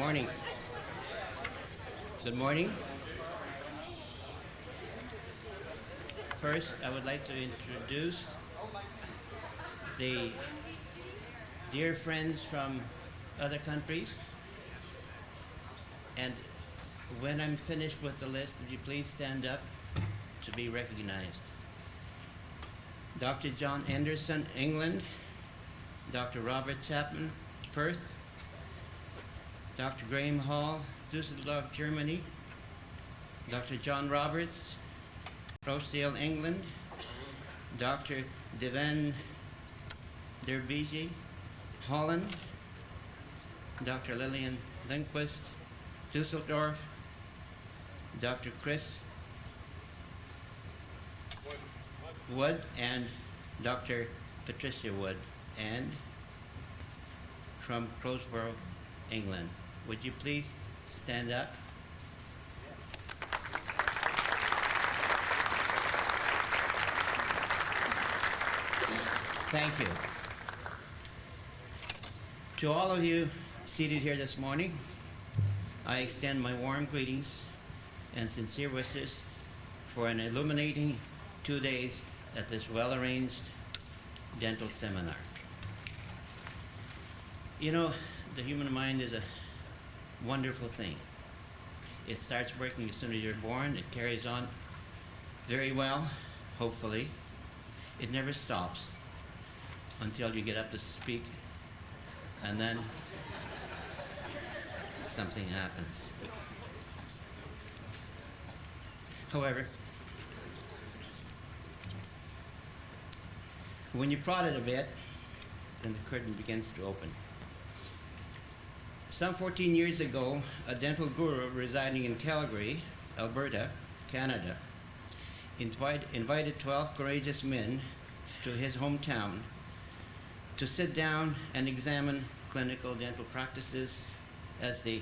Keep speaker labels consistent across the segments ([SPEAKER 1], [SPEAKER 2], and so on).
[SPEAKER 1] morning. Good morning. First, I would like to introduce the dear friends from other countries. And when I'm finished with the list, would you please stand up to be recognized? Dr. John Anderson, England. Dr. Robert Chapman, Perth. Dr. Graham Hall, Düsseldorf, Germany. Dr. John Roberts, Rosedale, England. Dr. Devan Derbiji, Holland. Dr. Lillian Lindquist, Düsseldorf. Dr. Chris Wood and Dr. Patricia Wood, and from Crowsborough, England. Would you please stand up? Thank you. To all of you seated here this morning, I extend my warm greetings and sincere wishes for an illuminating 2 days at this well-arranged dental seminar. You know, the human mind is a wonderful thing. It starts working as soon as you're born. It carries on very well, hopefully. It never stops until you get up to speak, and then something happens. However, when you prod it a bit, then the curtain begins to open. Some 14 years ago, a dental guru residing in Calgary, Alberta, Canada, invited 12 courageous men to his hometown to sit down and examine clinical dental practices as they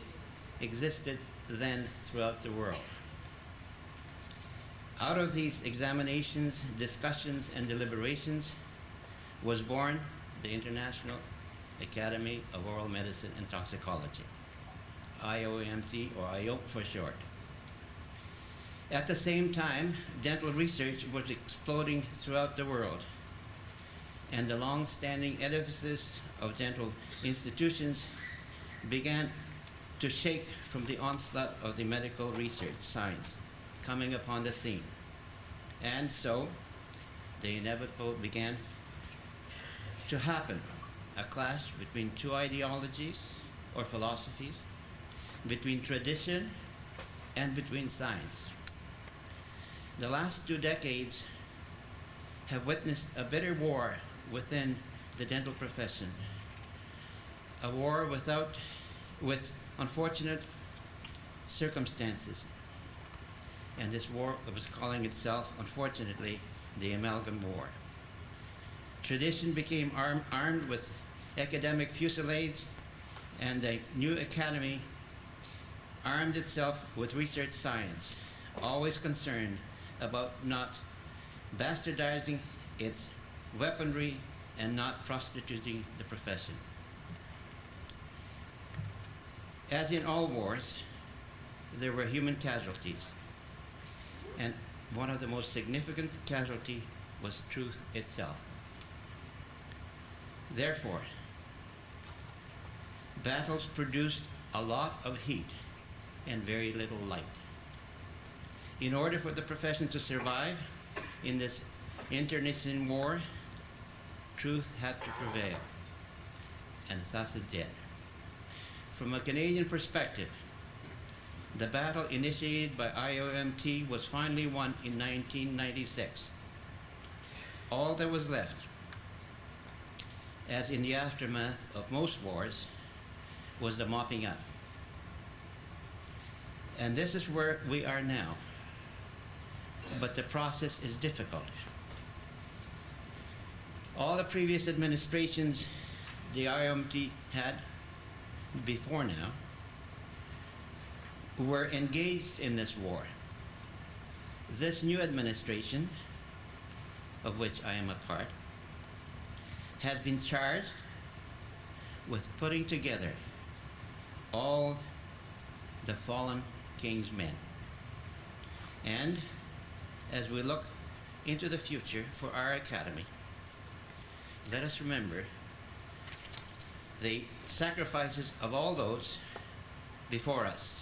[SPEAKER 1] existed then throughout the world. Out of these examinations, discussions, and deliberations was born the International Academy of Oral Medicine and Toxicology, IAOMT, or IAOMT for short. At the same time, dental research was exploding throughout the world, and the long-standing edifices of dental institutions began to shake from the onslaught of the medical research science coming upon the scene. And so, the inevitable began to happen, a clash between two ideologies or philosophies, between tradition and between science. The last 2 decades have witnessed a bitter war within the dental profession, a war with unfortunate circumstances. And this war was calling itself, unfortunately, the Amalgam War. Tradition became armed with academic fusillades, and the new academy armed itself with research science, always concerned about not bastardizing its weaponry and not prostituting the profession. As in all wars, there were human casualties, and one of the most significant casualties was truth itself. Therefore, battles produced a lot of heat and very little light. In order for the profession to survive in this internecine war, truth had to prevail, and thus it did. From a Canadian perspective, the battle initiated by IAOMT was finally won in 1996. All that was left, as in the aftermath of most wars, was the mopping up. And this is where we are now. But the process is difficult. All the previous administrations the IAOMT had before now were engaged in this war. This new administration, of which I am a part, has been charged with putting together all the fallen king's men. And as we look into the future for our academy, let us remember the sacrifices of all those before us.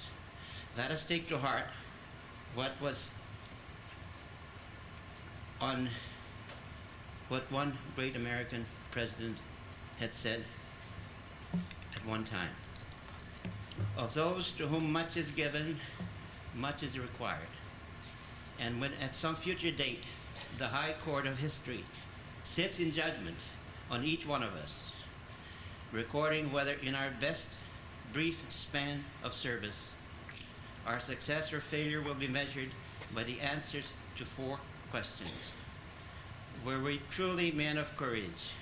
[SPEAKER 1] Let us take to heart what one great American president had said at one time. Of those to whom much is given, much is required. And when at some future date the High Court of History sits in judgment on each one of us, recording whether in our best brief span of service, our success or failure will be measured by the answers to 4 questions. Were we truly men of courage?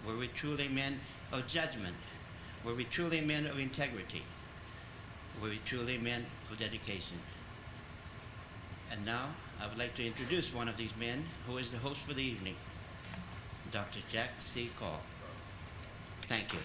[SPEAKER 1] Were we truly men of judgment? Were we truly men of integrity? Were we truly men of dedication? And now I would like to introduce one of these men who is the host for the evening, Dr. Jack C. Kall. Thank you.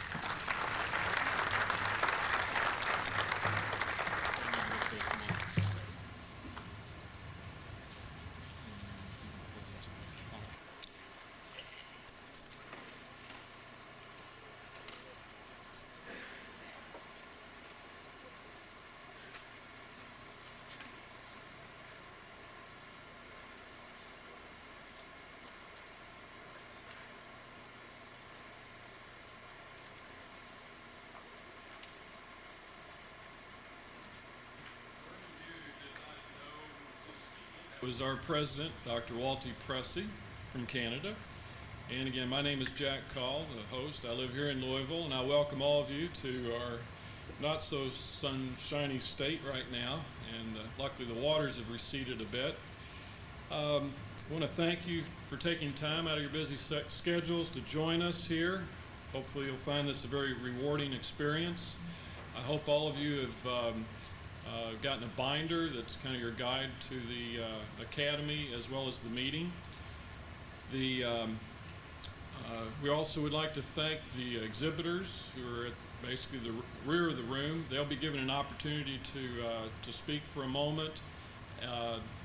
[SPEAKER 2] Was our president, Dr. Walty Pressey from Canada. And again, my name is Jack Kall, the host. I live here in Louisville, and I welcome all of you to our not so sunshiny state right now. And luckily the waters have receded a bit. I want to thank you for taking time out of your busy schedules to join us here. Hopefully you'll find this a very rewarding experience. I hope all of you have gotten a binder that's kind of your guide to the academy as well as the meeting. We also would like to thank the exhibitors who are at basically the rear of the room. They'll be given an opportunity to speak for a moment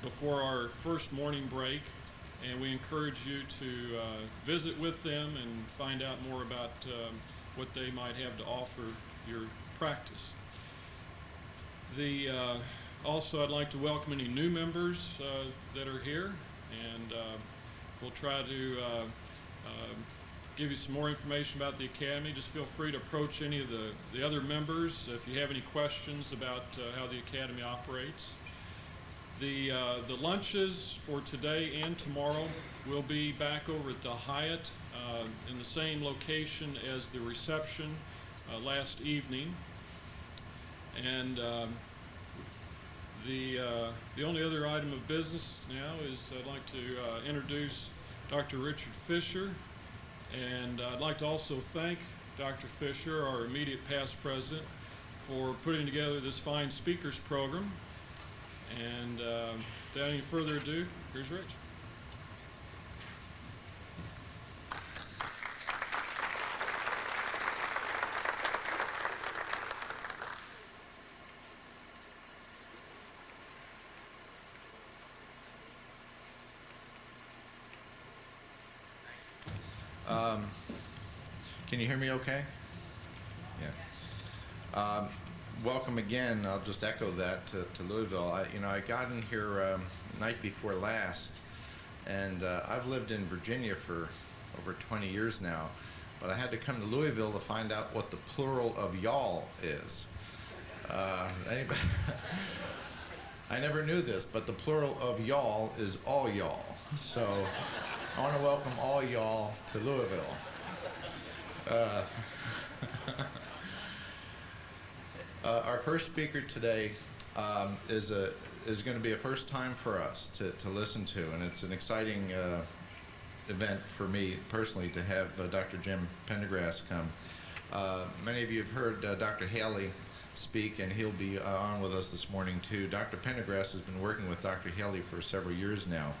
[SPEAKER 2] before our first morning break, and we encourage you to visit with them and find out more about what they might have to offer your practice. Also, I'd like to welcome any new members that are here, and we'll try to give you some more information about the Academy. Just feel free to approach any of the other members if you have any questions about how the Academy operates. The lunches for today and tomorrow will be back over at the Hyatt in the same location as the reception last evening. And the only other item of business now is I'd like to introduce Dr. Richard Fisher, and I'd like to also thank Dr. Fisher, our immediate past president, for putting together this fine speakers program. And without any further ado, here's Rich.
[SPEAKER 3] Can you hear me okay? Yeah. Welcome again. I'll just echo that to Louisville. I got in here night before last, and I've lived in Virginia for over 20 years now, but I had to come to Louisville to find out what the plural of y'all is. Anybody? I never knew this, but the plural of y'all is all y'all. So I want to welcome all y'all to Louisville. Our first speaker today is going to be a first time for us to listen to, and it's an exciting event for me personally to have Dr. Jim Pendergrast come. Many of you have heard Dr. Haley speak, and he'll be on with us this morning too. Dr. Pendergrast has been working with Dr. Haley for several years now.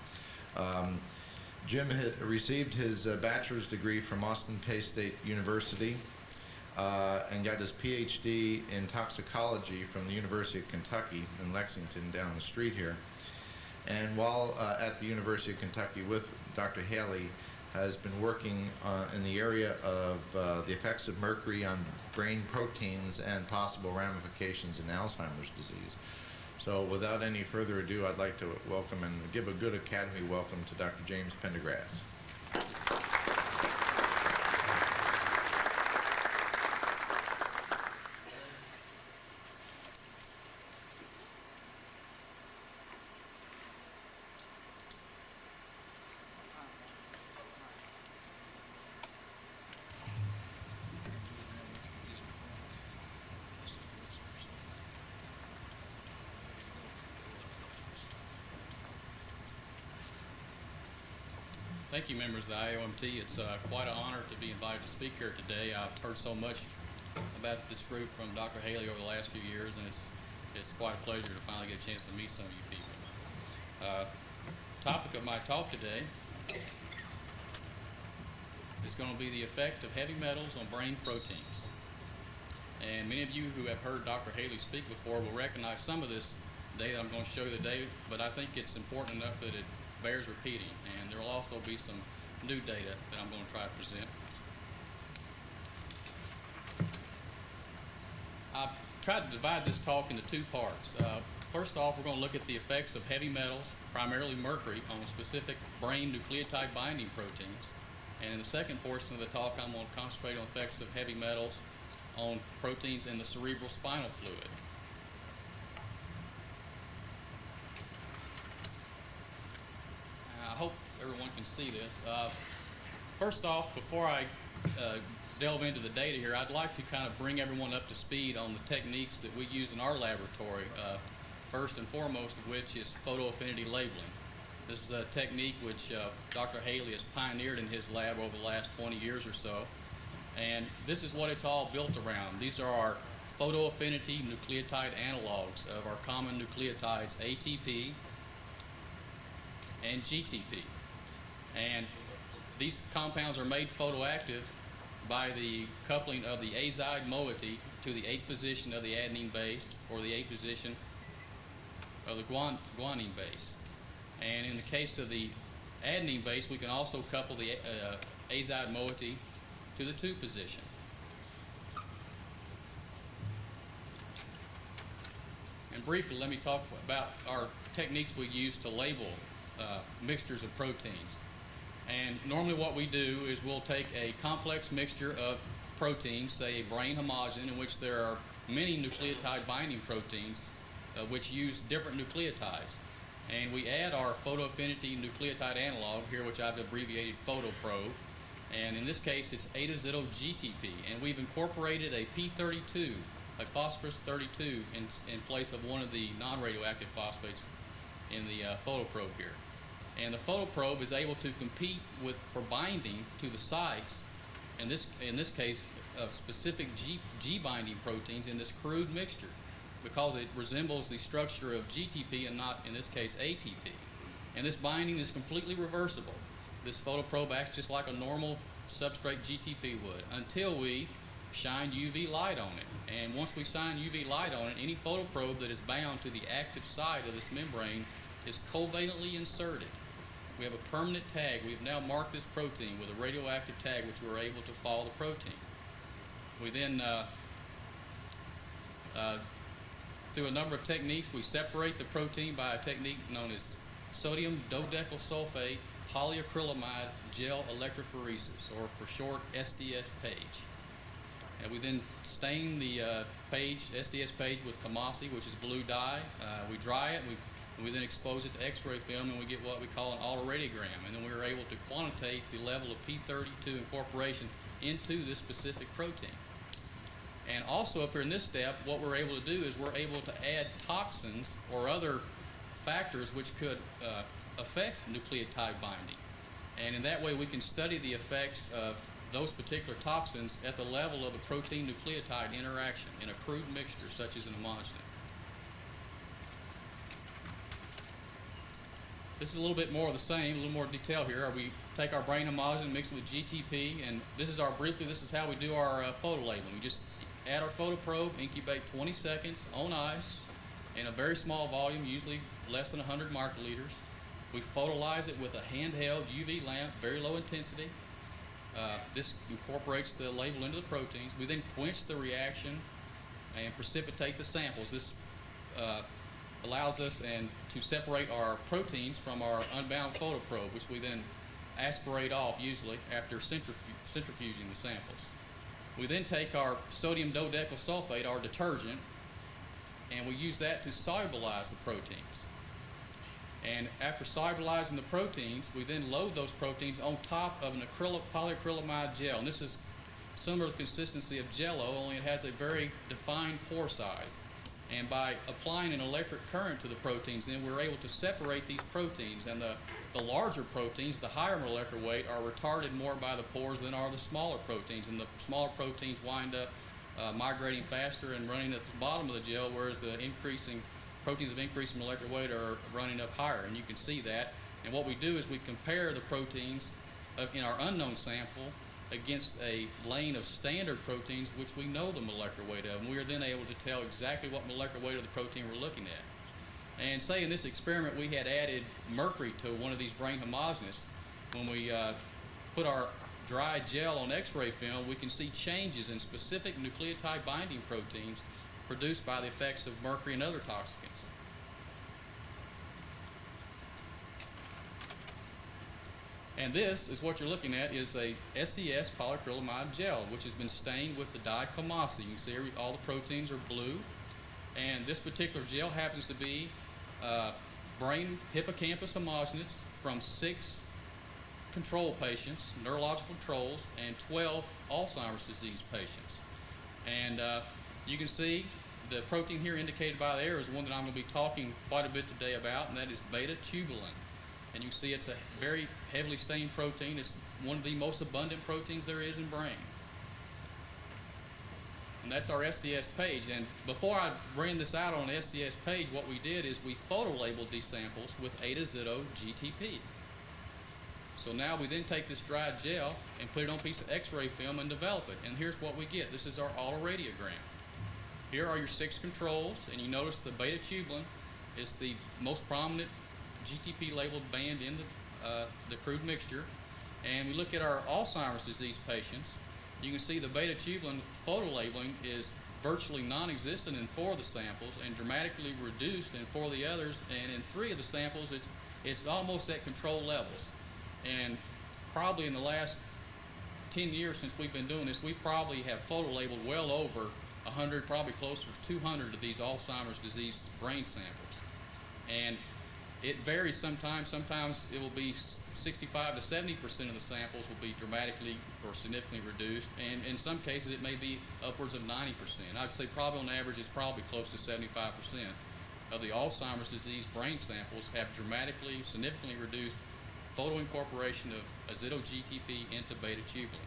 [SPEAKER 3] Jim received his bachelor's degree from Austin Peay State University. and got his PhD in toxicology from the University of Kentucky in Lexington down the street here. And while at the University of Kentucky with Dr. Haley, has been working in the area of the effects of mercury on brain proteins and possible ramifications in Alzheimer's disease. So without any further ado, I'd like to welcome and give a good Academy welcome to Dr. James Pendergrast.
[SPEAKER 4] Thank you, members of the IAOMT. It's quite an honor to be invited to speak here today. I've heard so much about this group from Dr. Haley over the last few years, and it's quite a pleasure to finally get a chance to meet some of you people. Topic of my talk today is going to be the effect of heavy metals on brain proteins. And many of you who have heard Dr. Haley speak before will recognize some of this data I'm going to show you today, but I think it's important enough that it bears repeating, and there will also be some new data that I'm going to try to present. I've tried to divide this talk into two parts. First off, we're going to look at the effects of heavy metals, primarily mercury, on specific brain nucleotide binding proteins. And in the second portion of the talk, I'm going to concentrate on effects of heavy metals on proteins in the cerebral spinal fluid. I hope everyone can see this. First off, before I delve into the data here, I'd like to kind of bring everyone up to speed on the techniques that we use in our laboratory, first and foremost of which is photoaffinity labeling. This is a technique which Dr. Haley has pioneered in his lab over the last 20 years or so, and this is what it's all built around. These are our photoaffinity nucleotide analogs of our common nucleotides ATP and GTP. And these compounds are made photoactive by the coupling of the azide moiety to the 8th position of the adenine base or the 8th position of the guanine base. And in the case of the adenine base, we can also couple the azide moiety to the 2 position. And briefly, let me talk about our techniques we use to label mixtures of proteins. And normally what we do is we'll take a complex mixture of proteins, say a brain homogen, in which there are many nucleotide binding proteins which use different nucleotides. And we add our photoaffinity nucleotide analog here, which I've abbreviated photoprobe. And in this case, it's eta-zito GTP. And we've incorporated a P32, a phosphorus 32, in place of one of the non-radioactive phosphates in the photoprobe here. And the photoprobe is able to compete for binding to the sites, in this case, specific G binding proteins in this crude mixture, because it resembles the structure of GTP and not, in this case, ATP. And this binding is completely reversible. This photoprobe acts just like a normal substrate GTP would until we shine UV light on it. And once we shine UV light on it, any photoprobe that is bound to the active site of this membrane is covalently inserted. We have a permanent tag. We have now marked this protein with a radioactive tag, which we're able to follow the protein. We then, through a number of techniques, we separate the protein by a technique known as sodium dodecyl sulfate polyacrylamide gel electrophoresis, or for short, SDS page. And we then stain the SDS page with Kamasi, which is blue dye. We dry it, we then expose it to X-ray film, and we get what we call an autoradiogram. And then we are able to quantitate the level of P32 incorporation into this specific protein. And also up here in this step, what we're able to do is we're able to add toxins or other factors which could affect nucleotide binding. And in that way, we can study the effects of those particular toxins at the level of a protein-nucleotide interaction in a crude mixture such as an homogeneous. This is a little bit more of the same, a little more detail here. We take our brain homogen, mix it with GTP, and this is how we do our photo labeling. We just add our photo probe, incubate 20 seconds on ice in a very small volume, usually less than 100 microliters. We photolyze it with a handheld UV lamp, very low intensity. This incorporates the label into the proteins. We then quench the reaction and precipitate the samples. This allows us to separate our proteins from our unbound photo probe, which we then aspirate off usually after centrifuging the samples. We then take our sodium dodecyl sulfate, our detergent, and we use that to solubilize the proteins. And after solubilizing the proteins, we then load those proteins on top of an polyacrylamide gel. And this is similar to the consistency of Jell-O, only it has a very defined pore size. And by applying an electric current to the proteins, then we're able to separate these proteins. And the larger proteins, the higher molecular weight, are retarded more by the pores than are the smaller proteins. And the smaller proteins wind up migrating faster and running at the bottom of the gel, whereas the proteins of increasing molecular weight are running up higher. And you can see that. And what we do is we compare the proteins in our unknown sample against a lane of standard proteins, which we know the molecular weight of, and we are then able to tell exactly what molecular weight of the protein we're looking at. And say in this experiment we had added mercury to one of these brain homogenous. When we put our dry gel on X-ray film, we can see changes in specific nucleotide binding proteins produced by the effects of mercury and other toxicants. And this is what you're looking at is a SDS polyacrylamide gel, which has been stained with the dye Kamasi. You can see all the proteins are blue. And this particular gel happens to be brain hippocampus homogenates from 6 control patients, neurological controls, and 12 Alzheimer's disease patients. And you can see the protein here indicated by the arrow is one that I'm going to be talking quite a bit today about, and that is beta-tubulin. And you can see it's a very heavily stained protein. It's one of the most abundant proteins there is in brain. And that's our SDS page. And before I bring this out on the SDS page, what we did is we photo-labeled these samples with eta-zito GTP. So now we then take this dry gel and put it on a piece of X-ray film and develop it. And here's what we get. This is our autoradiogram. Here are your 6 controls, and you notice the beta-tubulin is the most prominent GTP labeled band in the crude mixture. And we look at our Alzheimer's disease patients. You can see the beta-tubulin photo labeling is virtually non-existent in 4 of the samples and dramatically reduced in 4 of the others. And in 3 of the samples, it's almost at control levels. And probably in the last 10 years since we've been doing this, we probably have photo labeled well over 100, probably closer to 200 of these Alzheimer's disease brain samples. And it varies sometimes. Sometimes it will be 65 to 70% of the samples will be dramatically or significantly reduced, and in some cases it may be upwards of 90%. I'd say probably on average it's probably close to 75% of the Alzheimer's disease brain samples have dramatically, significantly reduced photoincorporation of azido-GTP into beta-tubulin.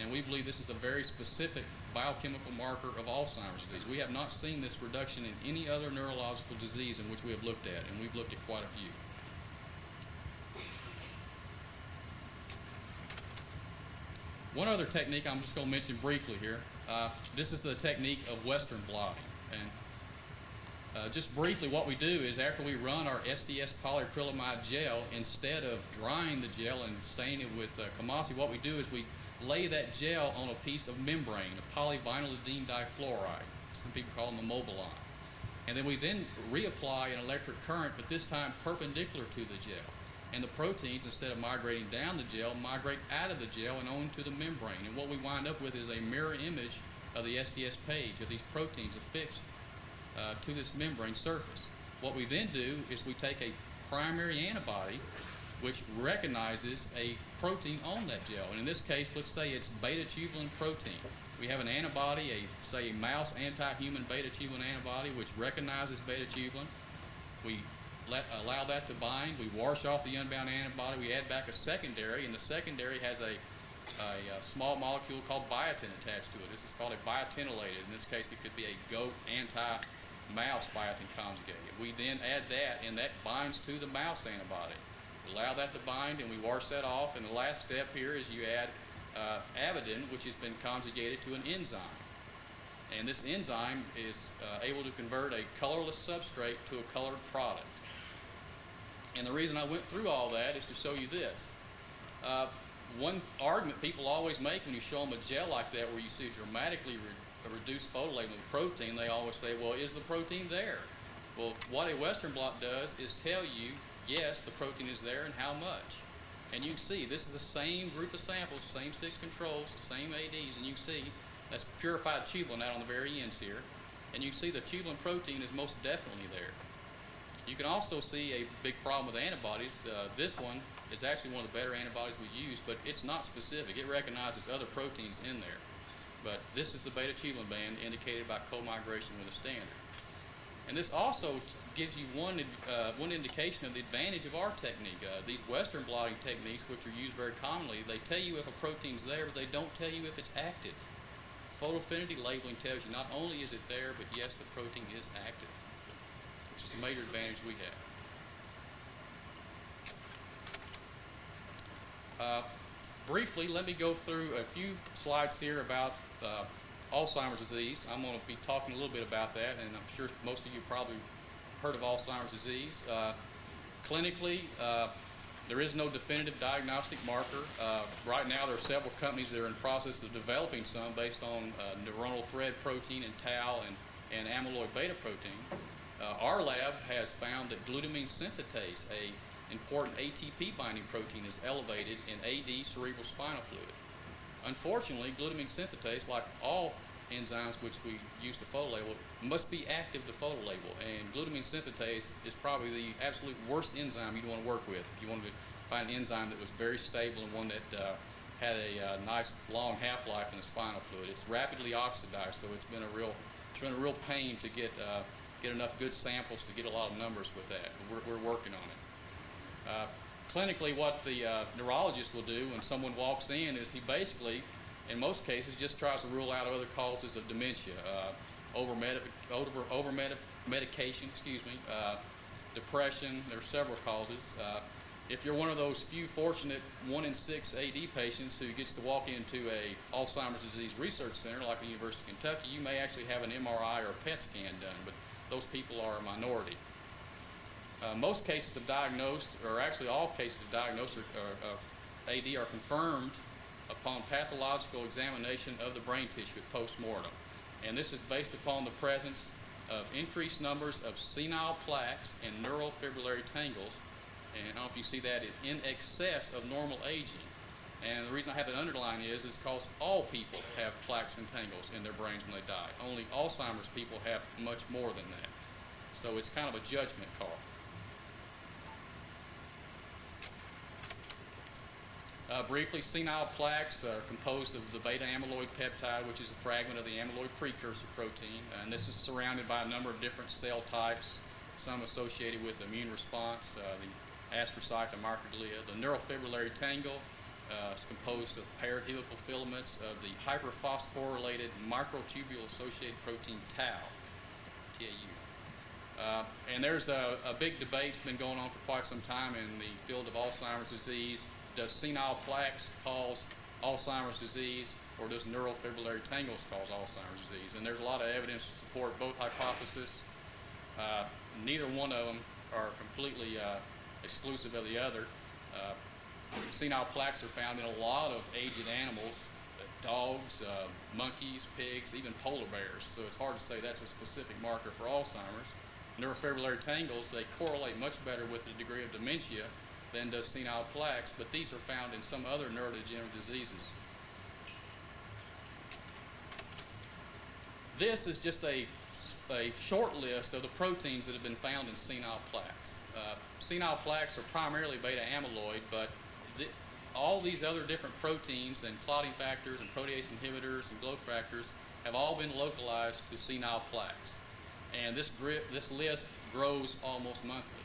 [SPEAKER 4] And we believe this is a very specific biochemical marker of Alzheimer's disease. We have not seen this reduction in any other neurological disease in which we have looked at, and we've looked at quite a few. One other technique I'm just going to mention briefly here. This is the technique of Western blotting. And just briefly, what we do is after we run our SDS polyacrylamide gel, instead of drying the gel and staining it with Kamasi, what we do is we lay that gel on a piece of membrane, a polyvinylidene difluoride. Some people call them immobilon. And then we reapply an electric current, but this time perpendicular to the gel. And the proteins, instead of migrating down the gel, migrate out of the gel and onto the membrane. And what we wind up with is a mirror image of the SDS page of these proteins affixed to this membrane surface. What we then do is we take a primary antibody which recognizes a protein on that gel. And in this case, let's say it's beta-tubulin protein. We have an antibody, say a mouse anti-human beta-tubulin antibody, which recognizes beta-tubulin. We allow that to bind. We wash off the unbound antibody. We add back a secondary, and the secondary has a small molecule called biotin attached to it. This is called a biotinylated. In this case, it could be a goat mouse biotin conjugated. We then add that, and that binds to the mouse antibody. We allow that to bind, and we wash that off. And the last step here is you add avidin, which has been conjugated to an enzyme. And this enzyme is able to convert a colorless substrate to a colored product. And the reason I went through all that is to show you this. One argument people always make when you show them a gel like that where you see a dramatically reduced photolabeling of protein, they always say, well, is the protein there? Well, what a Western blot does is tell you, yes, the protein is there and how much. And you can see this is the same group of samples, same 6 controls, the same ADs, and you can see that's purified tubulin out on the very ends here. And you can see the tubulin protein is most definitely there. You can also see a big problem with antibodies. This one is actually one of the better antibodies we use, but it's not specific. It recognizes other proteins in there. But this is the beta-tubulin band indicated by co-migration with a standard. And this also gives you one indication of the advantage of our technique. These Western blotting techniques, which are used very commonly, they tell you if a protein's there, but they don't tell you if it's active. Photoaffinity labeling tells you not only is it there, but yes, the protein is active, which is a major advantage we have. Briefly, let me go through a few slides here about Alzheimer's disease. I'm going to be talking a little bit about that, and I'm sure most of you probably heard of Alzheimer's disease. Clinically, there is no definitive diagnostic marker. Right now, there are several companies that are in the process of developing some based on neuronal thread protein and tau and amyloid beta protein. Our lab has found that glutamine synthetase, a important ATP binding protein, is elevated in AD cerebral spinal fluid. Unfortunately, glutamine synthetase, like all enzymes which we use to photolabel, must be active to photolabel, and glutamine synthetase is probably the absolute worst enzyme you'd want to work with. If you wanted to find an enzyme that was very stable and one that had a nice long half-life in the spinal fluid, it's rapidly oxidized, so it's been a real pain to get enough good samples to get a lot of numbers with that. But we're working on it. Clinically, what the neurologist will do when someone walks in is he basically, in most cases, just tries to rule out other causes of dementia, over-medication, depression. There are several causes. If you're one of those few fortunate 1 in 6 AD patients who gets to walk into a Alzheimer's disease research center like the University of Kentucky, you may actually have an MRI or a PET scan done, but those people are a minority. Most cases of diagnosed, or actually all cases of diagnosis of AD are confirmed upon pathological examination of the brain tissue at post-mortem. And this is based upon the presence of increased numbers of senile plaques and neurofibrillary tangles. And I don't know if you see that, in excess of normal aging. And the reason I have that underlined is because all people have plaques and tangles in their brains when they die. Only Alzheimer's people have much more than that. So it's kind of a judgment call. Briefly, senile plaques are composed of the beta amyloid peptide, which is a fragment of the amyloid precursor protein, and this is surrounded by a number of different cell types, some associated with immune response, the astrocyte, the microglia. The neurofibrillary tangle is composed of paired helical filaments of the hyperphosphorylated microtubule-associated protein tau, TAU. And there's a big debate that's been going on for quite some time in the field of Alzheimer's disease. Does senile plaques cause Alzheimer's disease, or does neurofibrillary tangles cause Alzheimer's disease? And there's a lot of evidence to support both hypotheses. Neither one of them are completely exclusive of the other. Senile plaques are found in a lot of aged animals, dogs, monkeys, pigs, even polar bears. So it's hard to say that's a specific marker for Alzheimer's. Neurofibrillary tangles, they correlate much better with the degree of dementia than does senile plaques, but these are found in some other neurodegenerative diseases. This is just a short list of the proteins that have been found in senile plaques. Senile plaques are primarily beta amyloid, but all these other different proteins and clotting factors and protease inhibitors and growth factors have all been localized to senile plaques. And this list grows almost monthly.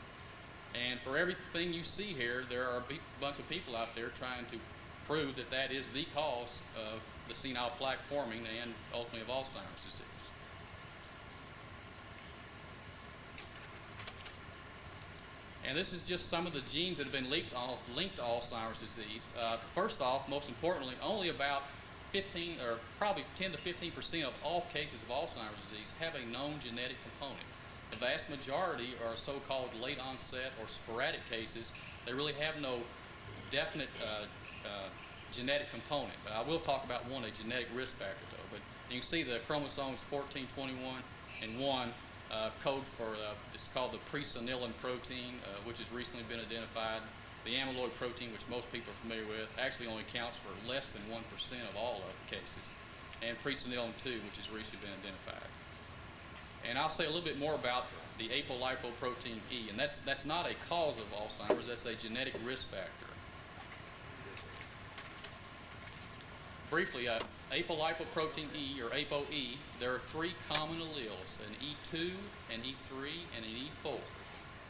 [SPEAKER 4] And for everything you see here, there are a bunch of people out there trying to prove that that is the cause of the senile plaque forming and ultimately of Alzheimer's disease. And this is just some of the genes that have been linked to Alzheimer's disease. First off, most importantly, only about 15 or probably 10 to 15% of all cases of Alzheimer's disease have a known genetic component. The vast majority are so-called late onset or sporadic cases. They really have no definite genetic component. I will talk about one, a genetic risk factor though. But you can see the chromosomes 14, 21, and 1 code for this is called the presenilin protein, which has recently been identified. The amyloid protein, which most people are familiar with, actually only accounts for less than 1% of all of the cases. And presenilin 2, which has recently been identified. And I'll say a little bit more about the apolipoprotein E, and that's not a cause of Alzheimer's, that's a genetic risk factor. Briefly, apolipoprotein E, or ApoE, there are 3 common alleles, an E2, an E3, and an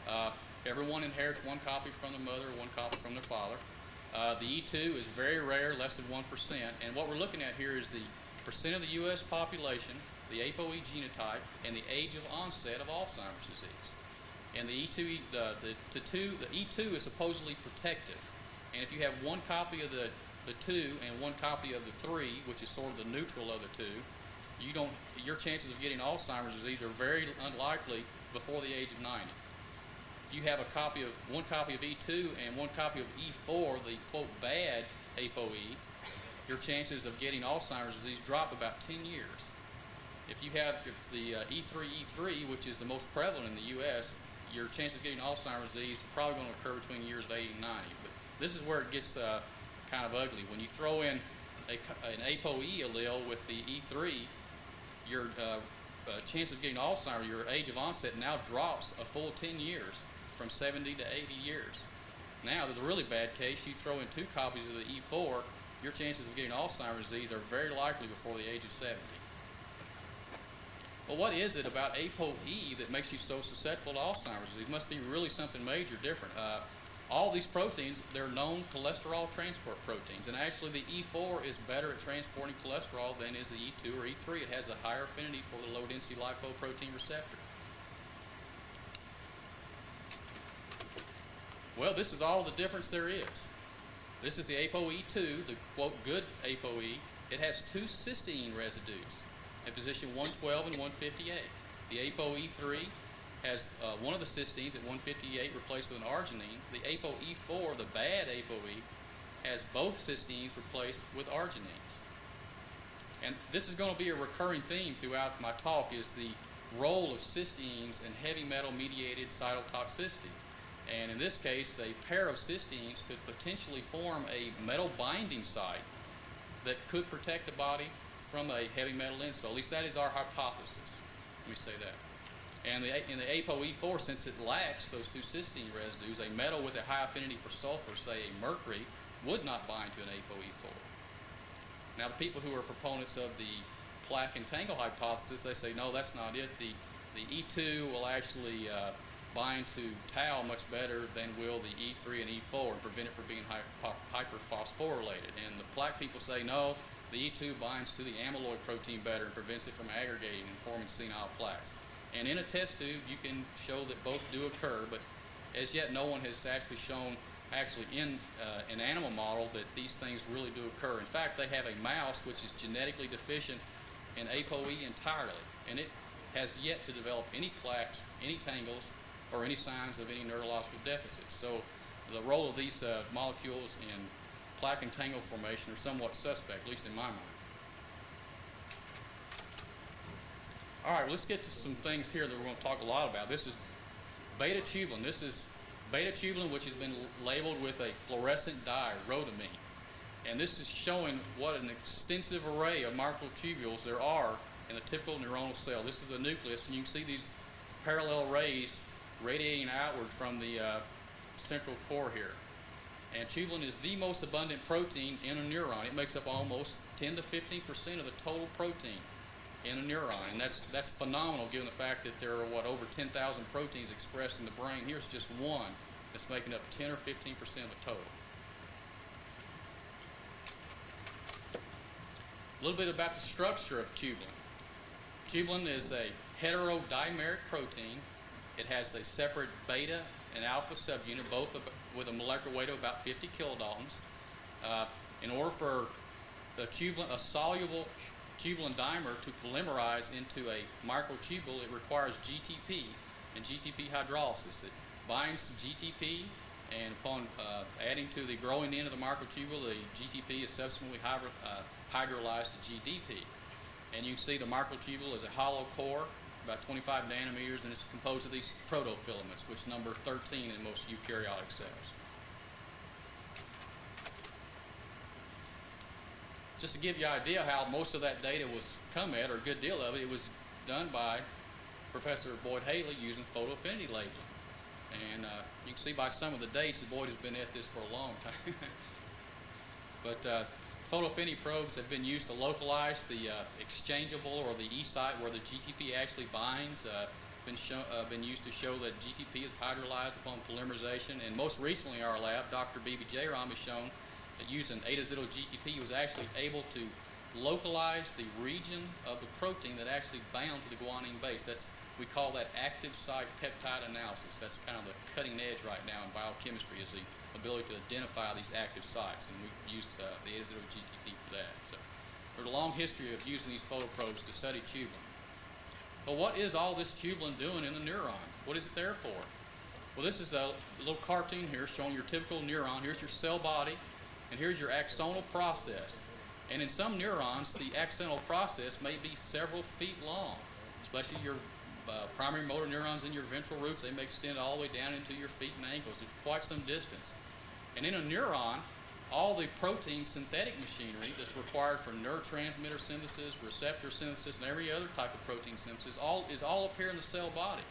[SPEAKER 4] E4. Everyone inherits 1 copy from their mother, 1 copy from their father. The E2 is very rare, less than 1%, and what we're looking at here is the percent of the U.S. population, the ApoE genotype, and the age of onset of Alzheimer's disease. And the E2, the E2 is supposedly protective, and if you have 1 copy of the 2 and 1 copy of the 3, which is sort of the neutral of the 2, your chances of getting Alzheimer's disease are very unlikely before the age of 90. If you have 1 copy of E2 and 1 copy of E4, the quote bad ApoE, your chances of getting Alzheimer's disease drop about 10 years. If the E3, which is the most prevalent in the U.S., your chance of getting Alzheimer's disease is probably going to occur between years of 80 and 90. But this is where it gets kind of ugly. When you throw in an ApoE allele with the E3, your chance of getting Alzheimer's, your age of onset now drops a full 10 years, from 70 to 80 years. Now, to the really bad case, you throw in 2 copies of the E4, your chances of getting Alzheimer's disease are very likely before the age of 70. Well, what is it about ApoE that makes you so susceptible to Alzheimer's disease? It must be really something major different. All these proteins, they're known cholesterol transport proteins, and actually the E4 is better at transporting cholesterol than is the E2 or E3. It has a higher affinity for the low-density lipoprotein receptor. Well, this is all the difference there is. This is the ApoE2, the quote good ApoE. It has 2 cysteine residues in position 112 and 158. The ApoE3 has one of the cysteines at 158 replaced with an arginine. The ApoE4, the bad ApoE, has both cysteines replaced with arginines. And this is going to be a recurring theme throughout my talk, is the role of cysteines in heavy metal mediated cytotoxicity. And in this case, a pair of cysteines could potentially form a metal binding site that could protect the body from a heavy metal insult. At least that is our hypothesis. Let me say that. And in the ApoE4, since it lacks those 2 cysteine residues, a metal with a high affinity for sulfur, say a mercury, would not bind to an ApoE4. Now, the people who are proponents of the plaque and tangle hypothesis, they say, no, that's not it. The E2 will actually bind to tau much better than will the E3 and E4 and prevent it from being hyperphosphorylated. And the plaque people say, no, the E2 binds to the amyloid protein better and prevents it from aggregating and forming senile plaques. And in a test tube, you can show that both do occur, but as yet no one has actually shown in an animal model that these things really do occur. In fact, they have a mouse which is genetically deficient in ApoE entirely, and it has yet to develop any plaques, any tangles, or any signs of any neurological deficits. So the role of these molecules in plaque and tangle formation are somewhat suspect, at least in my mind. All right, let's get to some things here that we're going to talk a lot about. This is beta-tubulin. This is beta-tubulin, which has been labeled with a fluorescent dye, rhodamine. And this is showing what an extensive array of microtubules there are in a typical neuronal cell. This is a nucleus, and you can see these parallel rays radiating outward from the central core here. And tubulin is the most abundant protein in a neuron. It makes up almost 10 to 15% of the total protein in a neuron, and that's phenomenal given the fact that there are over 10,000 proteins expressed in the brain. Here's just one that's making up 10 or 15% of the total. A little bit about the structure of tubulin. Tubulin is a heterodimeric protein. It has a separate beta and alpha subunit, both with a molecular weight of about 50 kilodaltons. In order for a soluble tubulin dimer to polymerize into a microtubule, it requires GTP and GTP hydrolysis. It binds to GTP, and upon adding to the growing end of the microtubule, the GTP is subsequently hydrolyzed to GDP. And you can see the microtubule is a hollow core, about 25 nanometers, and it's composed of these protofilaments, which number 13 in most eukaryotic cells. Just to give you an idea how most of that data was come at, or a good deal of it, it was done by Professor Boyd Haley using photoaffinity labeling. And you can see by some of the dates that Boyd has been at this for a long time. But photoaffinity probes have been used to localize the exchangeable or the E site where the GTP actually binds. Been used to show that GTP is hydrolyzed upon polymerization. And most recently in our lab, Dr. B.B. Jairam has shown that using eta-azidyl GTP was actually able to localize the region of the protein that actually bound to the guanine base. We call that active site peptide analysis. That's kind of the cutting edge right now in biochemistry, is the ability to identify these active sites, and we use the eta-azidyl GTP for that. So there's a long history of using these photoprobes to study tubulin. But what is all this tubulin doing in the neuron? What is it there for? Well, this is a little cartoon here showing your typical neuron. Here's your cell body, and here's your axonal process. And in some neurons, the axonal process may be several feet long, especially your primary motor neurons in your ventral roots. They may extend all the way down into your feet and ankles. It's quite some distance. And in a neuron, all the protein synthetic machinery that's required for neurotransmitter synthesis, receptor synthesis, and every other type of protein synthesis is all up here in the cell body.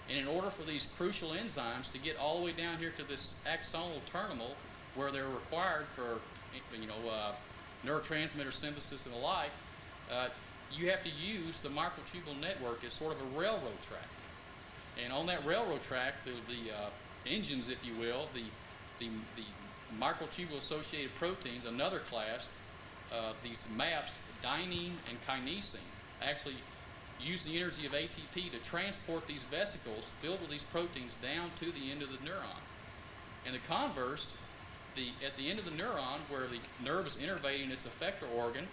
[SPEAKER 4] And in order for these crucial enzymes to get all the way down here to this axonal terminal, where they're required for neurotransmitter synthesis and the like, you have to use the microtubule network as sort of a railroad track. And on that railroad track, the engines, if you will, the microtubule-associated proteins, another class, these MAPs, dynein and kinesin, actually use the energy of ATP to transport these vesicles filled with these proteins down to the end of the neuron. And the converse, at the end of the neuron, where the nerve is innervating its effector organ,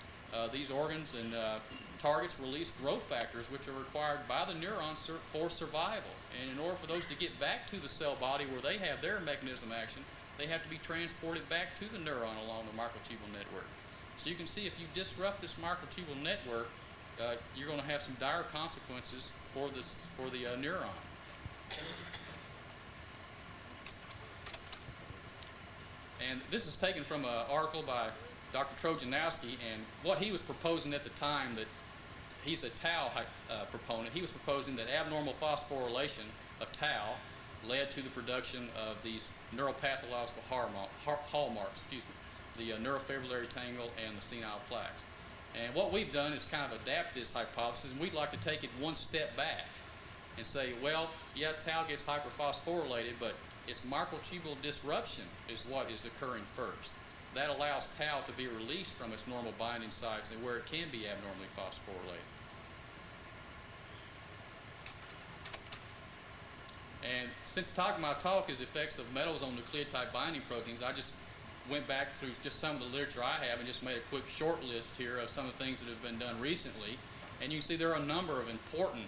[SPEAKER 4] these organs and targets release growth factors which are required by the neurons for survival. And in order for those to get back to the cell body where they have their mechanism action, they have to be transported back to the neuron along the microtubule network. So you can see if you disrupt this microtubule network, you're going to have some dire consequences for the neuron. And this is taken from an article by Dr. Trojanowski, and what he was proposing at the time, that he's a tau proponent, he was proposing that abnormal phosphorylation of tau led to the production of these neuropathological hallmarks, the neurofibrillary tangle and the senile plaques. And what we've done is kind of adapt this hypothesis, and we'd like to take it one step back and say, well, yeah, tau gets hyperphosphorylated, but its microtubule disruption is what is occurring first. That allows tau to be released from its normal binding sites and where it can be abnormally phosphorylated. And since my talk is effects of metals on nucleotide binding proteins, I just went back through just some of the literature I have and just made a quick short list here of some of the things that have been done recently. And you can see there are a number of important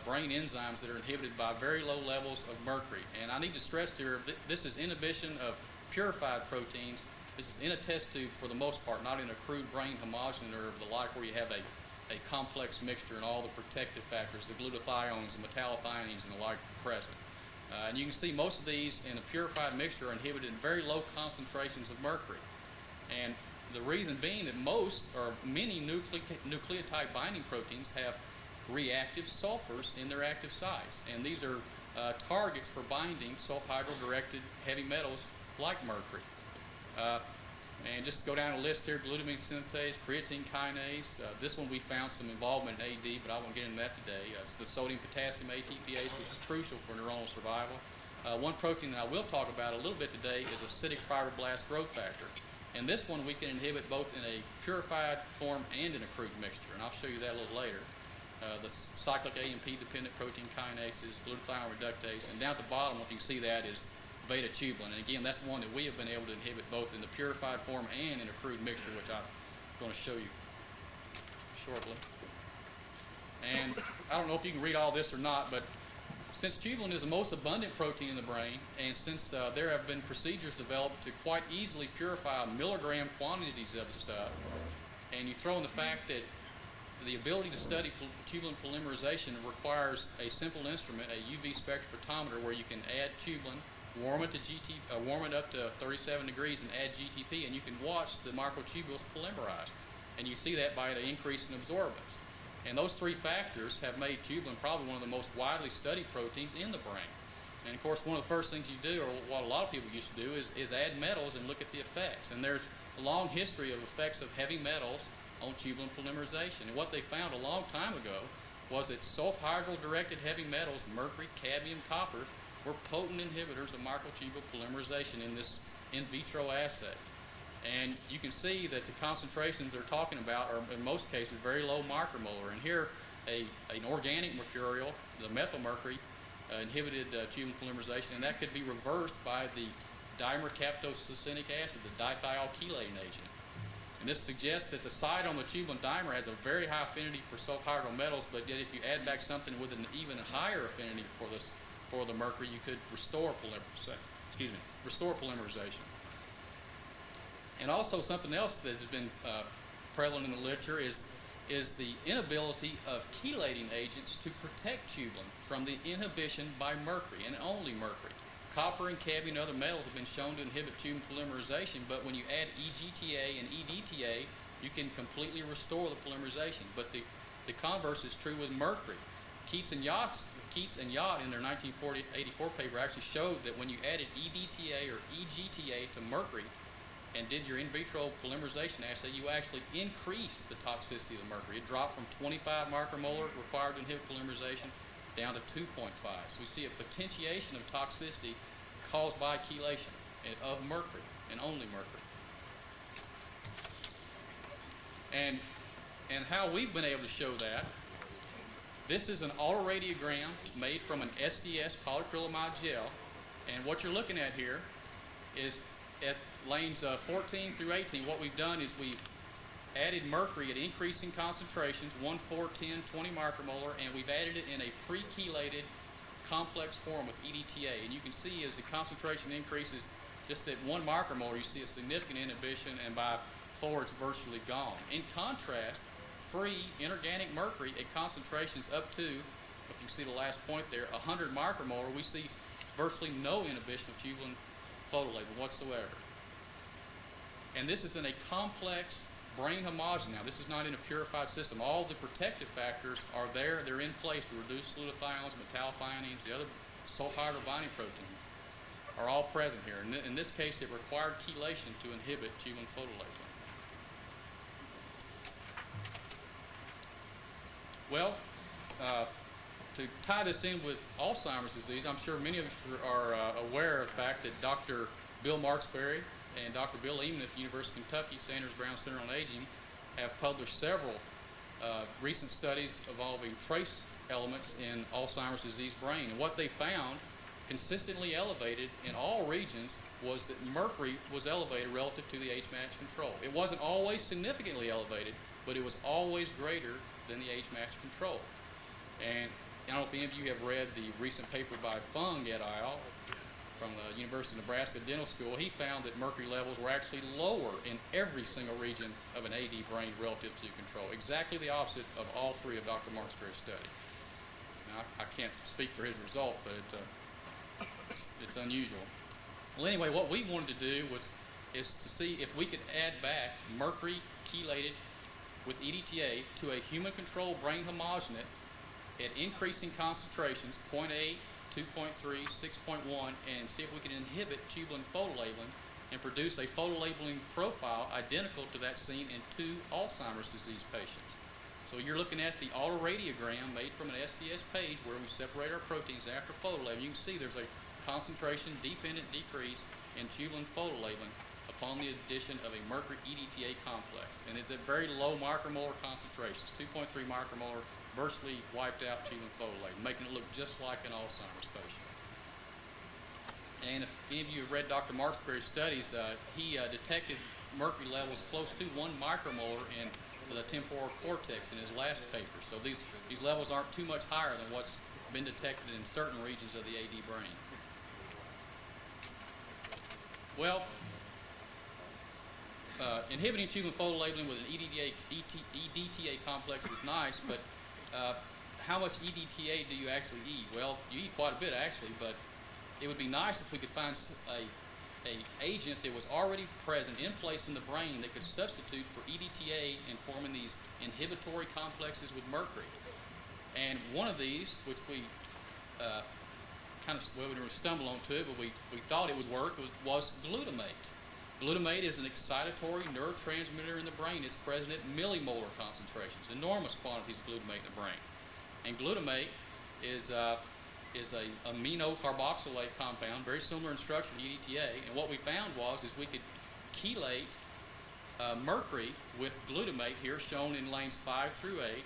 [SPEAKER 4] brain enzymes that are inhibited by very low levels of mercury. And I need to stress here, this is inhibition of purified proteins. This is in a test tube for the most part, not in a crude brain homogenator of the like where you have a complex mixture and all the protective factors, the glutathiones, the metallothioneins, and the like present. And you can see most of these in a purified mixture are inhibited in very low concentrations of mercury. And the reason being that most or many nucleotide binding proteins have reactive sulfurs in their active sites. And these are targets for binding sulfhydryl-directed heavy metals like mercury. And just to go down a list here, glutamine synthase, creatine kinase. This one we found some involvement in AD, but I won't get into that today. It's the sodium-potassium ATPase, which is crucial for neuronal survival. One protein that I will talk about a little bit today is acidic fibroblast growth factor. And this one we can inhibit both in a purified form and in a crude mixture, and I'll show you that a little later. the cyclic AMP dependent protein kinases, glutathione reductase, and down at the bottom, if you can see that, is beta tubulin. And again, that's one that we have been able to inhibit both in the purified form and in a crude mixture, which I'm going to show you shortly. And I don't know if you can read all this or not, but since tubulin is the most abundant protein in the brain, and since there have been procedures developed to quite easily purify milligram quantities of the stuff, and you throw in the fact that the ability to study tubulin polymerization requires a simple instrument, a UV spectrophotometer, where you can add tubulin, warm it up to 37 degrees, and add GTP, and you can watch the microtubules polymerize. And you see that by the increase in absorbance. And those three factors have made tubulin probably one of the most widely studied proteins in the brain. And of course, one of the first things you do, or what a lot of people used to do, is add metals and look at the effects. And there's a long history of effects of heavy metals on tubulin polymerization. And what they found a long time ago was that sulfhydryl-directed heavy metals, mercury, cadmium, copper, were potent inhibitors of microtubule polymerization in this in vitro assay. And you can see that the concentrations they're talking about are, in most cases, very low micromolar. And here, an organic mercurial, the methylmercury, inhibited tubulin polymerization, and that could be reversed by the dimer-captosuccinic acid, the dithialchelating agent. And this suggests that the site on the tubulin dimer has a very high affinity for sulfhydryl metals, but yet if you add back something with an even higher affinity for the mercury, you could restore polymerization. And also something else that has been prevalent in the literature is the inability of chelating agents to protect tubulin from the inhibition by mercury, and only mercury. Copper and cadmium and other metals have been shown to inhibit tubulin polymerization, but when you add EGTA and EDTA, you can completely restore the polymerization. But the converse is true with mercury. Keats and Yacht in their 1984 paper actually showed that when you added EDTA or EGTA to mercury and did your in vitro polymerization assay, you actually increased the toxicity of the mercury. It dropped from 25 micromolar required to inhibit polymerization down to 2.5. So we see a potentiation of toxicity caused by chelation of mercury, and only mercury. And how we've been able to show that, this is an autoradiogram made from an SDS polyacrylamide gel, and what you're looking at here is at lanes 14 through 18, what we've done is we've added mercury at increasing concentrations, 1, 4, 10, 20 micromolar, and we've added it in a pre-chelated complex form with EDTA. And you can see as the concentration increases, just at 1 micromolar, you see a significant inhibition, and by 4, it's virtually gone. In contrast, free inorganic mercury at concentrations up to, if you can see the last point there, 100 micromolar, we see virtually no inhibition of tubulin photolabel whatsoever. And this is in a complex brain homogen. Now, this is not in a purified system. All the protective factors are there. They're in place. The reduced glutathiones, metallothioneins, the other sulfhydryl binding proteins are all present here. In this case, it required chelation to inhibit tubulin photolabeling. Well, to tie this in with Alzheimer's disease, I'm sure many of you are aware of the fact that Dr. Bill Marksberry and Dr. Bill Eamon at the University of Kentucky Sanders Brown Center on Aging have published several recent studies involving trace elements in Alzheimer's disease brain. And what they found, consistently elevated in all regions, was that mercury was elevated relative to the age-matched control. It wasn't always significantly elevated, but it was always greater than the age-matched control. And I don't know if any of you have read the recent paper by Fung et al. From the University of Nebraska Dental School. He found that mercury levels were actually lower in every single region of an AD brain relative to control. Exactly the opposite of all three of Dr. Marksberry's study. Now, I can't speak for his result, but it's unusual. Well, anyway, what we wanted to do is to see if we could add back mercury chelated with EDTA to a human control brain homogenate at increasing concentrations, 0.8, 2.3, 6.1, and see if we can inhibit tubulin photolabeling and produce a photolabeling profile identical to that seen in 2 Alzheimer's disease patients. So you're looking at the autoradiogram made from an SDS page where we separate our proteins after photolabeling. You can see there's a concentration-dependent decrease in tubulin photolabeling upon the addition of a mercury EDTA complex. And it's at very low micromolar concentrations, 2.3 micromolar virtually wiped out tubulin photolabelling, making it look just like an Alzheimer's patient. And if any of you have read Dr. Marksberry's studies, he detected mercury levels close to 1 micromolar in the temporal cortex in his last paper. So these levels aren't too much higher than what's been detected in certain regions of the AD brain. Well, inhibiting tubulin photolabeling with an EDTA complex is nice, but how much EDTA do you actually eat? Well, you eat quite a bit actually, but it would be nice if we could find a agent that was already present in place in the brain that could substitute for EDTA in forming these inhibitory complexes with mercury. And one of these, which we we didn't stumble onto it, but we thought it would work, was glutamate. Glutamate is an excitatory neurotransmitter in the brain. It's present at millimolar concentrations, enormous quantities of glutamate in the brain. And glutamate is a amino carboxylate compound, very similar in structure to EDTA. And what we found is we could chelate mercury with glutamate, here shown in lanes 5 through 8,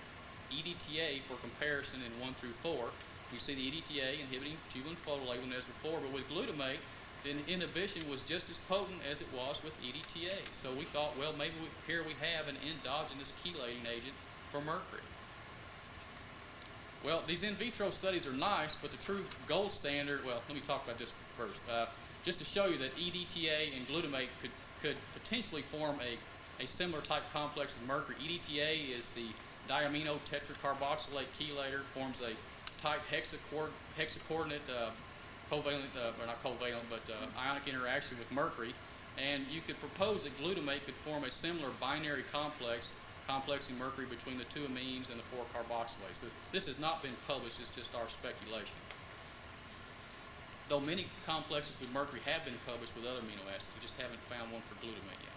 [SPEAKER 4] EDTA for comparison in 1 through 4. You see the EDTA inhibiting tubulin photolabeling as before, but with glutamate, the inhibition was just as potent as it was with EDTA. So we thought, well, maybe here we have an endogenous chelating agent for mercury. Well, these in vitro studies are nice, but the true gold standard, well, let me talk about this first. Just to show you that EDTA and glutamate could potentially form a similar type complex with mercury. EDTA is the diamino tetracarboxylate chelator, forms a tight hexacoordinate covalent, or not covalent, but ionic interaction with mercury. And you could propose that glutamate could form a similar binary complex, complexing mercury between the 2 amines and the 4 carboxylates. This has not been published, it's just our speculation. Though many complexes with mercury have been published with other amino acids, we just haven't found one for glutamate yet.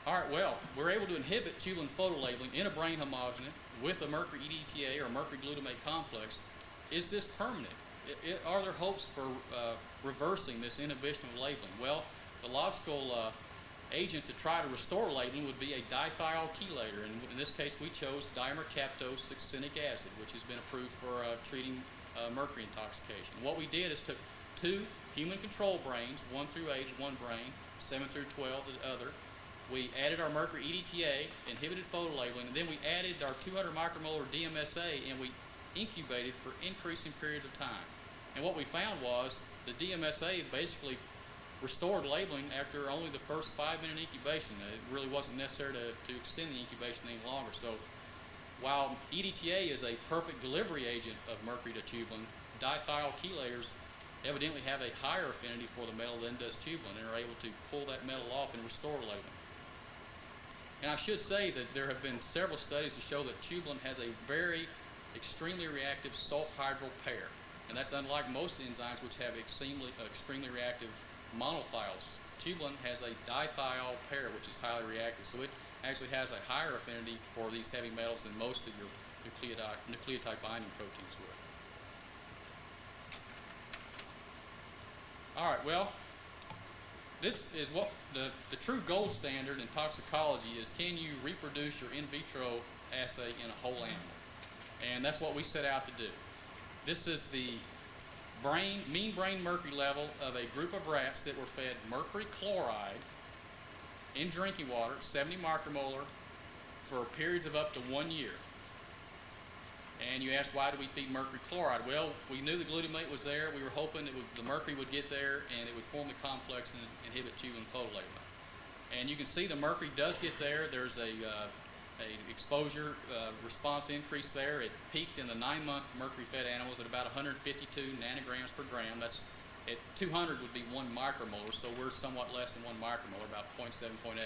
[SPEAKER 4] All right, well, we're able to inhibit tubulin photolabeling in a brain homogenate with a mercury EDTA or mercury glutamate complex. Is this permanent? Are there hopes for reversing this inhibition of labeling? Well, the logical agent to try to restore labeling would be a dithiol chelator, and in this case we chose dimercaptose succinic acid, which has been approved for treating mercury intoxication. What we did is took 2 human control brains, 1 through 8 is one brain, 7 through 12 the other. We added our mercury EDTA, inhibited photolabeling, and then we added our 200 micromolar DMSA, and we incubated for increasing periods of time. And what we found was the DMSA basically restored labeling after only the first 5-minute incubation. It really wasn't necessary to extend the incubation any longer. So while EDTA is a perfect delivery agent of mercury to tubulin, dithiol chelators evidently have a higher affinity for the metal than does tubulin and are able to pull that metal off and restore labeling. And I should say that there have been several studies to show that tubulin has a very extremely reactive sulfhydryl pair. And that's unlike most enzymes which have extremely reactive monothiol. Tubulin has a dithiol pair which is highly reactive. So it actually has a higher affinity for these heavy metals than most of your nucleotide binding proteins would. All right, well, this is what the true gold standard in toxicology is: can you reproduce your in vitro assay in a whole animal? And that's what we set out to do. This is the mean brain mercury level of a group of rats that were fed mercury chloride in drinking water, 70 micromolar, for periods of up to 1 year. And you ask, why do we feed mercury chloride? Well, we knew the glutamate was there. We were hoping the mercury would get there and it would form the complex and inhibit tubulin photolabeling. And you can see the mercury does get there. There's a exposure response increase there. It peaked in the 9-month mercury-fed animals at about 152 nanograms per gram. That's at 200 would be 1 micromolar, so we're somewhat less than 1 micromolar, about 0.7, 0.8.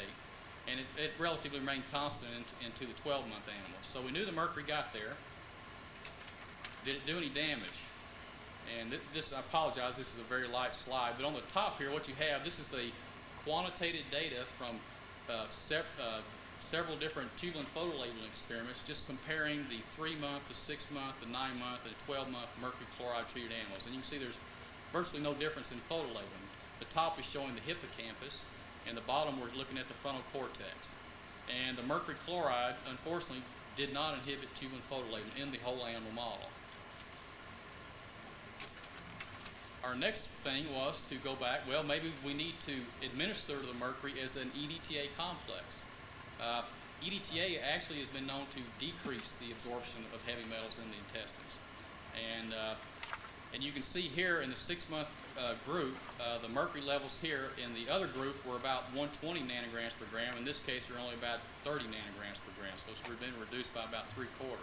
[SPEAKER 4] And it relatively remained constant into the 12-month animals. So we knew the mercury got there. Did it do any damage? And this, I apologize, this is a very light slide, but on the top here, what you have, this is the quantitative data from several different tubulin photolabeling experiments, just comparing the 3-month, the 6-month, the 9-month, and the 12-month mercury chloride treated animals. And you can see there's virtually no difference in photolabeling. The top is showing the hippocampus, and the bottom we're looking at the frontal cortex. And the mercury chloride, unfortunately, did not inhibit tubulin photolabeling in the whole animal model. Our next thing was to go back, well, maybe we need to administer the mercury as an EDTA complex. EDTA actually has been known to decrease the absorption of heavy metals in the intestines. And you can see here in the 6-month group, the mercury levels here in the other group were about 120 nanograms per gram. In this case, they're only about 30 nanograms per gram, so it's been reduced by about 3/4.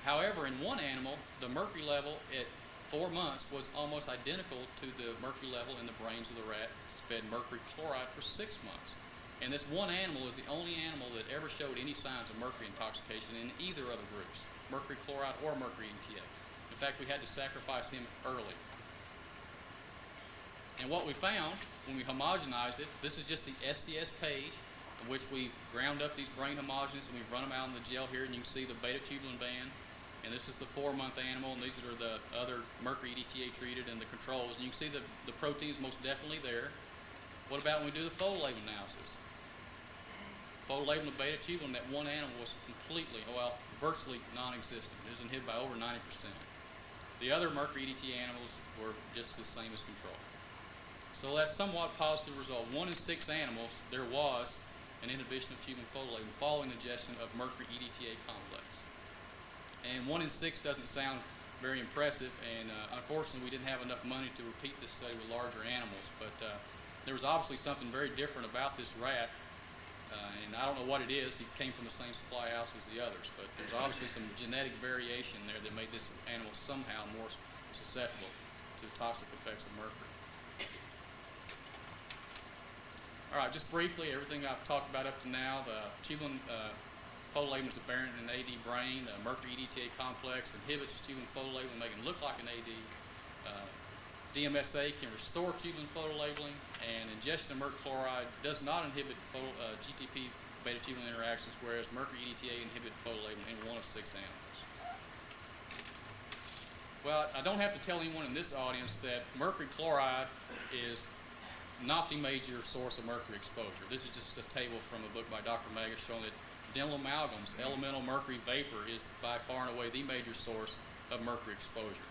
[SPEAKER 4] However, in one animal, the mercury level at 4 months was almost identical to the mercury level in the brains of the rat fed mercury chloride for 6 months. And this one animal is the only animal that ever showed any signs of mercury intoxication in either of the groups, mercury chloride or mercury EDTA. In fact, we had to sacrifice him early. And what we found when we homogenized it, this is just the SDS page in which we've ground up these brain homogenous and we've run them out in the gel here, and you can see the beta tubulin band. And this is the 4-month animal, and these are the other mercury EDTA treated and the controls. And you can see the protein is most definitely there. What about when we do the photolabel analysis? Photolabel of beta tubulin, that one animal was completely, well, virtually non-existent. It was inhibited by over 90%. The other mercury EDTA animals were just the same as control. So that's somewhat positive result. 1 in 6 animals, there was an inhibition of tubulin photolabel following ingestion of mercury EDTA complex. And 1 in 6 doesn't sound very impressive, and unfortunately we didn't have enough money to repeat this study with larger animals, but there was obviously something very different about this rat, and I don't know what it is. He came from the same supply house as the others, but there's obviously some genetic variation there that made this animal somehow more susceptible to the toxic effects of mercury. All right, just briefly, everything I've talked about up to now, the tubulin photolabeling is aberrant in an AD brain. The mercury EDTA complex inhibits tubulin photolabeling, making it look like an AD. DMSA can restore tubulin photolabeling, and ingestion of mercury chloride does not inhibit GTP beta tubulin interactions, whereas mercury EDTA inhibited photolabeling in 1 of 6 animals. Well, I don't have to tell anyone in this audience that mercury chloride is not the major source of mercury exposure. This is just a table from a book by Dr. Magus showing that dental amalgams, elemental mercury vapor, is by far and away the major source of mercury exposure.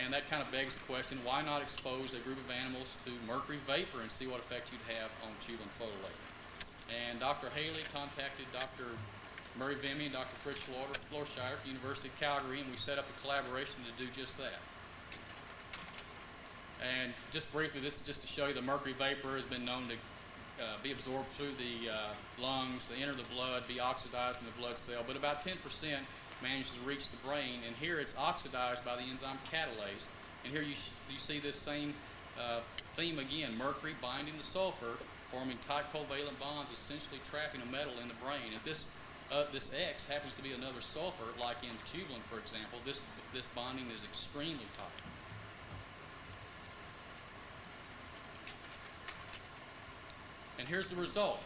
[SPEAKER 4] And that kind of begs the question, why not expose a group of animals to mercury vapor and see what effect you'd have on tubulin photolabeling? And Dr. Haley contacted Dr. Murray Vimy and Dr. Fritz Florscheiter at the University of Calgary, and we set up a collaboration to do just that. And just briefly, this is just to show you the mercury vapor has been known to be absorbed through the lungs, enter the blood, be oxidized in the blood cell, but about 10% manages to reach the brain, and here it's oxidized by the enzyme catalase. And here you see this same theme again, mercury binding to sulfur, forming tight covalent bonds, essentially trapping a metal in the brain. If this X happens to be another sulfur, like in tubulin, for example, this bonding is extremely tight. And here's the result.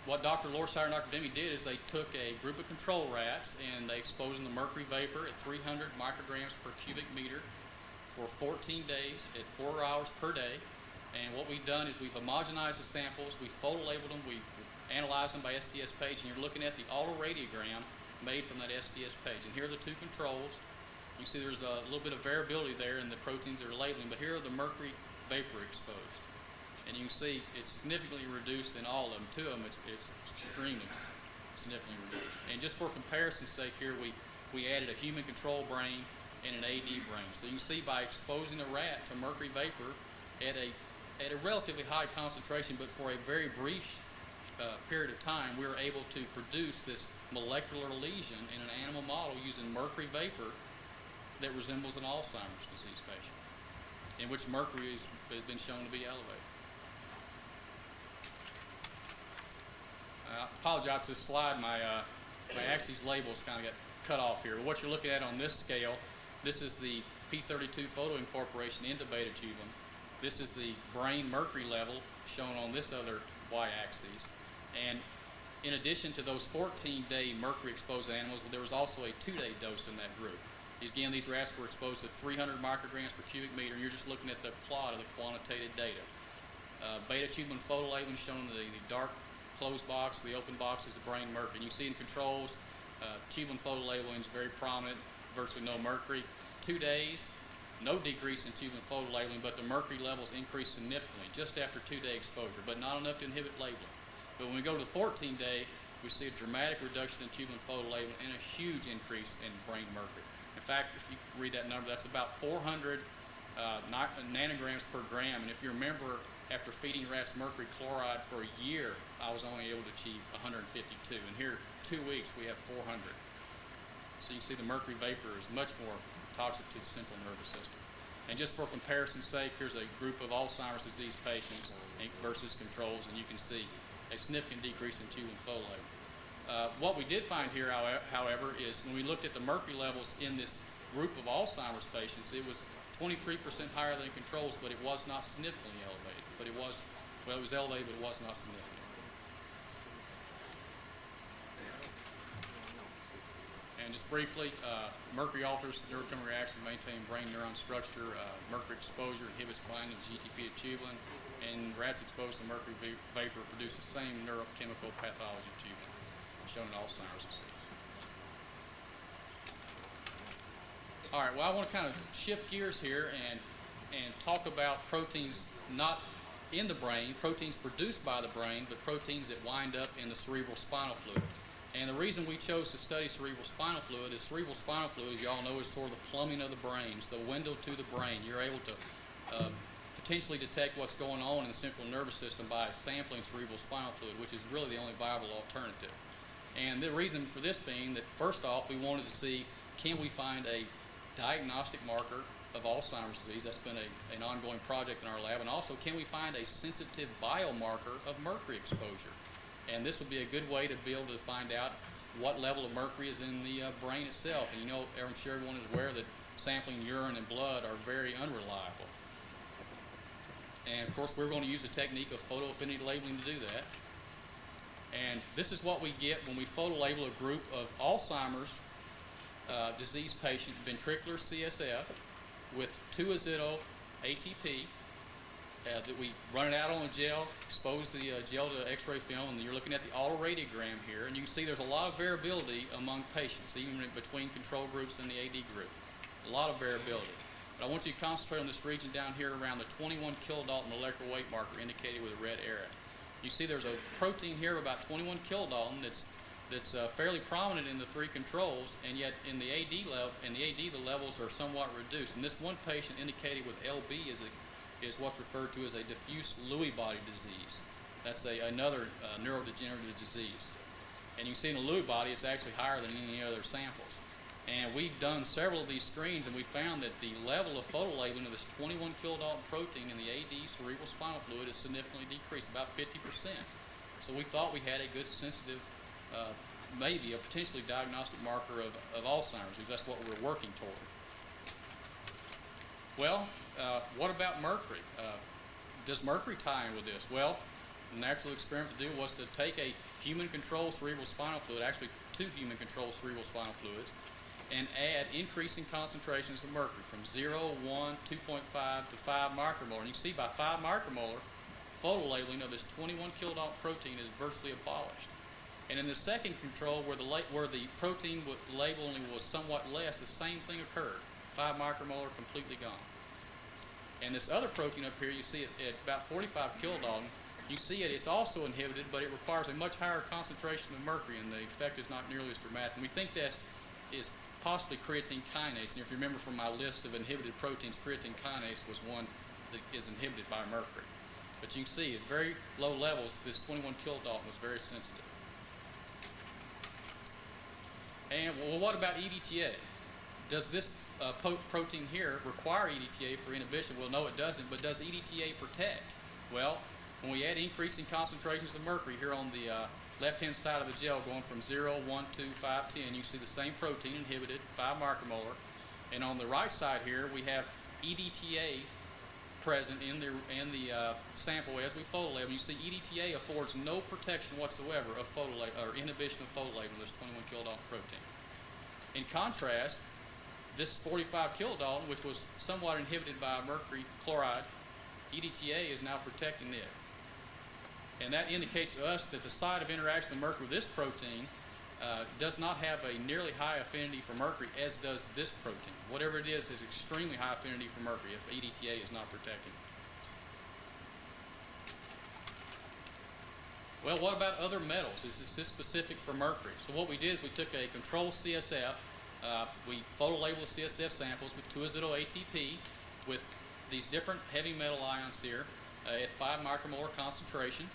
[SPEAKER 4] What Dr. Florscheiter and Dr. Vimy did is they took a group of control rats and they exposed them to mercury vapor at 300 micrograms per cubic meter for 14 days at 4 hours per day. And what we've done is we've homogenized the samples, we photolabeled them, we analyzed them by STS page, and you're looking at the autoradiogram made from that STS page. And here are the 2 controls. You see there's a little bit of variability there in the proteins that are labeling, but here are the mercury vapor exposed. And you can see it's significantly reduced in all of them. 2 of them, it's extremely significantly reduced. And just for comparison's sake here, we added a human control brain and an AD brain. So you can see by exposing a rat to mercury vapor at a relatively high concentration, but for a very brief period of time, we were able to produce this molecular lesion in an animal model using mercury vapor that resembles an Alzheimer's disease patient, in which mercury has been shown to be elevated. I apologize for this slide. My axes labels kind of got cut off here. What you're looking at on this scale, this is the P32 photo incorporation into beta tubulin. This is the brain mercury level shown on this other y-axis. And in addition to those 14-day mercury-exposed animals, there was also a 2-day dose in that group. Again, these rats were exposed to 300 micrograms per cubic meter, and you're just looking at the plot of the quantitative data. Beta tubulin photolabeling shown in the dark closed box, the open box is the brain mercury. And you see in controls, tubulin photolabeling is very prominent, virtually no mercury. 2 days, no decrease in tubulin photolabeling, but the mercury levels increase significantly just after 2-day exposure, but not enough to inhibit labeling. But when we go to the 14-day, we see a dramatic reduction in tubulin photolabeling and a huge increase in brain mercury. In fact, if you read that number, that's about 400 nanograms per gram. And if you remember, after feeding rats mercury chloride for a year, I was only able to achieve 152. And here, 2 weeks, we have 400. So you see the mercury vapor is much more toxic to the central nervous system. And just for comparison's sake, here's a group of Alzheimer's disease patients versus controls, and you can see a significant decrease in tubulin photolabeling. What we did find here, however, is when we looked at the mercury levels in this group of Alzheimer's patients, it was 23% higher than controls, but it was not significantly elevated. But it was elevated, but it was not significant. And just briefly, mercury alters neurochemical reaction, maintain brain neuron structure. Mercury exposure inhibits binding of GTP to tubulin, and rats exposed to mercury vapor produce the same neurochemical pathology of tubulin, shown in Alzheimer's disease. All right, well, I want to kind of shift gears here and talk about proteins not in the brain, proteins produced by the brain, but proteins that wind up in the cerebral spinal fluid. And the reason we chose to study cerebral spinal fluid is cerebral spinal fluid, as you all know, is sort of the plumbing of the brain. It's the window to the brain. You're able to potentially detect what's going on in the central nervous system by sampling cerebral spinal fluid, which is really the only viable alternative. And the reason for this being that, first off, we wanted to see, can we find a diagnostic marker of Alzheimer's disease? That's been an ongoing project in our lab. And also, can we find a sensitive biomarker of mercury exposure? And this would be a good way to be able to find out what level of mercury is in the brain itself. And you know, I'm sure everyone is aware that sampling urine and blood are very unreliable. And of course, we're going to use a technique of photoaffinity labeling to do that. And this is what we get when we photolabel a group of Alzheimer's disease patient ventricular CSF with 2-azido ATP. That we run it out on a gel, expose the gel to X-ray film, and you're looking at the autoradiogram here, and you can see there's a lot of variability among patients, even between control groups and the AD group. A lot of variability. But I want you to concentrate on this region down here around the 21 kilodalton molecular weight marker indicated with a red arrow. You see there's a protein here of about 21 kilodalton that's fairly prominent in the 3 controls, and yet in the AD the levels are somewhat reduced. And this one patient indicated with LB is what's referred to as a diffuse Lewy body disease. That's another neurodegenerative disease. And you can see in the Lewy body, it's actually higher than any other samples. And we've done several of these screens, and we found that the level of photolabeling of this 21 kilodalton protein in the AD cerebral spinal fluid is significantly decreased, about 50%. So we thought we had a good sensitive, maybe a potentially diagnostic marker of Alzheimer's disease. That's what we're working toward. Well, what about mercury? Does mercury tie in with this? Well, the natural experiment to do was to take a human-controlled cerebral spinal fluid, actually 2 human-controlled cerebral spinal fluids, and add increasing concentrations of mercury from 0, 1, 2.5 to 5 micromolar. And you see by 5 micromolar, photolabeling of this 21 kilodalton protein is virtually abolished. And in the second control, where the protein labeling was somewhat less, the same thing occurred. 5 micromolar, completely gone. And this other protein up here, you see it at about 45 kilodalton. You see it's also inhibited, but it requires a much higher concentration of mercury, and the effect is not nearly as dramatic. And we think this is possibly creatine kinase. And if you remember from my list of inhibited proteins, creatine kinase was one that is inhibited by mercury. But you can see at very low levels, this 21 kilodalton was very sensitive. And well, what about EDTA? Does this protein here require EDTA for inhibition? Well, no, it doesn't. But does EDTA protect? Well, when we add increasing concentrations of mercury here on the left-hand side of the gel, going from 0, 1, 2, 5, 10, you see the same protein inhibited, 5 micromolar. And on the right side here, we have EDTA present in the sample as we photolabel. You see EDTA affords no protection whatsoever of or inhibition of photolabeling, this 21 kilodalton protein. In contrast, this 45 kilodalton, which was somewhat inhibited by mercury chloride, EDTA is now protecting it. And that indicates to us that the site of interaction of mercury with this protein does not have a nearly high affinity for mercury as does this protein. Whatever it is extremely high affinity for mercury if EDTA is not protected. Well, what about other metals? Is this specific for mercury? So what we did is we took a control CSF, we photo-labeled the CSF samples with 2-azo-ATP with these different heavy metal ions here at 5 micromolar concentration.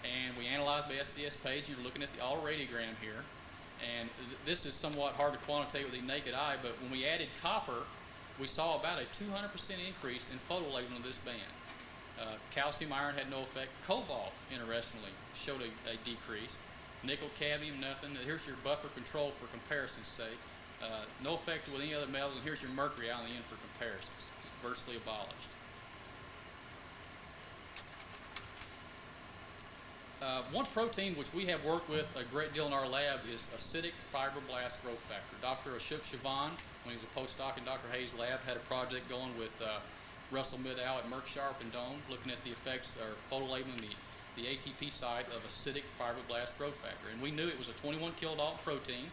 [SPEAKER 4] And we analyzed by SDS page. You're looking at the autoradiogram here. And this is somewhat hard to quantitate with the naked eye, but when we added copper, we saw about a 200% increase in photo-labeling of this band. Calcium iron had no effect. Cobalt, interestingly, showed a decrease. Nickel, cadmium, nothing. Here's your buffer control for comparison's sake. No effect with any other metals, and here's your mercury out on the end for comparisons. Virtually abolished. One protein which we have worked with a great deal in our lab is acidic fibroblast growth factor. Dr. Ashok Chavan, when he was a postdoc in Dr. Hayes' lab, had a project going with Russell Middow at Merck Sharp and Doane, looking at the effects or photo-labeling the ATP site of acidic fibroblast growth factor. And we knew it was a 21 kilodalton protein.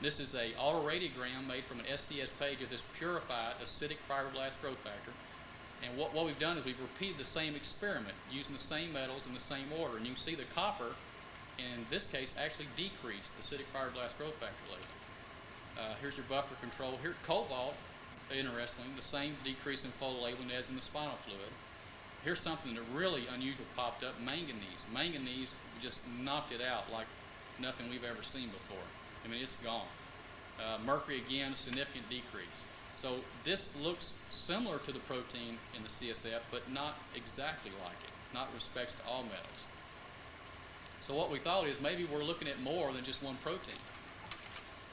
[SPEAKER 4] This is a autoradiogram made from an SDS page of this purified acidic fibroblast growth factor. And what we've done is we've repeated the same experiment using the same metals in the same order. And you can see the copper, in this case, actually decreased acidic fibroblast growth factor labeling. Here's your buffer control. Here, cobalt, interestingly, the same decrease in photo labeling as in the spinal fluid. Here's something that really unusual popped up, manganese. Manganese just knocked it out like nothing we've ever seen before. I mean, it's gone. Mercury, again, a significant decrease. So this looks similar to the protein in the CSF, but not exactly like it, not respects to all metals. So what we thought is maybe we're looking at more than just one protein.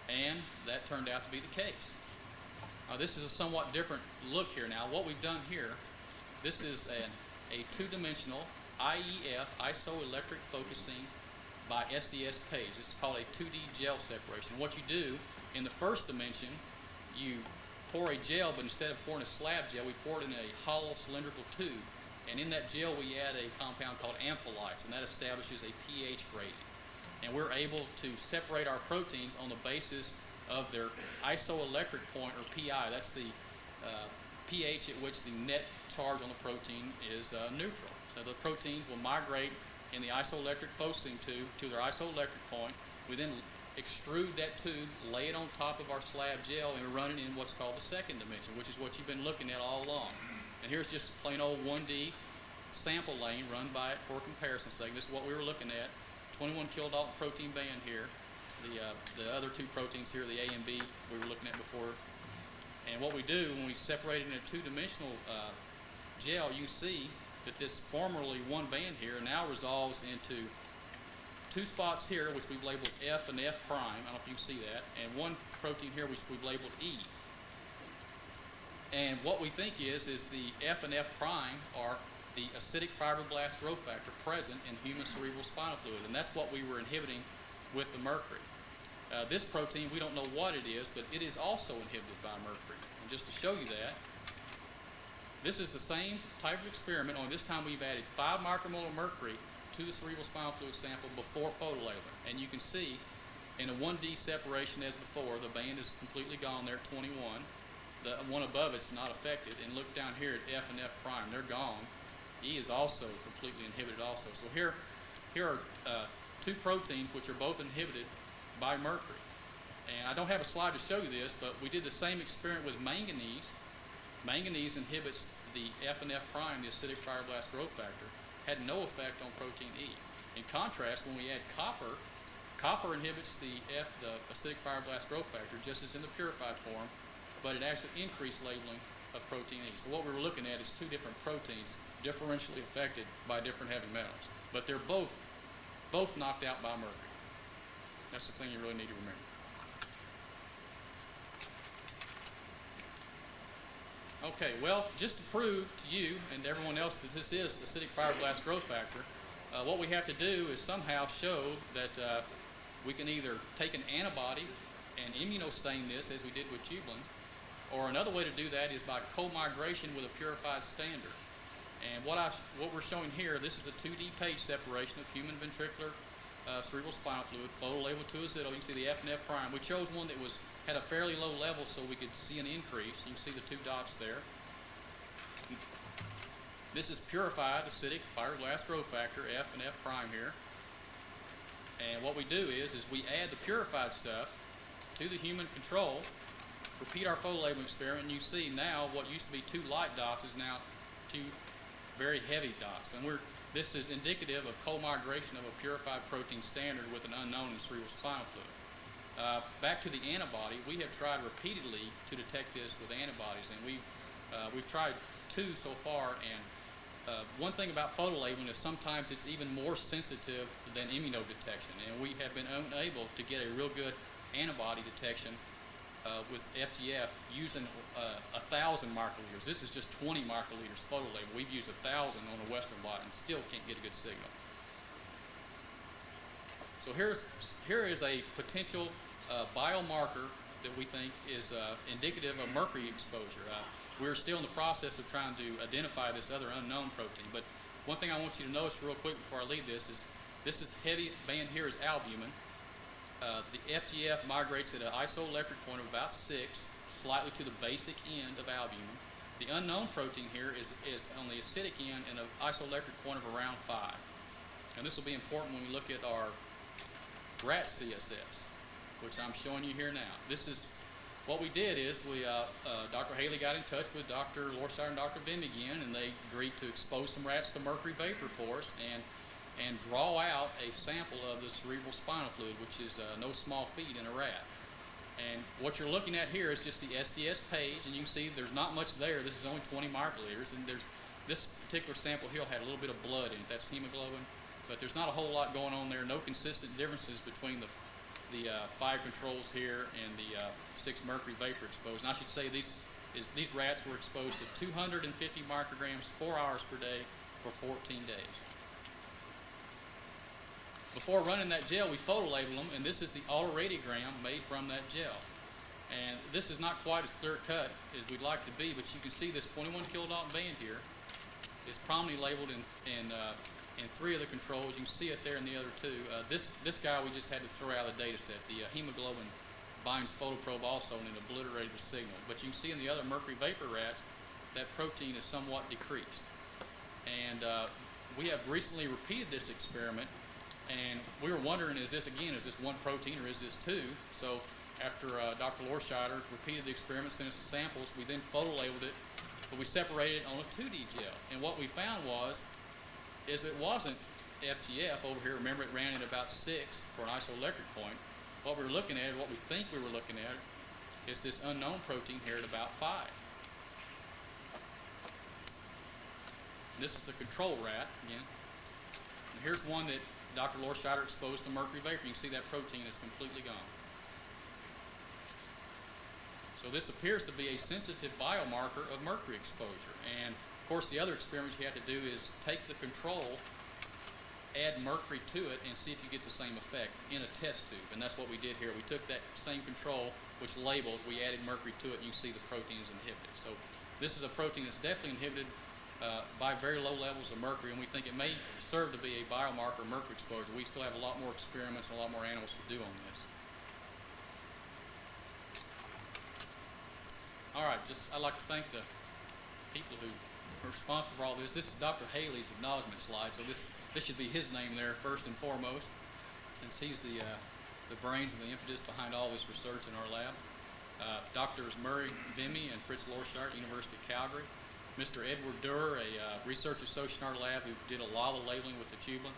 [SPEAKER 4] And that turned out to be the case. This is a somewhat different look here now. What we've done here, this is a two-dimensional IEF, isoelectric focusing by SDS page. This is called a 2D gel separation. What you do in the first dimension, you pour a gel, but instead of pouring a slab gel, we pour it in a hollow cylindrical tube. And in that gel, we add a compound called amphilites, and that establishes a pH gradient. And we're able to separate our proteins on the basis of their isoelectric point, or PI. That's the pH at which the net charge on the protein is neutral. So the proteins will migrate in the isoelectric focusing tube to their isoelectric point. We then extrude that tube, lay it on top of our slab gel, and we run it in what's called the second dimension, which is what you've been looking at all along. And here's just a plain old 1D sample lane run by it for comparison sake. This is what we were looking at. 21 kilodalton protein band here. The other two proteins here, the A and B, we were looking at before. And what we do when we separate it in a two-dimensional gel, you see that this formerly one band here now resolves into two spots here, which we've labeled F and F prime. I don't know if you can see that. And one protein here, which we've labeled E. And what we think is the F and F prime are the acidic fibroblast growth factor present in human cerebral spinal fluid. And that's what we were inhibiting with the mercury. This protein, we don't know what it is, but it is also inhibited by mercury. And just to show you that, this is the same type of experiment, only this time we've added 5 micromolar mercury to the cerebral spinal fluid sample before photolabeling. And you can see in a 1D separation as before, the band is completely gone there at 21. The one above it's not affected. And look down here at F and F prime, they're gone. E is also completely inhibited also. So here are two proteins which are both inhibited by mercury. And I don't have a slide to show you this, but we did the same experiment with manganese. Manganese inhibits the F and F prime, the acidic fibroblast growth factor, had no effect on protein E. In contrast, when we add copper, copper inhibits the acidic fibroblast growth factor, just as in the purified form, but it actually increased labeling of protein E. So what we were looking at is two different proteins differentially affected by different heavy metals. But they're both knocked out by mercury. That's the thing you really need to remember. Okay, well, just to prove to you and everyone else that this is acidic fibroblast growth factor, what we have to do is somehow show that we can either take an antibody and immunostain this, as we did with tubulin, or another way to do that is by co-migration with a purified standard. And what we're showing here, this is a 2D page separation of human ventricular cerebral spinal fluid, photo labeled to a zero. You can see the F and F prime. We chose one that had a fairly low level so we could see an increase. You can see the two dots there. This is purified acidic fiberglass growth factor, F and F prime here. And what we do is we add the purified stuff to the human control, repeat our photo labeling experiment, and you see now what used to be two light dots is now two very heavy dots. And this is indicative of co-migration of a purified protein standard with an unknown in cerebral spinal fluid. Back to the antibody, we have tried repeatedly to detect this with antibodies, and we've tried two so far. And one thing about photo labeling is sometimes it's even more sensitive than immunodetection, and we have been unable to get a real good antibody detection with FGF using 1,000 microliters. This is just 20 microliters photo label. We've used 1,000 on a Western blot and still can't get a good signal. So here is a potential biomarker that we think is indicative of mercury exposure. We're still in the process of trying to identify this other unknown protein. But one thing I want you to notice real quick before I leave this is heavy band here is albumin. The FGF migrates at an isoelectric point of about 6, slightly to the basic end of albumin. The unknown protein here is on the acidic end and an isoelectric point of around 5. And this will be important when we look at our rat CSFs, which I'm showing you here now. This is what we did is Dr. Haley got in touch with Dr. Lorshire and Dr. Vim again, and they agreed to expose some rats to mercury vapor for us and draw out a sample of the cerebral spinal fluid, which is no small feat in a rat. And what you're looking at here is just the SDS page, and you can see there's not much there. This is only 20 microliters, and this particular sample here had a little bit of blood in it. That's hemoglobin, but there's not a whole lot going on there. No consistent differences between the 5 controls here and the 6 mercury vapor exposed. And I should say these rats were exposed to 250 micrograms 4 hours per day for 14 days. Before running that gel, we photo label them, and this is the autoradiogram made from that gel. And this is not quite as clear cut as we'd like to be, but you can see this 21 kilodalton band here is prominently labeled in 3 of the controls. You can see it there in the other 2. This guy we just had to throw out of the data set. The hemoglobin binds photoprobe also, and it obliterated the signal. But you can see in the other mercury vapor rats that protein is somewhat decreased. And we have recently repeated this experiment, and we were wondering, is this one protein or is this 2? So after Dr. Lorshire repeated the experiment, sent us the samples, we then photo labeled it, but we separated it on a 2D gel. And what we found is it wasn't FGF over here. Remember, it ran at about 6 for an isoelectric point. What we were looking at, what we think we were looking at, is this unknown protein here at about 5. This is a control rat again. And here's one that Dr. Lorshire exposed to mercury vapor. You can see that protein is completely gone. So this appears to be a sensitive biomarker of mercury exposure. And of course, the other experiment you have to do is take the control, add mercury to it, and see if you get the same effect in a test tube. And that's what we did here. We took that same control, which labeled, we added mercury to it, and you can see the protein is inhibited. So this is a protein that's definitely inhibited by very low levels of mercury, and we think it may serve to be a biomarker of mercury exposure. We still have a lot more experiments and a lot more animals to do on this. All right, I'd like to thank the people who are responsible for all this. This is Dr. Haley's acknowledgement slide, so this should be his name there first and foremost, since he's the brains and the impetus behind all this research in our lab. Drs. Murray Vimy and Fritz Lorshire at University of Calgary. Mr. Edward Durr, a research associate in our lab who did a lot of the labeling with the tubulin.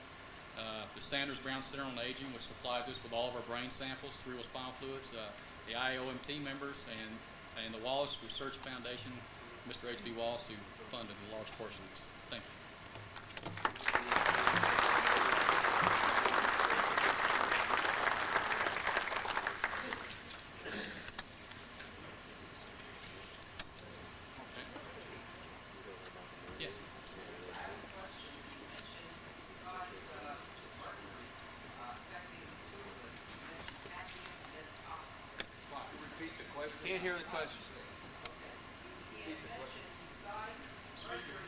[SPEAKER 4] The Sanders Brown Center on Aging, which supplies us with all of our brain samples, cerebral spinal fluids. The IAOMT members and the Wallace Research Foundation, Mr. H.B. Wallace, who funded a large portion of this. Thank you. Yes.
[SPEAKER 5] I have a question. You mentioned besides mercury affecting the tubulin, you mentioned cadmium and then copper.
[SPEAKER 6] Repeat the question.
[SPEAKER 7] Can't hear the question.
[SPEAKER 5] Okay. You had mentioned besides mercury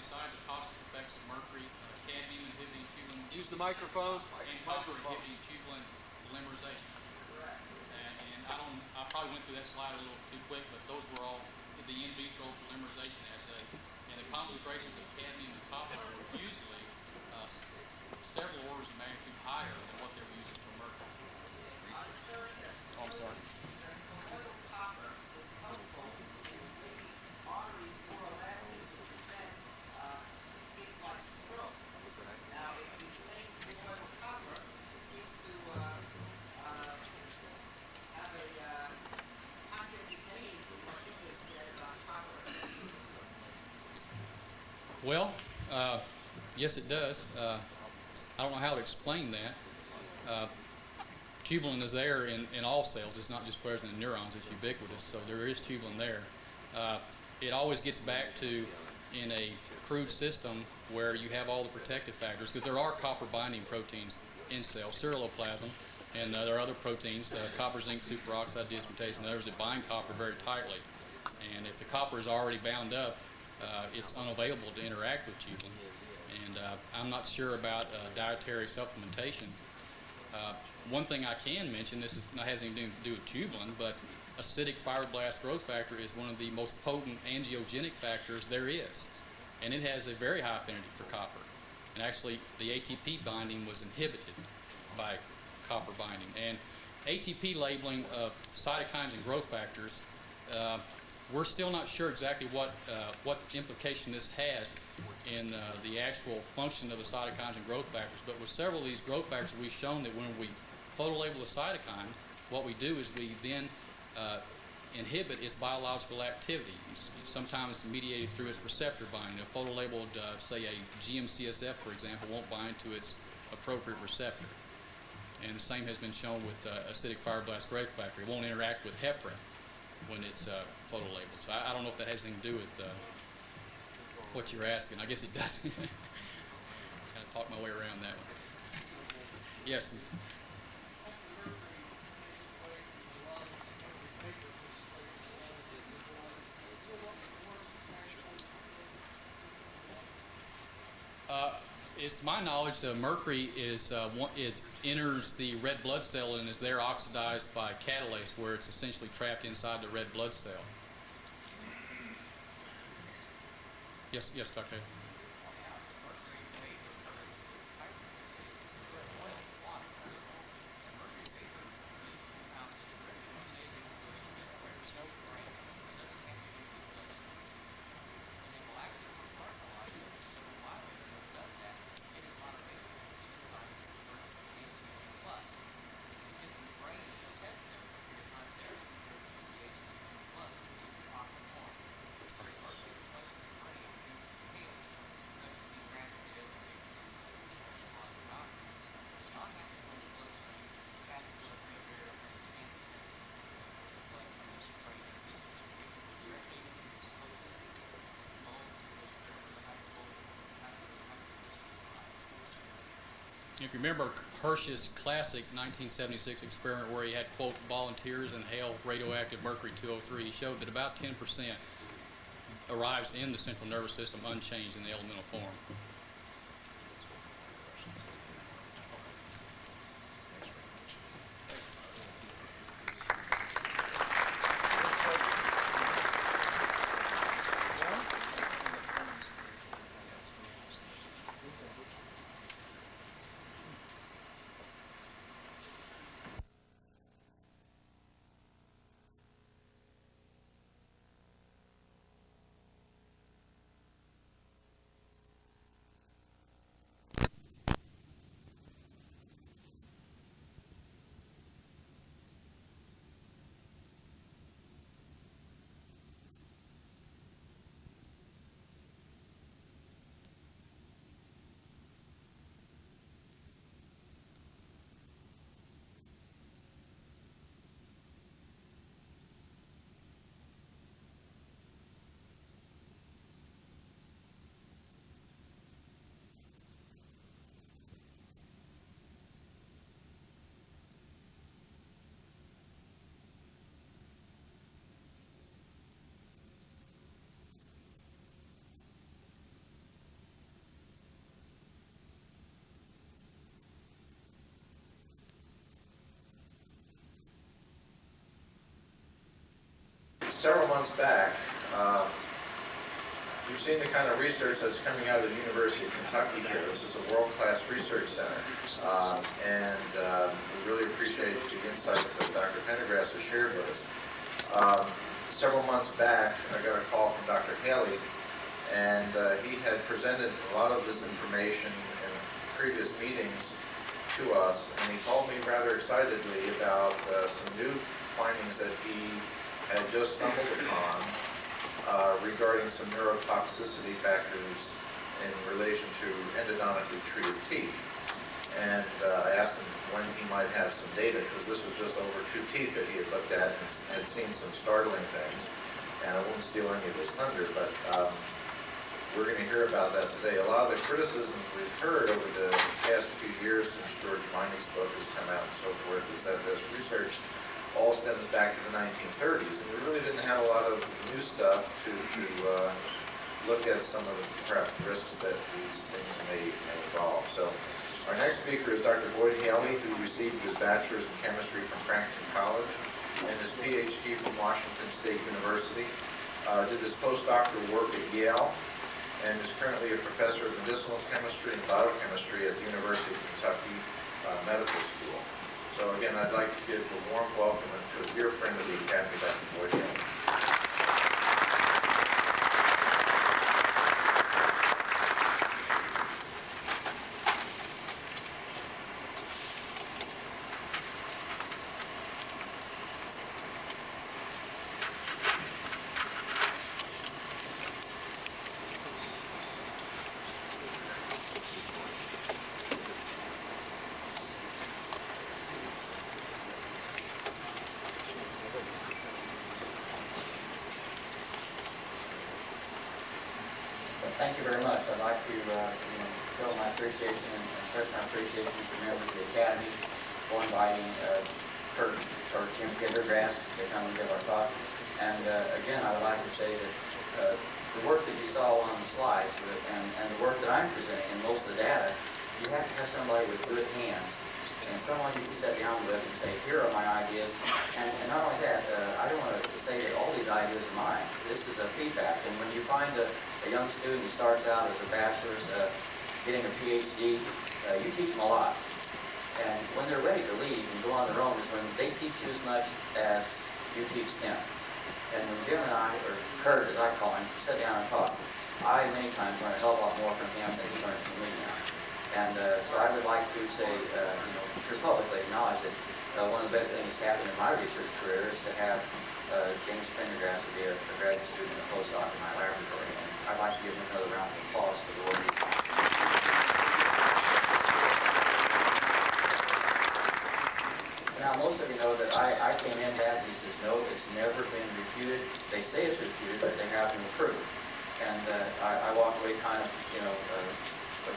[SPEAKER 4] besides the toxic effects of mercury, cadmium inhibiting tubulin,
[SPEAKER 6] Use the microphone.
[SPEAKER 4] and copper inhibiting tubulin polymerization. And I probably went through that slide a little too quick, but those were all the in vitro polymerization assay. And the concentrations of cadmium and copper are usually several orders of magnitude higher than what they were using for mercury. Oh, I'm sorry.
[SPEAKER 5] Oil copper is helpful in making arteries more elastic to prevent things like stroke. Now, if you take oil copper, it seems to have a contraindication from what you just said about copper.
[SPEAKER 4] Well, yes, it does. I don't know how to explain that. Tubulin is there in all cells. It's not just present in neurons. It's ubiquitous. So there is tubulin there. It always gets back to in a crude system where you have all the protective factors, because there are copper binding proteins in cells, ceruloplasm, and there are other proteins, copper, zinc, superoxide, dismutase, and others that bind copper very tightly. And if the copper is already bound up, it's unavailable to interact with tubulin. And I'm not sure about dietary supplementation. One thing I can mention, this has anything to do with tubulin, but acidic fibroblast growth factor is one of the most potent angiogenic factors there is. And it has a very high affinity for copper. And actually, the ATP binding was inhibited by copper binding. And ATP labeling of cytokines and growth factors, we're still not sure exactly what implication this has in the actual function of the cytokines and growth factors. But with several of these growth factors, we've shown that when we photolabel a cytokine, what we do is we then inhibit its biological activity. Sometimes mediated through its receptor binding. A photolabeled, say, a GM-CSF, for example, won't bind to its appropriate receptor. And the same has been shown with acidic fibroblast growth factor. It won't interact with heparin when it's photolabeled. So I don't know if that has anything to do with what you're asking. I guess it does. Kind of talk my way around that one. Yes. Is to my knowledge, mercury enters the red blood cell and is there oxidized by catalase, where it's essentially trapped inside the red blood cell. Yes, Dr. If you remember Hershey's classic 1976 experiment where he had, quote, volunteers inhale radioactive mercury-203, he showed that about 10% arrives in the central nervous system unchanged in the elemental form.
[SPEAKER 3] several months back, you've seen the kind of research that's coming out of the University of Kentucky here. This is a world-class research center, and we really appreciate the insights that Dr. Pendergrast has shared with us. Several months back, I got a call from Dr. Haley, and he had presented a lot of this information in previous meetings to us, and he told me rather excitedly about some new findings that he had just stumbled upon regarding some neurotoxicity factors in relation to endodontically treated teeth. And I asked him when he might have some data, because this was just over 2 teeth that he had looked at and had seen some startling things. And I won't steal any of his thunder, but we're going to hear about that today. A lot of the criticisms we've heard over the past few years since George Meining's book has come out and so forth is that this research all stems back to the 1930s, and we really didn't have a lot of new stuff to look at some of the perhaps risks that these things may involve. So our next speaker is Dr. Boyd Haley, who received his bachelor's in chemistry from Frankfurt College and his PhD from Washington State University. Did his postdoctoral work at Yale and is currently a professor of medicinal chemistry and biochemistry at the University of Kentucky Medical School. So again, I'd like to give a warm welcome to a dear friend of the Academy, Dr. Boyd Haley.
[SPEAKER 6] Thank you very much. I'd like to show my appreciation and express my appreciation to members of the Academy for inviting Kurt or Jim Pendergrast to come and give our talk. And again, I would like to say that the work that you saw on the slides and the work that I'm presenting and most of the data, you have to have somebody with good hands and someone you can sit down with and say, here are my ideas. And not only that, I don't want to say that all these ideas are mine. This is a feedback. And when you find a young student who starts out as a bachelor's, getting a PhD, you teach them a lot. And when they're ready to leave and go on their own is when they teach you as much as you teach them. And when Jim and I, or Kurt as I call him, sit down and talk, I many times learn a hell of a lot more from him than he learns from me now. And so I would like to say, here publicly acknowledge that one of the best things that's happened in my research career is to have James Pendergrast be a graduate student and a postdoc in my laboratory. And I'd like to give him another round of applause for the work he's done. Now, most of you know that I came in that he says, no, it's never been refuted. They say it's refuted, but they haven't approved. And I walk away kind of,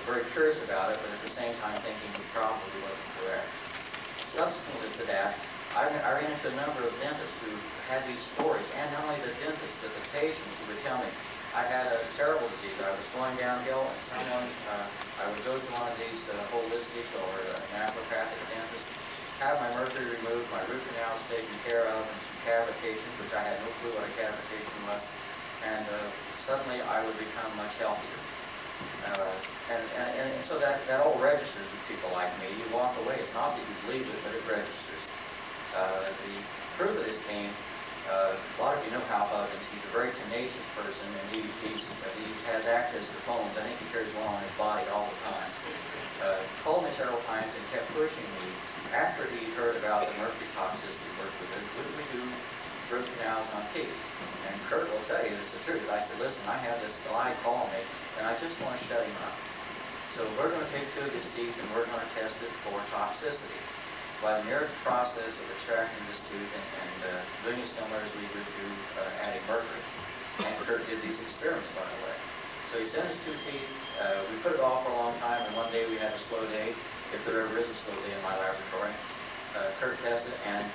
[SPEAKER 6] very curious about it, but at the same time thinking he probably wasn't correct. Subsequently to that, I ran into a number of dentists who had these stories, and not only the dentists, but the patients who would tell me, I had a terrible disease. I was going downhill, and someone, I would go to one of these holistic or naturopathic dentists, have my mercury removed, my root canals taken care of, and some cavitations, which I had no clue what a cavitation was, and suddenly I would become much healthier. And so that all registers with people like me. You walk away. It's not that you believe it, but it registers. The proof of this came, a lot of you know Hal Huggins. He's a very tenacious person, and he has access to phones. I think he carries one on his body all the time. Called me several times and kept pushing me. After he heard about the mercury toxicity work with it, would we do root canals on teeth? And Kurt will tell you it's the truth. I said, listen, I have this guy call me, and I just want to shut him up. So we're going to take 2 of his teeth, and we're going to test it for toxicity. By the mere process of extracting this tooth and doing it similar as we would do adding mercury. And Kurt did these experiments, by the way. So he sent us 2 teeth. We put it off for a long time, and one day we had a slow day, if there ever is a slow day in my laboratory. Kurt tested, and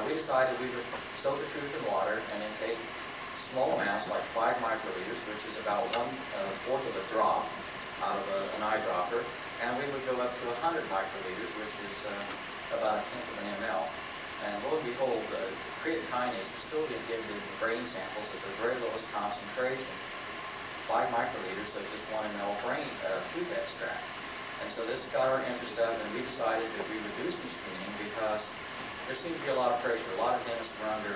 [SPEAKER 6] we decided we would soak the tooth in water and then take small amounts, like 5 microliters, which is about 1/4 of a drop out of an eyedropper, and we would go up to 100 microliters, which is about 1/10 of an ml. And lo and behold, creatine kinase was still given in brain samples at the very lowest concentration, 5 microliters of this 1 ml brain tooth extract. And so this got our interest up, and we decided that we would do some screening because there seemed to be a lot of pressure. A lot of dentists were under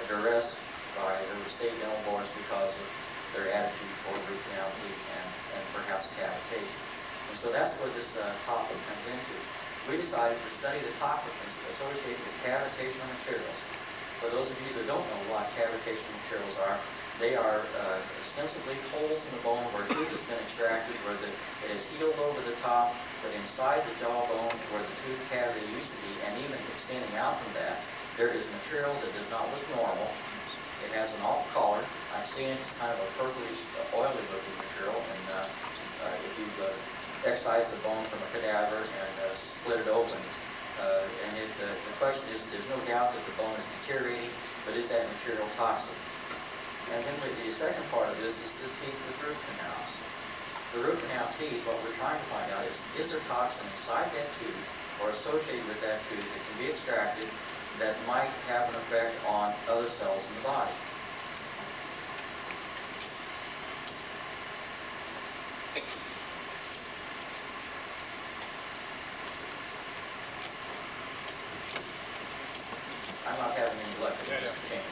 [SPEAKER 6] duress by their state dental boards because of their attitude toward root canal teeth and perhaps cavitation. And so that's where this topic comes into. We decided to study the toxicants associated with cavitational materials. For those of you that don't know what cavitational materials are, they are ostensibly holes in the bone where tooth has been extracted, where it is healed over the top, but inside the jawbone where the tooth cavity used to be, and even extending out from that, there is material that does not look normal. It has an off color. I've seen it. It's kind of a purplish, oily looking material, and if you excise the bone from a cadaver and split it open, the question is, there's no doubt that the bone is deteriorating, but is that material toxic? And then the second part of this is the teeth with root canals. The root canal teeth, what we're trying to find out is there toxin inside that tooth or associated with that tooth that can be extracted that might have an effect on other cells in the body. I'm not having any luck with this change.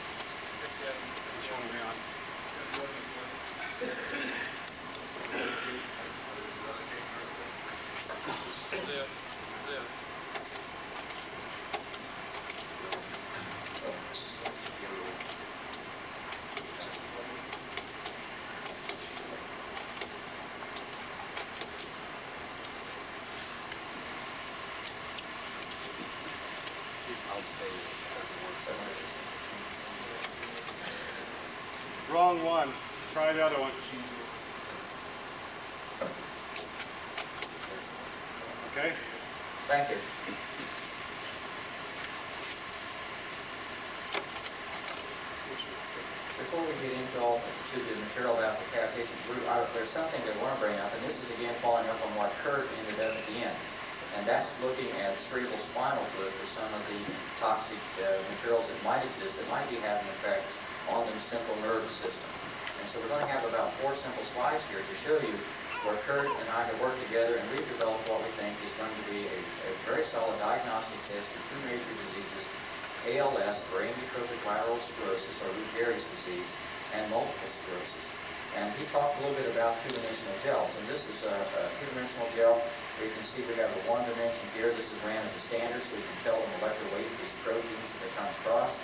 [SPEAKER 7] Wrong one. Try the other one. Okay?
[SPEAKER 6] Thank you. Before we get into all to the material about the cavitation, there's something that I want to bring up, and this is again following up on what Kurt ended up at the end. And that's looking at cerebral spinal fluid for some of the toxic materials that might exist that might be having effects on the central nervous system. And so we're going to have about 4 simple slides here to show you where Kurt and I have worked together, and we've developed what we think is going to be a very solid diagnostic test for 2 major diseases: ALS, or amyotrophic lateral sclerosis, or Lou Gehrig's disease, and multiple sclerosis. And he talked a little bit about 2-dimensional gels, and this is a 2-dimensional gel. Where you can see we have a 1-dimension here. This is ran as a standard, so you can tell the molecular weight of these proteins as they come across.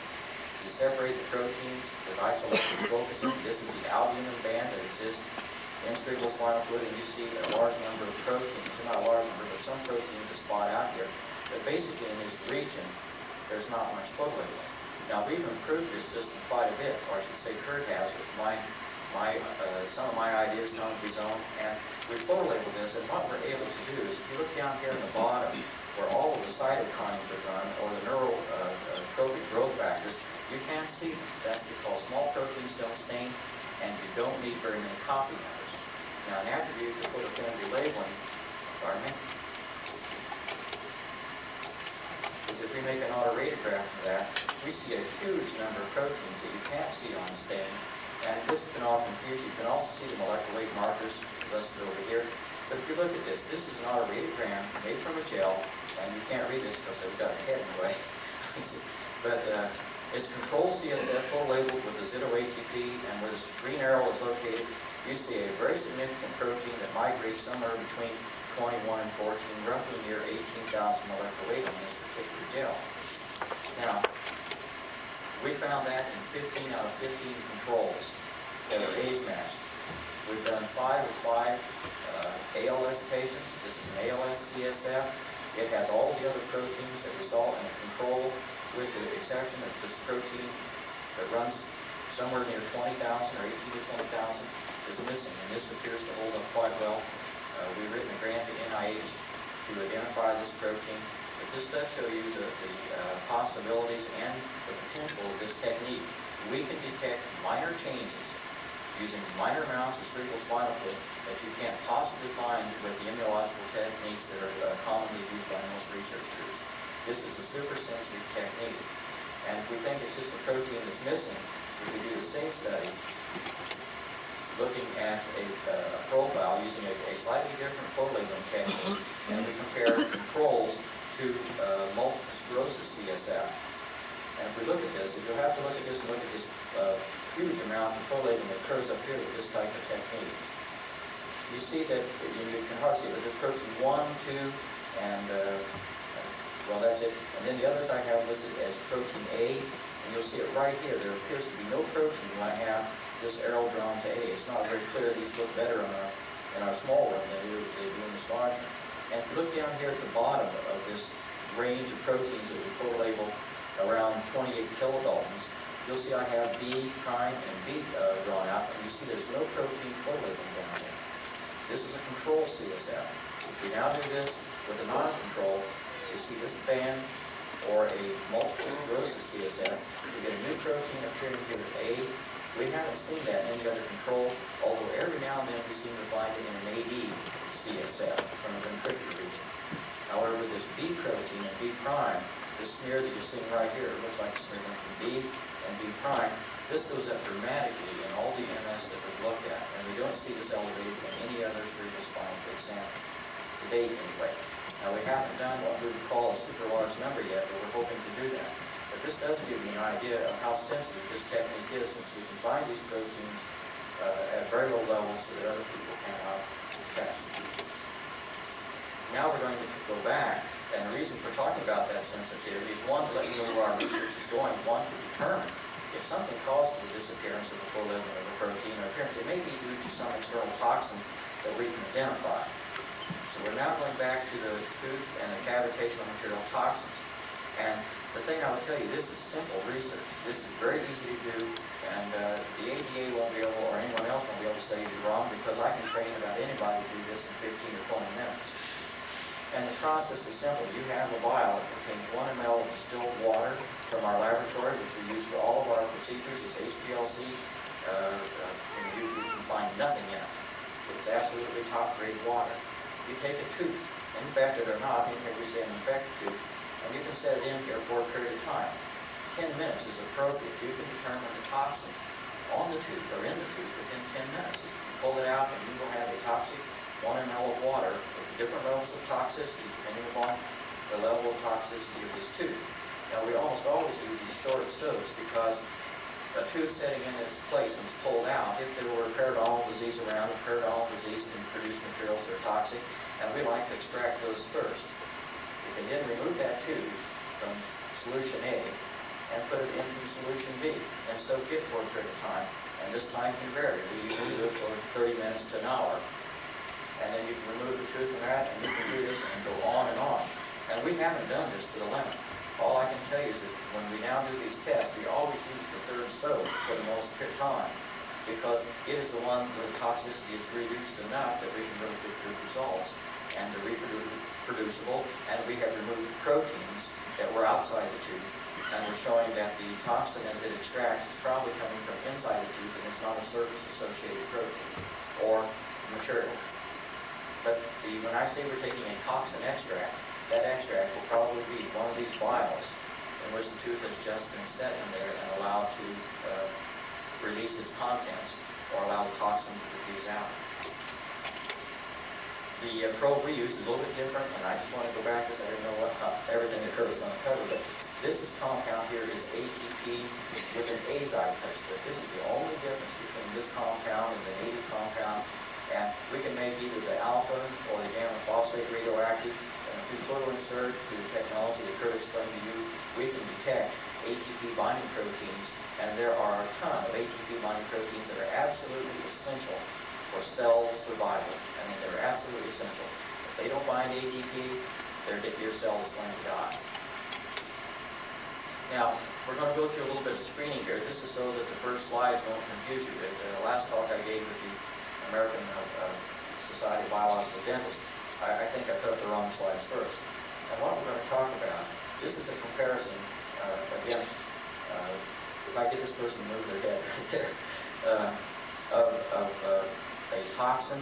[SPEAKER 6] You separate the proteins with isoelectric focusing. This is the albumin band that exists in cerebral spinal fluid, and you see a large number of proteins, not a large number, but some proteins are spot out here. But basically in this region, there's not much photolabeling. Now we've improved this system quite a bit, or I should say Kurt has, with some of my ideas, some of his own, and we photolabeled this, and what we're able to do is, if you look down here in the bottom, where all of the cytokines are run, or the neurotrophic growth factors, you can't see them. That's because small proteins don't stain, and you don't need very many copy numbers. Now, an attribute to put affinity labeling, is if we make an autoradiograph of that, we see a huge number of proteins that you can't see on the stain. And this can all confuse you. You can also see the molecular weight markers listed over here. But if you look at this, this is an autoradiogram made from a gel, and you can't read this because I've got a head in the way. But it's controlled CSF, full labeled with the ZOATP, and where this green arrow is located, you see a very significant protein that migrates somewhere between 21 and 14, roughly near 18,000 molecular weight on this particular gel. Now, we found that in 15 out of 15 controls that are age-matched. We've done 5 of 5 ALS patients. This is an ALS CSF. It has all the other proteins that we saw in the control, with the exception of this protein that runs somewhere near 20,000 or 18 to 20,000 is missing, and this appears to hold up quite well. We've written a grant to NIH to identify this protein. But this does show you the possibilities and the potential of this technique. We can detect minor changes using minor amounts of cerebral spinal fluid that you can't possibly find with the immunological techniques that are commonly used by most research groups. This is a super sensitive technique. And if we think it's just a protein that's missing, we could do the same study looking at a profile using a slightly different flow labeling technique, and we compare controls to multiple sclerosis CSF. And if we look at this, if you'll have to look at this and look at this huge amount of flow labeling that occurs up here with this type of technique, you see that, you can hardly see it, but there's protein 1, 2, and well, that's it. And then the others I have listed as protein A, and you'll see it right here. There appears to be no protein when I have this arrow drawn to A. It's not very clear. These look better in our small one than they do in this large one. And if you look down here at the bottom of this range of proteins that we co-label around 28 kilodaltons, you'll see I have B prime and B drawn out, and you see there's no protein co-labeling down there. This is a control CSF. If we now do this with a non-control, you see this band or a multiple sclerosis CSF, we get a new protein appearing here at A. We haven't seen that in any other control, although every now and then we seem to find it in an AD CSF from the ventricular region. However, this B protein and B prime, this smear that you're seeing right here, it looks like a smear from B and B prime. This goes up dramatically in all the MS that we've looked at, and we don't see this elevated in any other cerebrospinal fluid sample, to date anyway. Now, we haven't done what we would call a super large number yet, but we're hoping to do that. But this does give me an idea of how sensitive this technique is, since we can find these proteins at very low levels so that other people cannot detect. Now we're going to go back, and the reason for talking about that sensitivity is, one, to let you know where our research is going, one, to determine if something causes the disappearance of the full level of a protein or appearance. It may be due to some external toxin that we can identify. So we're now going back to the tooth and the cavitational material toxins. And the thing I will tell you, this is simple research. This is very easy to do, and the ADA won't be able, or anyone else won't be able to say you're wrong, because I can train about anybody to do this in 15 or 20 minutes. And the process is simple. You have a vial that contains 1 ml of distilled water from our laboratory, which we use for all of our procedures. It's HPLC. You can find nothing in it. It's absolutely top-grade water. You take a tooth, infected or not, even if we say an infected tooth, and you can set it in here for a period of time. 10 minutes is appropriate. You can determine the toxin on the tooth or in the tooth within 10 minutes. You can pull it out and you will have a toxic 1 ml of water with different levels of toxicity depending upon the level of toxicity of this tooth. Now, we almost always use these short soaks because a tooth setting in its place when it's pulled out, if there were periodontal disease around, periodontal disease can produce materials that are toxic, and we like to extract those first. We can then remove that tooth from solution A and put it into solution B and soak it for a period of time. And this time can vary. We usually do it for 30 minutes to an hour. And then you can remove the tooth from that, and you can do this and go on and on. And we haven't done this to the limit. All I can tell you is that when we now do these tests, we always use the third soak for the most time, because it is the one where the toxicity is reduced enough that we can really get good results, and they're reproducible, and we have removed proteins that were outside the tooth, and we're showing that the toxin as it extracts is probably coming from inside the tooth, and it's not a surface-associated protein or material. But when I say we're taking a toxin extract, that extract will probably be one of these vials in which the tooth has just been set in there and allowed to release its contents or allow the toxin to diffuse out. The probe we use is a little bit different, and I just want to go back because I didn't know everything that Kurt was going to cover. But this compound here is ATP with an azide touch to it. This is the only difference between this compound and the native compound. And we can make either the alpha or the gamma phosphate radioactive. And through photo insert, through the technology that Kurt explained to you, we can detect ATP binding proteins. And there are a ton of ATP binding proteins that are absolutely essential for cell survival. I mean, they're absolutely essential. If they don't bind ATP, your cell is going to die. Now, we're going to go through a little bit of screening here. This is so that the first slides won't confuse you. The last talk I gave with the American Society of Biological Dentists, I think I put up the wrong slides first. And what we're going to talk about, this is a comparison, again, if I get this person to move their head right there, of a toxin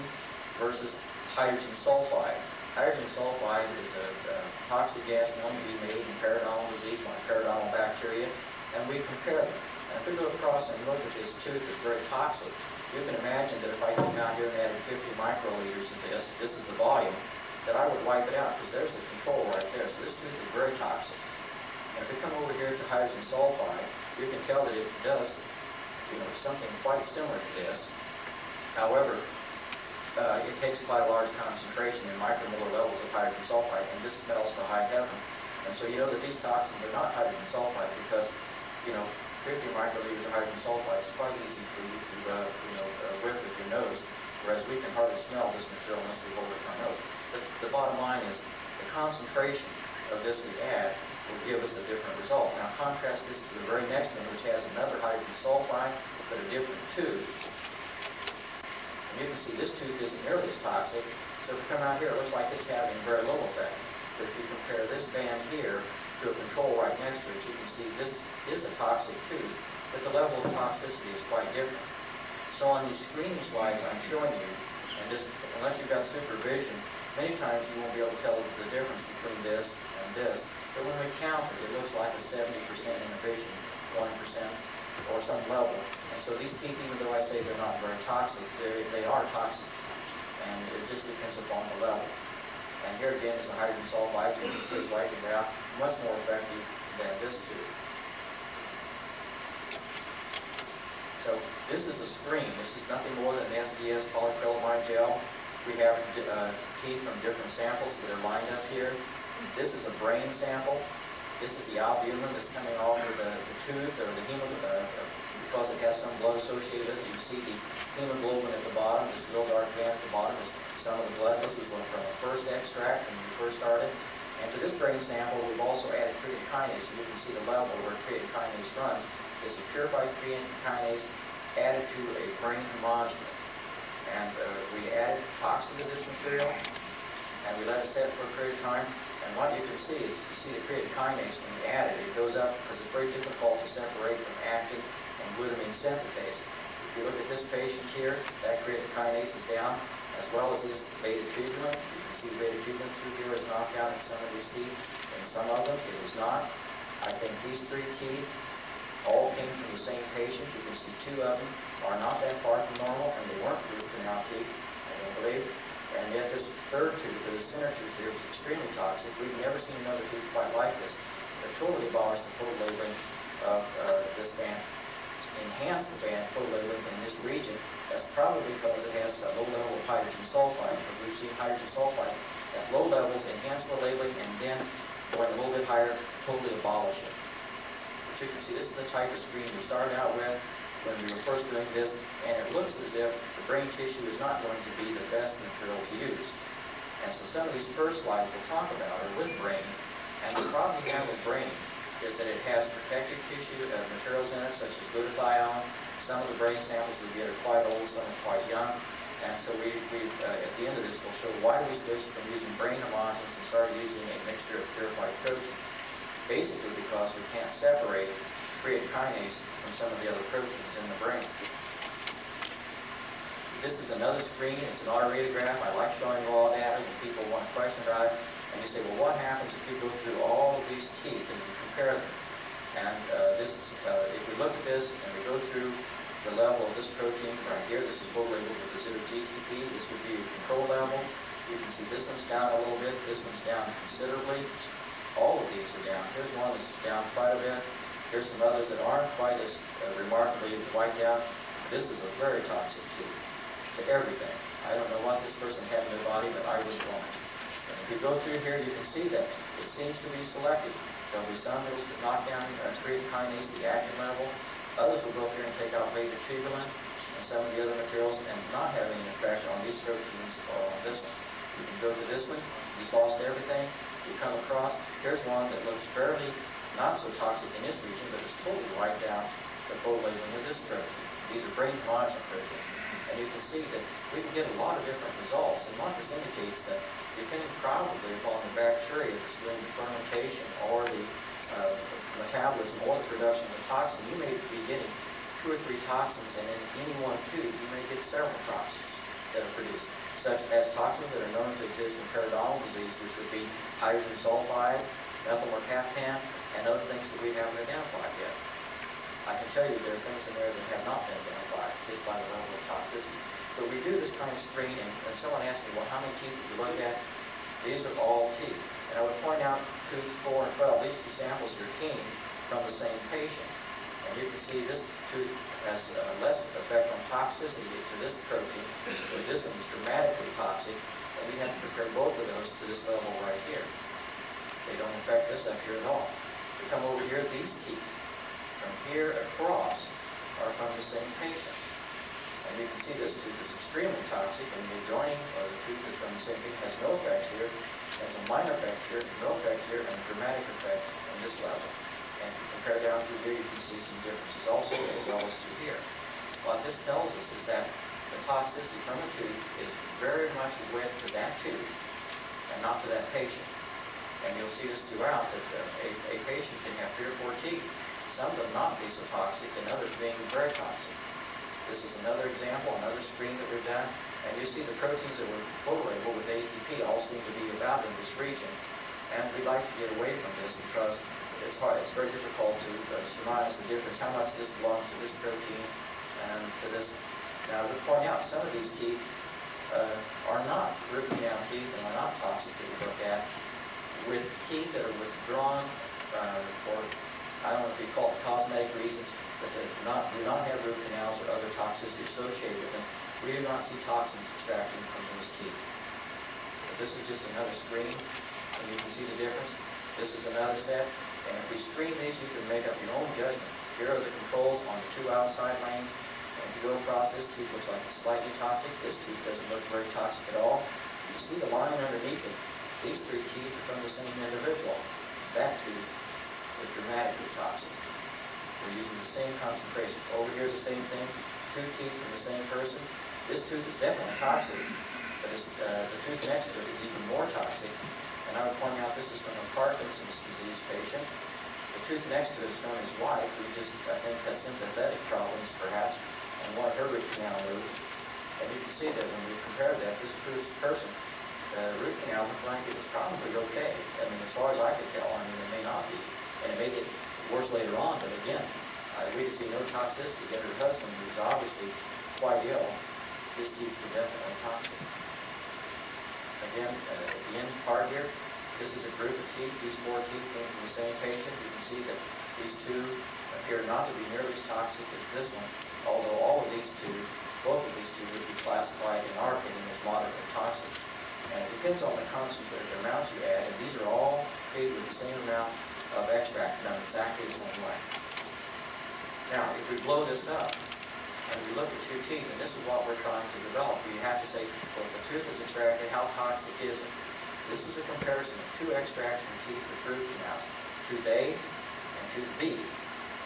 [SPEAKER 6] versus hydrogen sulfide. Hydrogen sulfide is a toxic gas known to be made in periodontal disease by periodontal bacteria, and we compare them. And if we go across and look at this tooth that's very toxic, you can imagine that if I came out here and added 50 microliters of this is the volume, that I would wipe it out, because there's the control right there. So this tooth is very toxic. And if we come over here to hydrogen sulfide, you can tell that it does, something quite similar to this. However, it takes quite a large concentration in micromolar levels of hydrogen sulfide, and this smells to high heaven. And so you know that these toxins are not hydrogen sulfide because, 50 microliters of hydrogen sulfide is quite easy for you to, whiff with your nose, whereas we can hardly smell this material unless we hold it to our nose. But the bottom line is the concentration of this we add will give us a different result. Now contrast this to the very next one, which has another hydrogen sulfide, but a different tooth. And you can see this tooth isn't nearly as toxic, so if we come out here, it looks like it's having very little effect. But if you compare this band here to a control right next to it, you can see this is a toxic tooth, but the level of toxicity is quite different. So on these screening slides I'm showing you, and just unless you've got supervision, many times you won't be able to tell the difference between this and this. But when we count it, it looks like a 70% inhibition, 1% or some level. And so these teeth, even though I say they're not very toxic, they are toxic. And it just depends upon the level. And here again is the hydrogen sulfide. You can see it's wiping it out, much more effective than this tooth. So this is a screen. This is nothing more than SDS polyacrylamide gel. We have teeth from different samples that are lined up here. This is a brain sample. This is the albumin that's coming off of the tooth, or the hemoglobin, because it has some blood associated with it. You see the hemoglobin at the bottom, this real dark band at the bottom is some of the blood. This was one from the first extract when we first started. And to this brain sample, we've also added creatine kinase. You can see the level where creatine kinase runs. This is purified creatine kinase added to a brain homogenin. And we added toxin to this material, and we let it set for a period of time. And what you can see is, you see the creatine kinase when you add it, it goes up because it's very difficult to separate from actin and glutamine synthetase. If you look at this patient here, that creatine kinase is down, as well as this beta-tubulin. You can see beta-tubulin through here is knocked out in some of these teeth, and some of them it was not. I think these three teeth all came from the same patient. You can see two of them are not that far from normal, and they weren't root canal teeth, I don't believe. And yet this third tooth, or the center tooth here, is extremely toxic. We've never seen another tooth quite like this. They totally abolished the total labeling of this band, enhanced the band total labeling in this region. That's probably because it has a low level of hydrogen sulfide, because we've seen hydrogen sulfide at low levels enhance the labeling, and then going a little bit higher, totally abolish it. But you can see this is the type of screen we started out with when we were first doing this, and it looks as if the brain tissue is not going to be the best material to use. And so some of these first slides we'll talk about are with brain, and the problem you have with brain is that it has protective tissue materials in it, such as glutathione. Some of the brain samples we get are quite old, some are quite young, and so we at the end of this, we'll show why we switched from using brain homogenates and started using a mixture of purified proteins. Basically because we can't separate creatine kinase from some of the other proteins in the brain. This is another screen. It's an autoradiograph. I like showing raw data when people want to question about it. And you say, well, what happens if you go through all of these teeth and you compare them? And if we look at this and we go through the level of this protein right here, this is both labeled with the 0-GTP. This would be a control level. You can see this one's down a little bit. This one's down considerably. All of these are down. Here's one that's down quite a bit. Here's some others that aren't quite as remarkably wiped out. This is a very toxic tooth to everything. I don't know what this person had in their body, but I wouldn't want it. And if you go through here, you can see that it seems to be selective. There'll be some that knock down creatine kinase, the actin level. Others will go here and take out beta-tubulin and some of the other materials and not have any effect on these proteins or on this one. You can go to this one. He's lost everything. You come across, here's one that looks fairly not so toxic in this region, but it's totally wiped out the co-labeling with this protein. These are brain homogenin proteins. And you can see that we can get a lot of different results. And what this indicates that depending probably upon the bacteria that's doing the fermentation or the metabolism or the production of the toxin, you may be getting 2 or 3 toxins, and in any one tooth you may get several toxins that are produced. such as toxins that are known to exist in periodontal disease, which would be hydrogen sulfide, methyl mercaptan, and other things that we haven't identified yet. I can tell you there are things in there that have not been identified just by the level of toxicity. But we do this kind of screening, and someone asked me, well, how many teeth did you look at? These are all teeth. And I would point out tooth 4 and 12, these two samples here came from the same patient. And you can see this tooth has less effect on toxicity to this protein, but this one is dramatically toxic, and we have to compare both of those to this level right here. They don't affect this up here at all. We come over here, these teeth, from here across, are from the same patient. And you can see this tooth is extremely toxic, and the adjoining, or the tooth that's from the same patient, has no effect here, has a minor effect here, no effect here, and a dramatic effect on this level. And if you compare down through here, you can see some differences also as well as through here. What this tells us is that the toxicity from a tooth is very much wet to that tooth and not to that patient. And you'll see this throughout, that a patient can have 3 or 4 teeth, some of them not be so toxic and others being very toxic. This is another example, another screen that we've done, and you see the proteins that were photo-labeled with ATP all seem to be about in this region. And we'd like to get away from this because it's hard, it's very difficult to surmise the difference, how much this belongs to this protein and to this. Now, I would point out some of these teeth are not root canal teeth and are not toxic that we look at, with teeth that are withdrawn for, I don't know if you call it cosmetic reasons, but they do not have root canals or other toxicity associated with them. We do not see toxins extracting from those teeth. But this is just another screen, and you can see the difference. This is another set. And if we screen these, you can make up your own judgment. Here are the controls on the 2 outside lanes. And if you go across, this tooth looks like it's slightly toxic. This tooth doesn't look very toxic at all. You see the line underneath it. These 3 teeth are from the same individual. That tooth is dramatically toxic. We're using the same concentration. Over here is the same thing. 2 teeth from the same person. This tooth is definitely toxic, but the tooth next to it is even more toxic. And I would point out this is from a Parkinson's disease patient. The tooth next to it is from his wife, who just, I think, has sympathetic problems, perhaps, and wanted her root canal removed. And you can see that when we compare that, this person, the root canal looked like it was probably okay. I mean, as far as I could tell, I mean, it may not be. And it may get worse later on, but again, we see no toxicity. Yet her husband, who's obviously quite ill, his teeth are definitely toxic. Again, at the end part here, this is a group of teeth. These 4 teeth came from the same patient. You can see that these 2 appear not to be nearly as toxic as this one, although all of these 2, both of these 2 would be classified, in our opinion, as moderately toxic. And it depends on the concentrated amounts you add, and these are all treated with the same amount of extract done exactly the same way. Now, if we blow this up, and we look at 2 teeth, and this is what we're trying to develop, you have to say, well, if the tooth is extracted, how toxic is it? This is a comparison of 2 extracts from teeth with root canals, tooth A and tooth B.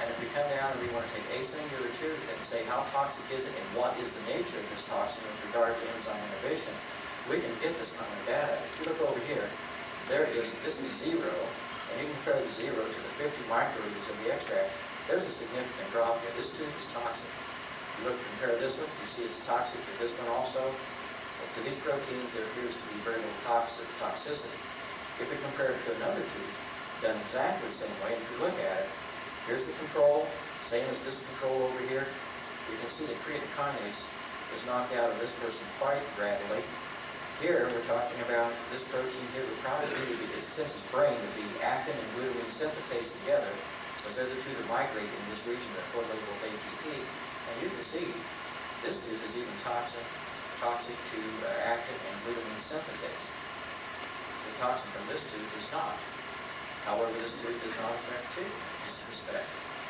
[SPEAKER 6] And if we come down and we want to take a singular tooth and say how toxic is it and what is the nature of this toxin with regard to enzyme inhibition, we can get this kind of data. If you look over here, this is 0, and you compare the 0 to the 50 microliters of the extract, there's a significant drop here. This tooth is toxic. Compare this one, you see it's toxic to this one also. But to these proteins, there appears to be very little toxicity. If we compare it to another tooth, done exactly the same way, and if you look at it, here's the control, same as this control over here. You can see the creatine kinase was knocked out of this person quite rapidly. Here, we're talking about this protein here would probably be, since its brain would be actin and glutamine synthetase together, because they're the 2 that migrate in this region that photo-labeled ATP. And you can see this tooth is even toxic to actin and glutamine synthetase. The toxin from this tooth is not. However, this tooth is not affected too in this respect.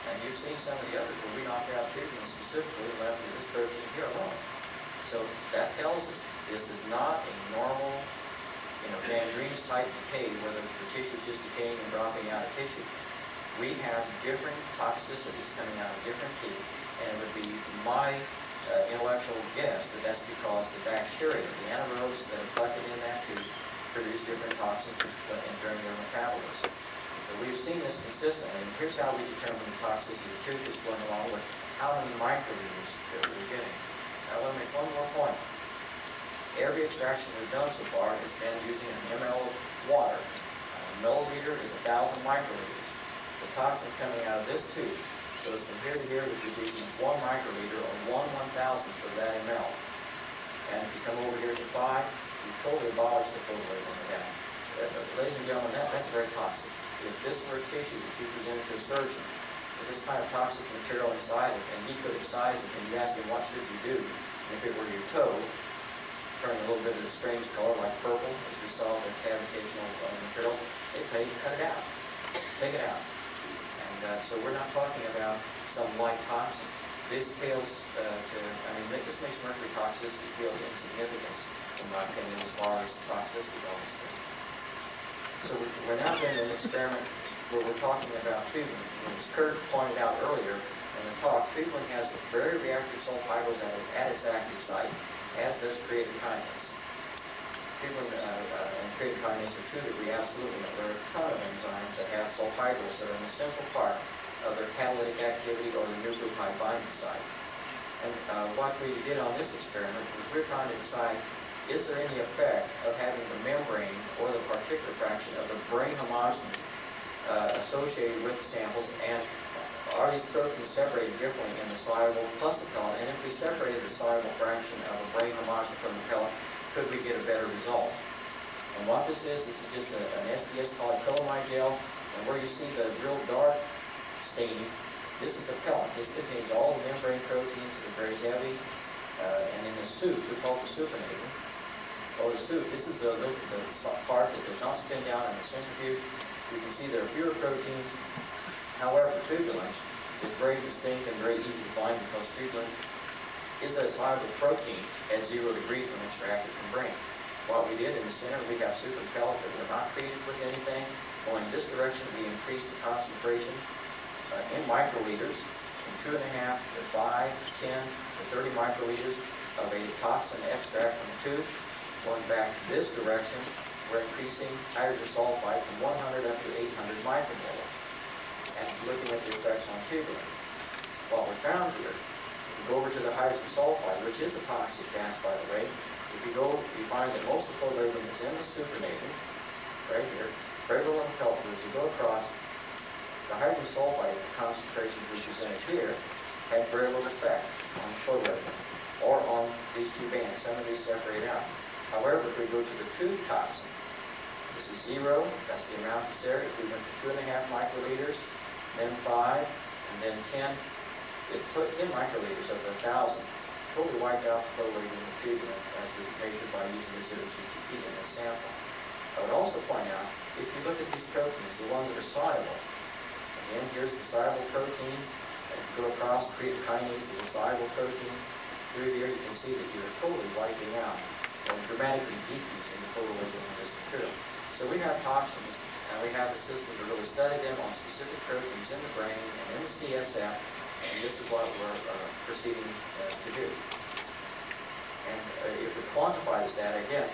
[SPEAKER 6] And you've seen some of the others where we knocked out tooth and specifically left with this protein here alone. So that tells us this is not a normal, gangrenous type decay where the tissue is just decaying and dropping out of tissue. We have different toxicities coming out of different teeth. And it would be my intellectual guess that that's because the bacteria, the anaerobes that are collected in that tooth, produce different toxins during their metabolism. But we've seen this consistently, and here's how we determine the toxicity of the tooth is going along with how many microliters that we're getting. Now, let me make one more point. every extraction we've done so far has been using an ml of water. A milliliter is 1,000 microliters. The toxin coming out of this tube goes from here to here, which would be 1 microliter or 1/1000th of that ml. And if you come over here to 5, you totally abolish the photo labeling again. Ladies and gentlemen, that's very toxic. If this were a tissue that you presented to a surgeon with this kind of toxic material inside it, and he could excise it, and you ask him what should you do, and if it were your toe, turning a little bit of a strange color like purple, as we saw with cavitational material, they'd tell you to cut it out. Take it out. And so we're not talking about some light toxin. This pales this makes mercury toxicity feel insignificant, in my opinion, as far as toxicity goes. So we're now doing an experiment where we're talking about tubulin. As Kurt pointed out earlier in the talk, tubulin has very reactive sulfhydryls at its active site, as does creatine kinase. Tubulin and creatine kinase are two that we absolutely know. There are a ton of enzymes that have sulfhydryls that are an essential part of their catalytic activity or the nucleotide binding site. And what we did on this experiment was we're trying to decide, is there any effect of having the membrane or the particular fraction of the brain homogeneity associated with the samples, and are these proteins separated differently in the soluble plus the pellet? And if we separated the soluble fraction of a brain homogeneity from the pellet, could we get a better result? And what this is just an SDS polyacrylamide gel, and where you see the real dark staining, this is the pellet. This contains all the membrane proteins that are very heavy, and in the soup, we call it the supinator, or the soup, this is the part that does not spin down in the centrifuge. You can see there are fewer proteins. However, tubulin is very distinct and very easy to find because tubulin is a soluble protein at 0 degrees when extracted from brain. What we did in the center, we have soup and pellet that were not treated with anything. Going in this direction, we increased the concentration in microliters from 2.5 to 5, 10 to 30 microliters of a toxin extract from the tube. Going back this direction, we're increasing hydrogen sulfide from 100 up to 800 micromolar. And looking at the effects on tubulin. What we found here, if we go over to the hydrogen sulfide, which is a toxic gas, by the way, if you go, you find that most of the photolabeling is in the supinator, right here, very little in the pellet. As you go across, the hydrogen sulfide concentrations we presented here had very little effect on photolabeling or on these two bands. Some of these separate out. However, if we go to the tube toxin, this is 0, that's the amount that's there. If we went to 2.5 microliters, then 5, and then 10, it took 10 microliters of the 1,000, totally wiped out the photolabeling in the tubulin as we measured by using the 0GTP in this sample. I would also point out, if you look at these proteins, the ones that are soluble, again, here's the soluble proteins, and if you go across, creatine kinase is a soluble protein. Through here, you can see that you're totally wiping out and dramatically decreasing the photolabeling of this material. So we have toxins, and we have the system to really study them on specific proteins in the brain and in the CSF, and this is what we're proceeding to do. And if we quantify this data, again,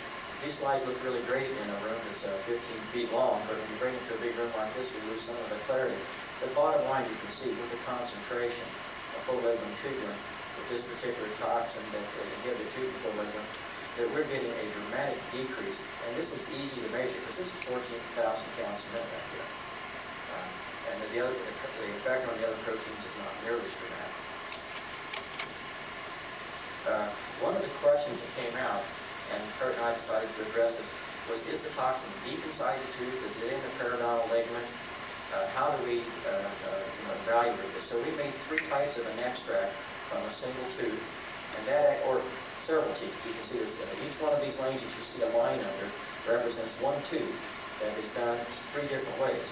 [SPEAKER 6] these slides look really great in a room that's 15 feet long, but when you bring it to a big room like this, we lose some of the clarity. The bottom line, you can see with the concentration of photolabeling tubulin, with this particular toxin that inhibited tubulin photolabeling, that we're getting a dramatic decrease, and this is easy to measure because this is 14,000 counts a minute right here. And the effect on the other proteins is not nearly as dramatic. One of the questions that came out, and Kurt and I decided to address this, was, is the toxin deep inside the tooth? Is it in the periodontal ligament? How do we evaluate this? So we made 3 types of an extract from a single tooth, and that, or several teeth. You can see each one of these lanes that you see a line under represents one tooth that is done 3 different ways.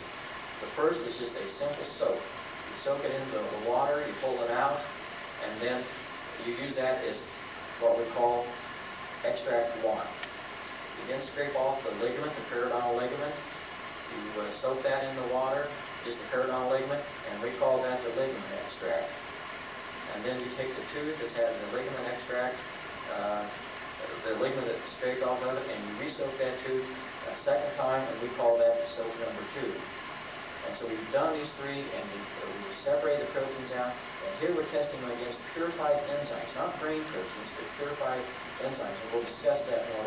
[SPEAKER 6] The first is just a simple soak. You soak it into the water, you pull it out, and then you use that as what we call extract 1. You then scrape off the ligament, the periodontal ligament. You soak that in the water, just the periodontal ligament, and we call that the ligament extract. And then you take the tooth that's had the ligament extract, the ligament that's scraped off of it, and you re-soak that tooth a second time, and we call that soak number 2. And so we've done these 3, and we separate the proteins out, and here we're testing them against purified enzymes, not brain proteins, but purified enzymes, and we'll discuss that more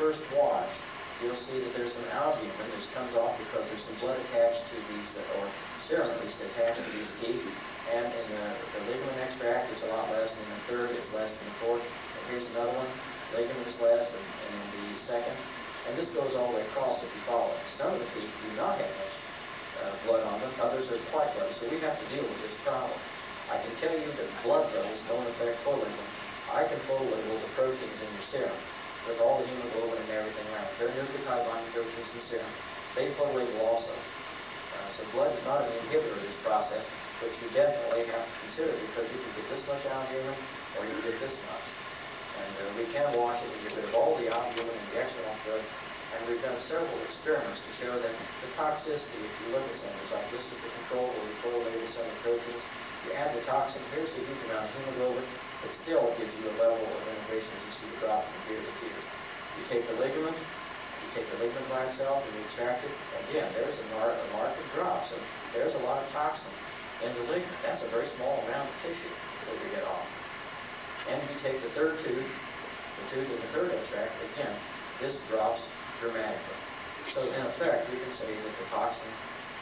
[SPEAKER 6] first wash, you'll see that there's some albumin that comes off because there's some blood attached to these, or serum at least attached to these teeth. And in the ligament extract, it's a lot less, and in the third, it's less than the fourth. And here's another one, ligament is less, and in the second. And this goes all the way across if you follow it. Some of the teeth do not have much blood on them, others are quite low. So we have to deal with this problem. I can tell you that blood levels don't affect full label. I can full label the proteins in your serum with all the hemoglobin and everything around. They're nucleotide binding proteins in serum. They full label also. So blood is not an inhibitor of this process, but you definitely have to consider it because you can get this much albumin or you can get this much. And we can wash it and get rid of all the albumin and the external blood. And we've done several experiments to show that the toxicity, if you look at some, it's like this is the control where we full label some of the proteins. You add the toxin, here's a huge amount of hemoglobin. It still gives you a level of integration as you see the drop from here to here. You take the ligament by itself and you extract it. Again, there's a marked drop. So there's a lot of toxin in the ligament. That's a very small amount of tissue that we get off. And you take the third tooth, the tooth in the third extract, again, this drops dramatically. So in effect, we can say that the toxin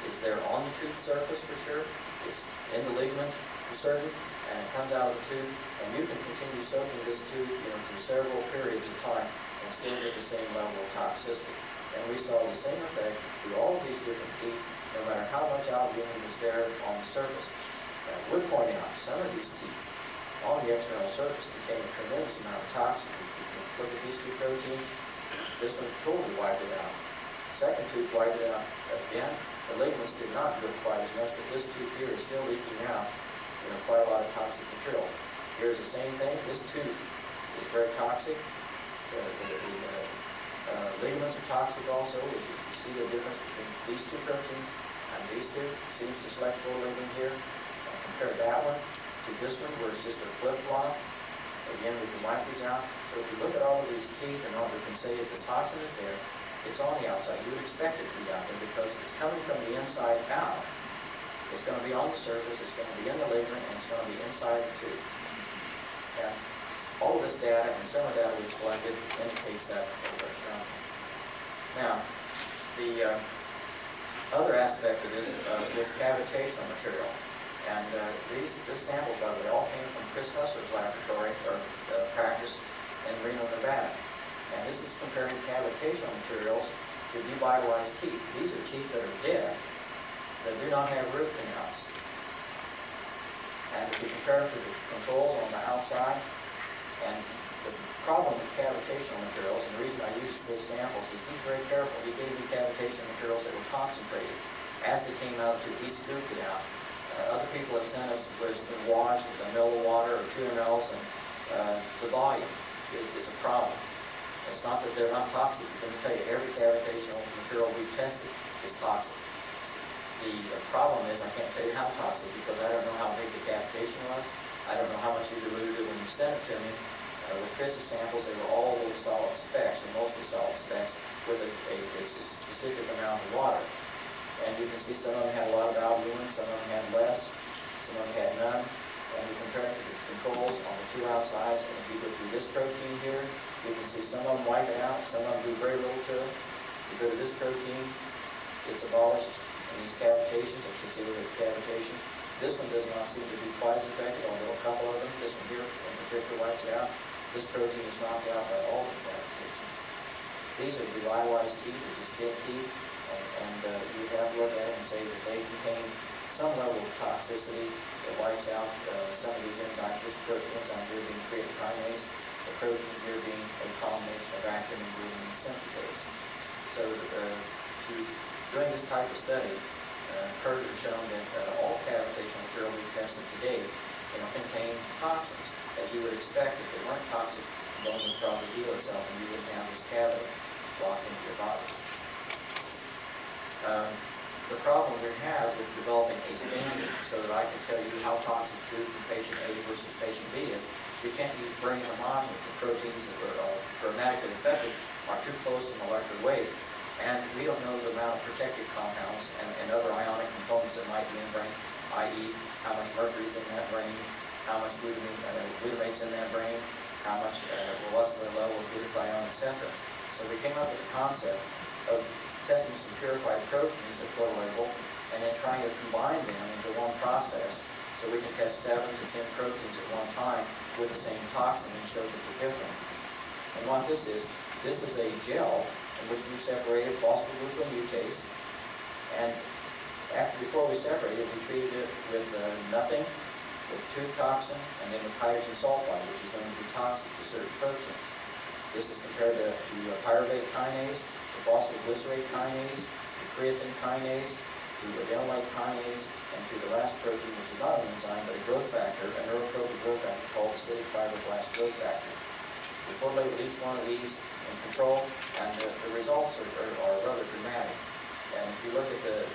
[SPEAKER 6] is there on the tooth surface for sure. It's in the ligament inserted, and it comes out of the tooth, and you can continue soaking this tooth, through several periods of time and still get the same level of toxicity. And we saw the same effect through all of these different teeth, no matter how much albumin is there on the surface. Now, I would point out some of these teeth on the external surface contain a tremendous amount of toxin. You can look at these two proteins. This one totally wiped it out. Second tooth wiped it out again. The ligaments did not look quite as much, but this tooth here is still leaking out, quite a lot of toxic material. Here's the same thing. This tooth is very toxic. The ligaments are toxic also. If you see the difference between these two proteins and these two, it seems to select full ligament here. Compare that one to this one where it's just a flip-flop. Again, we can wipe these out. So if you look at all of these teeth, and all we can say is the toxin is there, it's on the outside. You would expect it to be out there because it's coming from the inside out. It's going to be on the surface, it's going to be in the ligament, and it's going to be inside the tooth. And all of this data and some of the data we've collected indicates that very strongly. Now, the other aspect of this cavitational material, and this sample, by the way, all came from Chris Hustler's laboratory or practice in Reno, Nevada. And this is comparing cavitational materials to devitalized teeth. These are teeth that are dead, that do not have root canals. And if you compare it to the controls on the outside, and the problem with cavitational materials, and the reason I used those samples is he's very careful. He gave me cavitational materials that were concentrated. As they came out of the tooth, he scooped it out. Other people have sent us where it's been washed with a ml of water or 2 mLs, and the volume is a problem. It's not that they're not toxic. Let me tell you, every cavitational material we've tested is toxic. The problem is I can't tell you how toxic because I don't know how big the cavitation was. I don't know how much you diluted it when you sent it to me. With Chris's samples, they were all little solid specks, or mostly solid specks, with a specific amount of water. And you can see some of them had a lot of albumin, some of them had less, some of them had none. And we compare it to the controls on the two outsides, and if you go through this protein here, you can see some of them wipe it out, some of them do very little to it. You go to this protein, it's abolished in these cavitations. I should say with the cavitation. This one does not seem to be quite as effective, although a couple of them, this one here in particular wipes it out. This protein is knocked out by all the cavitations. These are devitalized teeth, they're just dead teeth, and you have to look at it and say that they contain some level of toxicity that wipes out some of these enzymes. This enzyme here being creatine kinase, the protein here being a combination of actin and glutamine synthetase. So doing this type of study, Kurt has shown that all cavitational material we've tested to date contain toxins. As you would expect, if they weren't toxic, the bone would probably heal itself and you wouldn't have this cavity locked into your body. The problem we have with developing a standard so that I can tell you how toxic food from patient A versus patient B is, you can't use brain homogeneity for proteins that are dramatically effective are too close in molecular weight. And we don't know the amount of protective compounds and other ionic components that might be in brain, i.e. how much mercury is in that brain, how much glutamate's in that brain, how much what's the level of glutathione, etc. So we came up with the concept of testing some purified proteins at flow level and then trying to combine them into one process so we can test 7 to 10 proteins at one time with the same toxin and show that they're different. And what this is a gel in which we separated phosphoglucomutase, and before we separated, we treated it with nothing, with tooth toxin, and then with hydrogen sulfide, which is going to be toxic to certain proteins. This is compared to pyruvate kinase, to phosphoglycerate kinase, to creatine kinase, to adenylate kinase, and to the last protein, which is not an enzyme, but a growth factor, a neurotropic growth factor called acidic fibroblast growth factor. We label each one of these in control, and the results are rather dramatic. And if you look at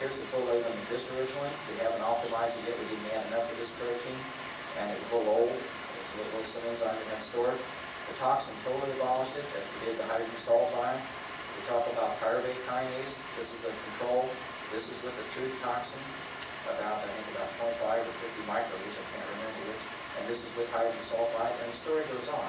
[SPEAKER 6] here's the full labeling of this originally. We haven't optimized it yet. We didn't add enough of this protein, and it was a little old. It was a little some enzyme that got stored. The toxin totally abolished it, as we did the hydrogen sulfide. We talk about pyruvate kinase. This is the control. This is with the tooth toxin, about 25 or 50 microliters. I can't remember which. And this is with hydrogen sulfide, and the story goes on.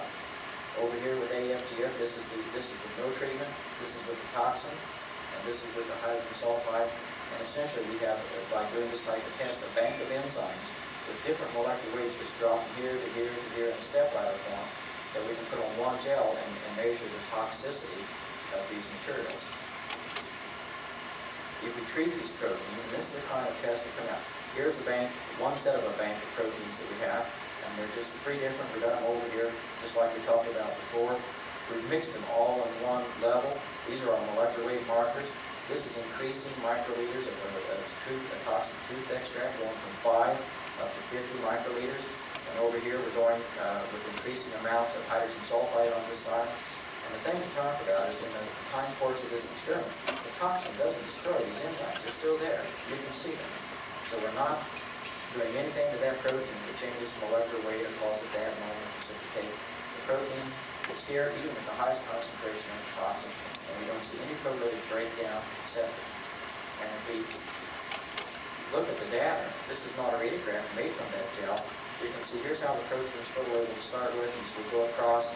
[SPEAKER 6] Over here with AFGF, this is with no treatment. This is with the toxin, and this is with the hydrogen sulfide. And essentially, we have, by doing this type of test, a bank of enzymes with different molecular weights, just drop from here to here to here in stepladder form, that we can put on one gel and measure the toxicity of these materials. If we treat these proteins, and this is the kind of test that come out. Here's a bank, one set of a bank of proteins that we have, and they're just 3 different. We've got them over here, just like we talked about before. We've mixed them all in one level. These are our molecular weight markers. This is increasing microliters of a toxic tooth extract, going from 5 up to 50 microliters. And over here, we're going with increasing amounts of hydrogen sulfide on this side. And the thing to talk about is in the time course of this experiment, the toxin doesn't destroy these enzymes. They're still there. You can see them. So we're not doing anything to that protein that changes the molecular weight or causes it to abnormally precipitate. The protein is here even at the highest concentration of the toxin, and we don't see any proteolytic breakdown except it. And if we look at the data, this is not a radiograph made from that gel. We can see here's how the proteins photolytic will start with, and as we go across,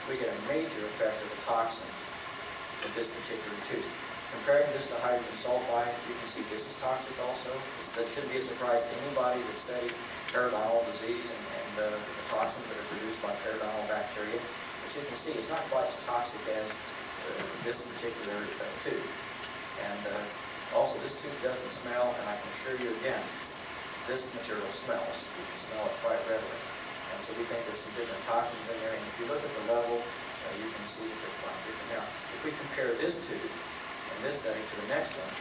[SPEAKER 6] we get a major effect of the toxin with this particular tooth. Comparing this to hydrogen sulfide, you can see this is toxic also. That shouldn't be a surprise to anybody that studied periodontal disease and the toxins that are produced by periodontal bacteria. But you can see it's not quite as toxic as this particular tooth. And also this tooth doesn't smell, and I can assure you again, this material smells. You can smell it quite readily. And so we think there's some different toxins in there, and if you look at the level, you can see that they're quite different. Now, if we compare this tooth in this study to the next one,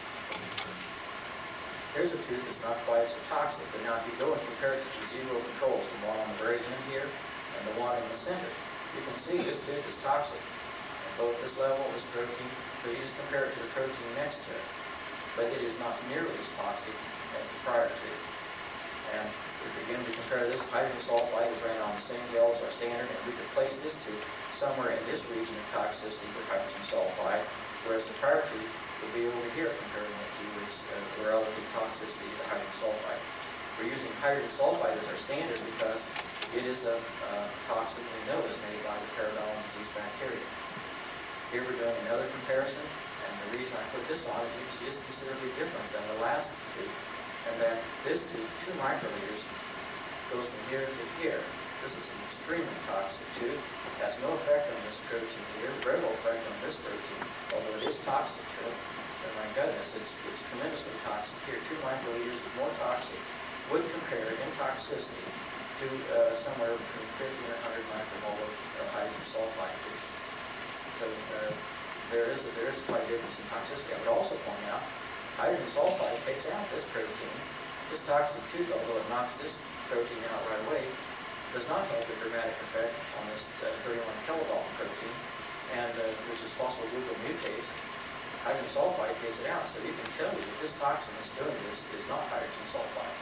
[SPEAKER 6] here's a tooth that's not quite so toxic, but now if you go and compare it to the zero controls, the one on the very end here and the one in the center, you can see this tooth is toxic. At both this level, this protein, but you just compare it to the protein next to it. But it is not nearly as toxic as the prior tooth. And if again we compare this, hydrogen sulfide is ran on the same gel as our standard, and we could place this tooth somewhere in this region of toxicity for hydrogen sulfide, whereas the prior tooth would be over here comparing it to its relative toxicity to hydrogen sulfide. We're using hydrogen sulfide as our standard because it is a toxin we know is made by the periodontal disease bacteria. Here we're doing another comparison, and the reason I put this on is you can see it's considerably different than the last tooth, and that this tooth, 2 microliters, goes from here to here. This is an extremely toxic tooth. It has no effect on this protein here, very little effect on this protein, although it is toxic to it. And my goodness, it's tremendously toxic here. 2 microliters is more toxic, would compare in toxicity to somewhere between 50 and 100 micromolar of hydrogen sulfide tooth. So there is quite a difference in toxicity. I would also point out, hydrogen sulfide takes out this protein. This toxic tooth, although it knocks this protein out right away, does not have a dramatic effect on this 31 kilodalton protein, and which is phosphoglucomutase. Hydrogen sulfide takes it out, so you can tell you that this toxin that's doing this is not hydrogen sulfide.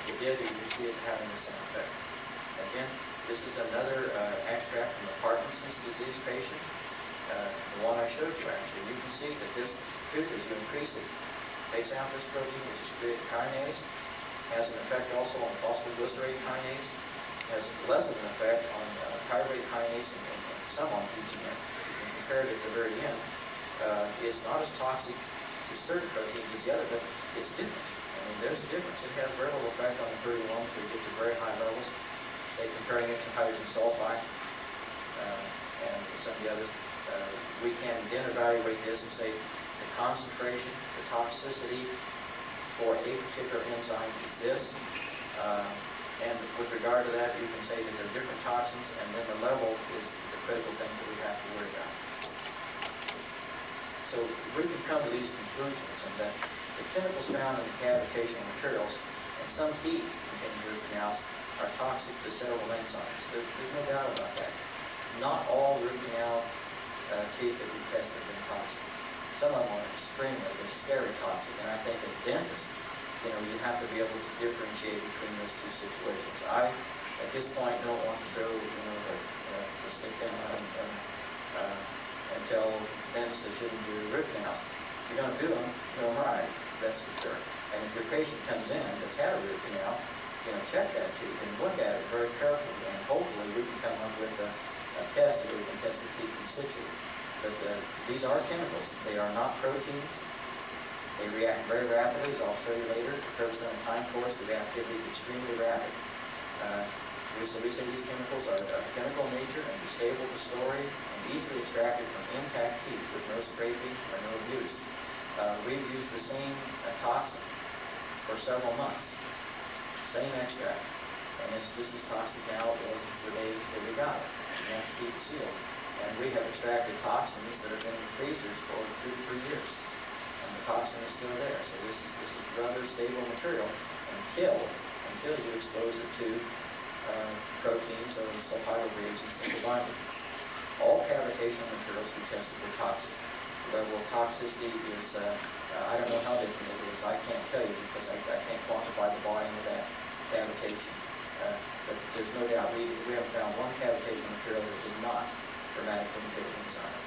[SPEAKER 6] If it did, you would see it having the same effect. Again, this is another extract from a Parkinson's disease patient, the one I showed you actually. You can see that this tooth, as you increase it, takes out this protein, which is creatine kinase, has an effect also on phosphoglycerate kinase, has less of an effect on pyruvate kinase and someone teaching it, and compared it at the very end, it's not as toxic to certain proteins as the other, but it's different. I mean, there's a difference. It has very little effect on the 31 to get to very high levels. Say, comparing it to hydrogen sulfide and some of the others, we can then evaluate this and say the concentration, the toxicity for a particular enzyme is this. And with regard to that, you can say that there are different toxins, and then the level is the critical thing that we have to worry about. So we can come to these conclusions, and that the chemicals found in the cavitation materials and some teeth containing root canals are toxic to several enzymes. There's no doubt about that. Not all root canal teeth that we tested have been toxic. Some of them are they're scary toxic, and I think as dentists, you have to be able to differentiate between those two situations. I, at this point, don't want to throw, the stick down and tell dentists they shouldn't do root canals. If you're going to do them right, that's for sure. And if your patient comes in that's had a root canal, check that tooth and look at it very carefully, and hopefully we can come up with a test where we can test the teeth in situ. But these are chemicals. They are not proteins. They react very rapidly, as I'll show you later. The curves on a time course, the reactivity is extremely rapid. We say these chemicals are of chemical nature and be stable to storage and easily extracted from intact teeth with no scraping or no abuse. We've used the same toxin for several months, same extract, and this is toxic now as the day that we got it. You have to keep it sealed. And we have extracted toxins that have been in freezers for 2 to 3 years. And the toxin is still there. So this is rather stable material until you expose it to proteins or sulfidal reagents that combine it. All cavitational materials we tested were toxic. The level of toxicity is, I don't know how different it is. I can't tell you because I can't quantify the volume of that cavitation. But there's no doubt we haven't found one cavitation material that did not dramatically inhibit enzyme.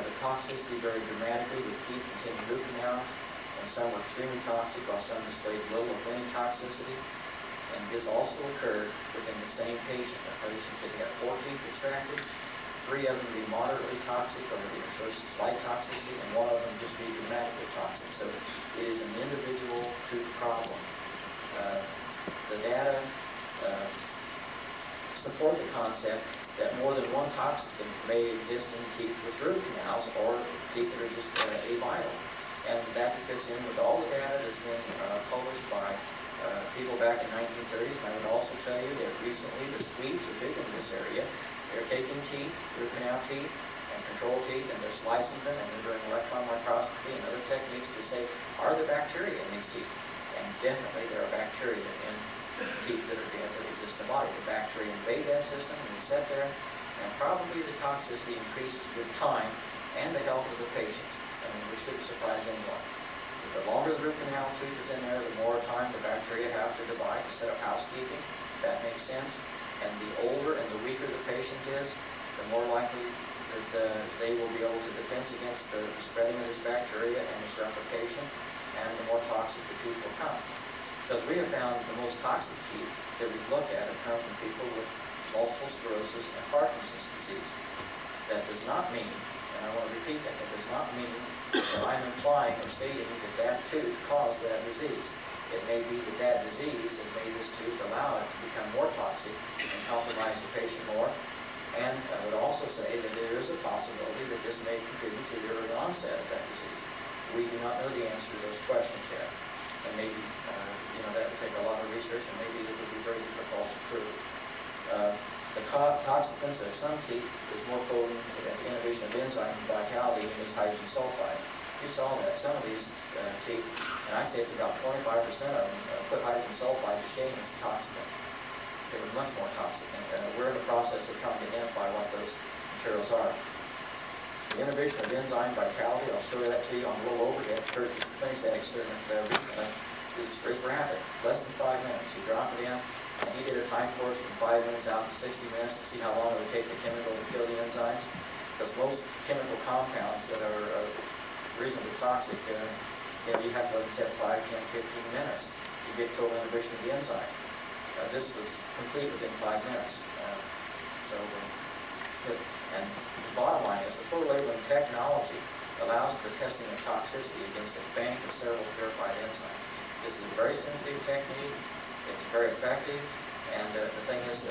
[SPEAKER 6] The toxicity varied dramatically with teeth containing root canals, and some were extremely toxic while some displayed little or any toxicity. And this also occurred within the same patient. A patient could have 4 teeth extracted, 3 of them be moderately toxic or show slight toxicity, and 1 of them just be dramatically toxic. So it is an individual tooth problem. The data support the concept that more than one toxin may exist in teeth with root canals or teeth that are just avital. And that fits in with all the data that's been published by people back in 1930s. And I would also tell you that recently the Swedes are big in this area. They're taking teeth, root canal teeth, and control teeth, and they're slicing them, and they're doing electron microscopy and other techniques to say, are there bacteria in these teeth? And definitely there are bacteria in teeth that are dead that exist in the body. The bacteria invade that system and they sit there, and probably the toxicity increases with time and the health of the patient. I mean, which shouldn't surprise anyone. The longer the root canal tooth is in there, the more time the bacteria have to divide to set up housekeeping. That makes sense. And the older and the weaker the patient is, the more likely that they will be able to defend against the spreading of this bacteria and its replication, and the more toxic the tooth will come. Because we have found the most toxic teeth that we've looked at have come from people with multiple sclerosis and Parkinson's disease. That does not mean, and I want to repeat that, it does not mean that I'm implying or stating that that tooth caused that disease. It may be that that disease has made this tooth allow it to become more toxic and compromise the patient more. And I would also say that there is a possibility that this may contribute to the early onset of that disease. We do not know the answer to those questions yet. And maybe, that would take a lot of research, and maybe it would be very difficult to prove. The toxicants of some teeth is more potent at the inhibition of enzyme vitality than is hydrogen sulfide. You saw that some of these teeth, and I say it's about 25% of them, put hydrogen sulfide to shame as a toxicant. They were much more toxic, and we're in the process of trying to identify what those materials are. The inhibition of enzyme vitality, I'll show that to you on a little overhead. Kurt finished that experiment recently. This is rapid, less than 5 minutes. You drop it in, and he did a time course from 5 minutes out to 60 minutes to see how long it would take the chemical to kill the enzymes. Because most chemical compounds that are reasonably toxic, you have to let them set 5, 10, 15 minutes to get total inhibition of the enzyme. This was complete within 5 minutes. And the bottom line is the flow labeling technology allows for the testing of toxicity against a bank of several purified enzymes. This is a very sensitive technique. It's very effective. And the thing is,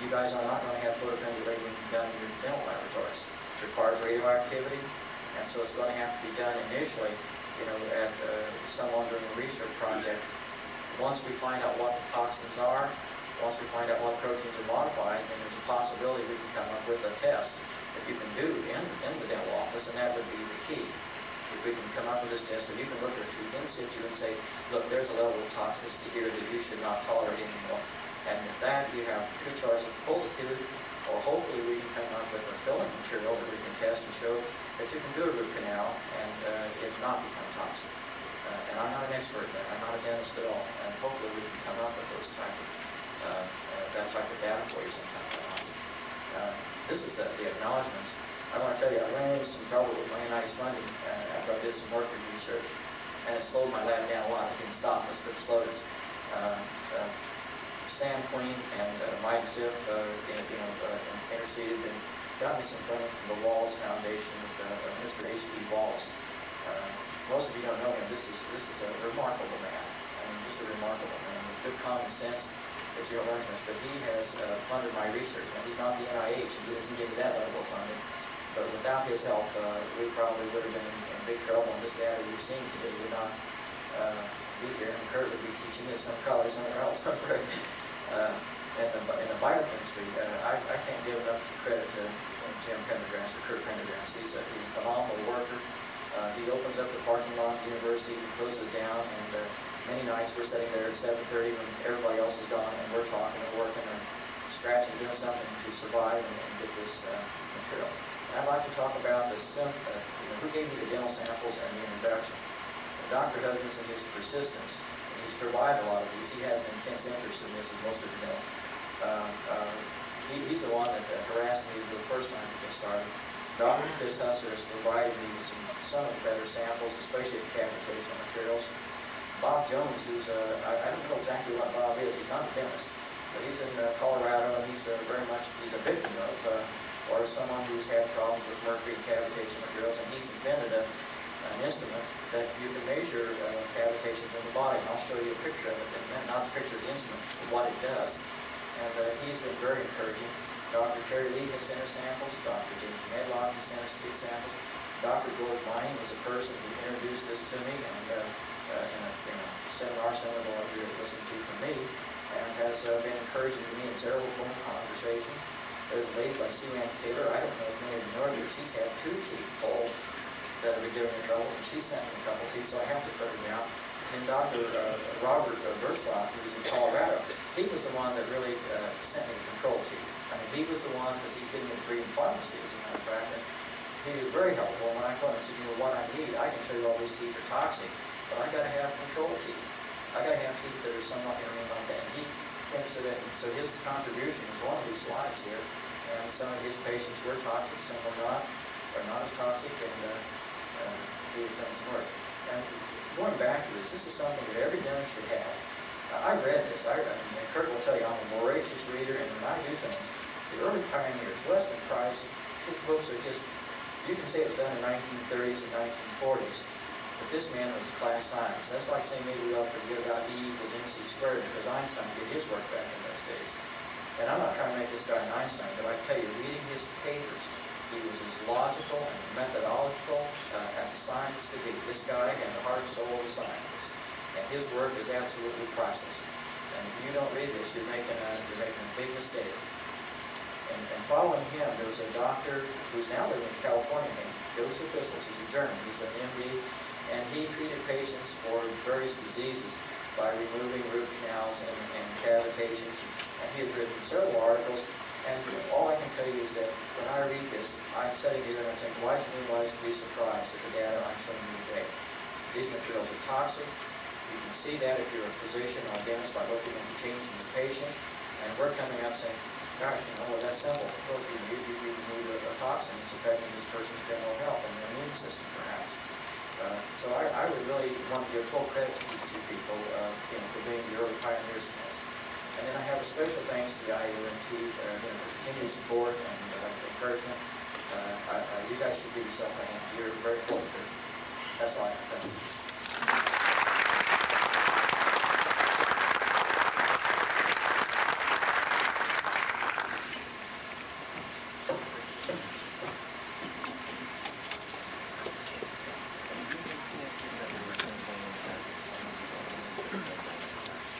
[SPEAKER 6] you guys are not going to have photochemical labeling done in your dental laboratories. It requires radioactivity, and so it's going to have to be done initially, at someone during a research project. Once we find out what the toxins are, once we find out what proteins are modified, then there's a possibility we can come up with a test that you can do in the dental office, and that would be the key. If we can come up with this test, so you can look at a tooth in situ and say, look, there's a level of toxicity here that you should not tolerate anymore. And with that, you have two choices: pull the tooth, or hopefully we can come up with a filling material that we can test and show that you can do a root canal and it not become toxic. And I'm not an expert in that. I'm not a dentist at all. And hopefully we can come up with those that type of data for you sometime. This is the acknowledgments. I want to tell you, I ran into some trouble with my NICO funding after I did some Mercury research, and it slowed my lab down a lot. It didn't stop us, but it slowed us. Sam Queen and Mike Ziff, interceded and got me some funding from the Walls Foundation with Mr. H.B. Walls. Most of you don't know him. This is a remarkable man. I mean, just a remarkable man with good common sense that you don't learn much. But he has funded my research. Now, he's not the NIH, and he doesn't give me that level of funding. But without his help, we probably would have been in big trouble, and this data you're seeing today would not be here. And Kurt would be teaching us some college somewhere else. In the biochemistry, I can't give enough credit to Jim Pendergrast, or Kurt Pendergrast. He's a phenomenal worker. He opens up the parking lot at the university, he closes it down, and many nights we're sitting there at 7:30 when everybody else is gone, and we're talking and working and scratching, doing something to survive and get this material. And I'd like to talk about who gave me the dental samples and the introduction. Dr. Huggins and his persistence. He's provided a lot of these. He has an intense interest in this, as most of you know. He's the one that harassed me the first time to get started. Dr. Chris Husser has provided me with some of the better samples, especially the cavitation materials. Bob Jones, who's I don't know exactly what Bob is. He's not a dentist, but he's in Colorado, and he's he's a victim of or someone who's had problems with mercury cavitation materials, and he's invented an instrument that you can measure cavitations in the body. And I'll show you a picture of it, and not the picture of the instrument, but what it does. And he's been very encouraging. Dr. Terry Lee has sent us samples. Dr. James Medlock has sent us 2 samples. Dr. George Mining was a person who introduced this to me, and in a seminar you're listening to from me, and has been encouraging to me in several phone conversations. There's a lady by Sue Ann Taylor. I don't know if many of you know her. She's had 2 teeth pulled that have been giving her trouble, and she sent me a couple teeth, so I have to put her down. And Dr. Robert Burstock, who's in Colorado, he was the one that really sent me the control teeth. I mean, he was the one, because he's getting into free pharmacy, as a matter of fact, and he was very helpful. When I told him, I said, what I need, I can show you all these teeth are toxic, but I got to have control teeth. I got to have teeth that are somewhat like that. And he thinks that, so his contribution is one of these slides here, and some of his patients were toxic, some were not, or not as toxic, and he was doing some work. And going back to this is something that every dentist should have. I read this. And Kurt will tell you, I'm a voracious reader, and when I do things, the early pioneers, Weston Price, his books are just, you can say it was done in the 1930s and 1940s, but this man was a class science. That's like saying maybe we ought to forget about E equals mc squared, because Einstein did his work back in those days. And I'm not trying to make this guy an Einstein, but I tell you, reading his papers, he was as logical and methodological as a scientist could be. This guy had the heart and soul of a scientist, and his work is absolutely priceless. And if you don't read this, you're making a big mistake. And following him, there was a doctor who's now living in California named Joseph Bissels. He's a German. He's an MD, and he treated patients for various diseases by removing root canals and cavitations. And he has written several articles. And all I can tell you is that when I read this, I'm sitting here and I'm saying, why should anybody be surprised at the data I'm showing you today? These materials are toxic. You can see that if you're a physician or a dentist by looking at the change in the patient. And we're coming up saying, gosh, well, that's simple. Look, you remove a toxin that's affecting this person's general health and their immune system, perhaps. So I would really want to give full credit to these 2 people for being the early pioneers in this. And then I have a special thanks to the IAOMT for continued support and encouragement. yourself a hand. You're very close to it. That's all I can think.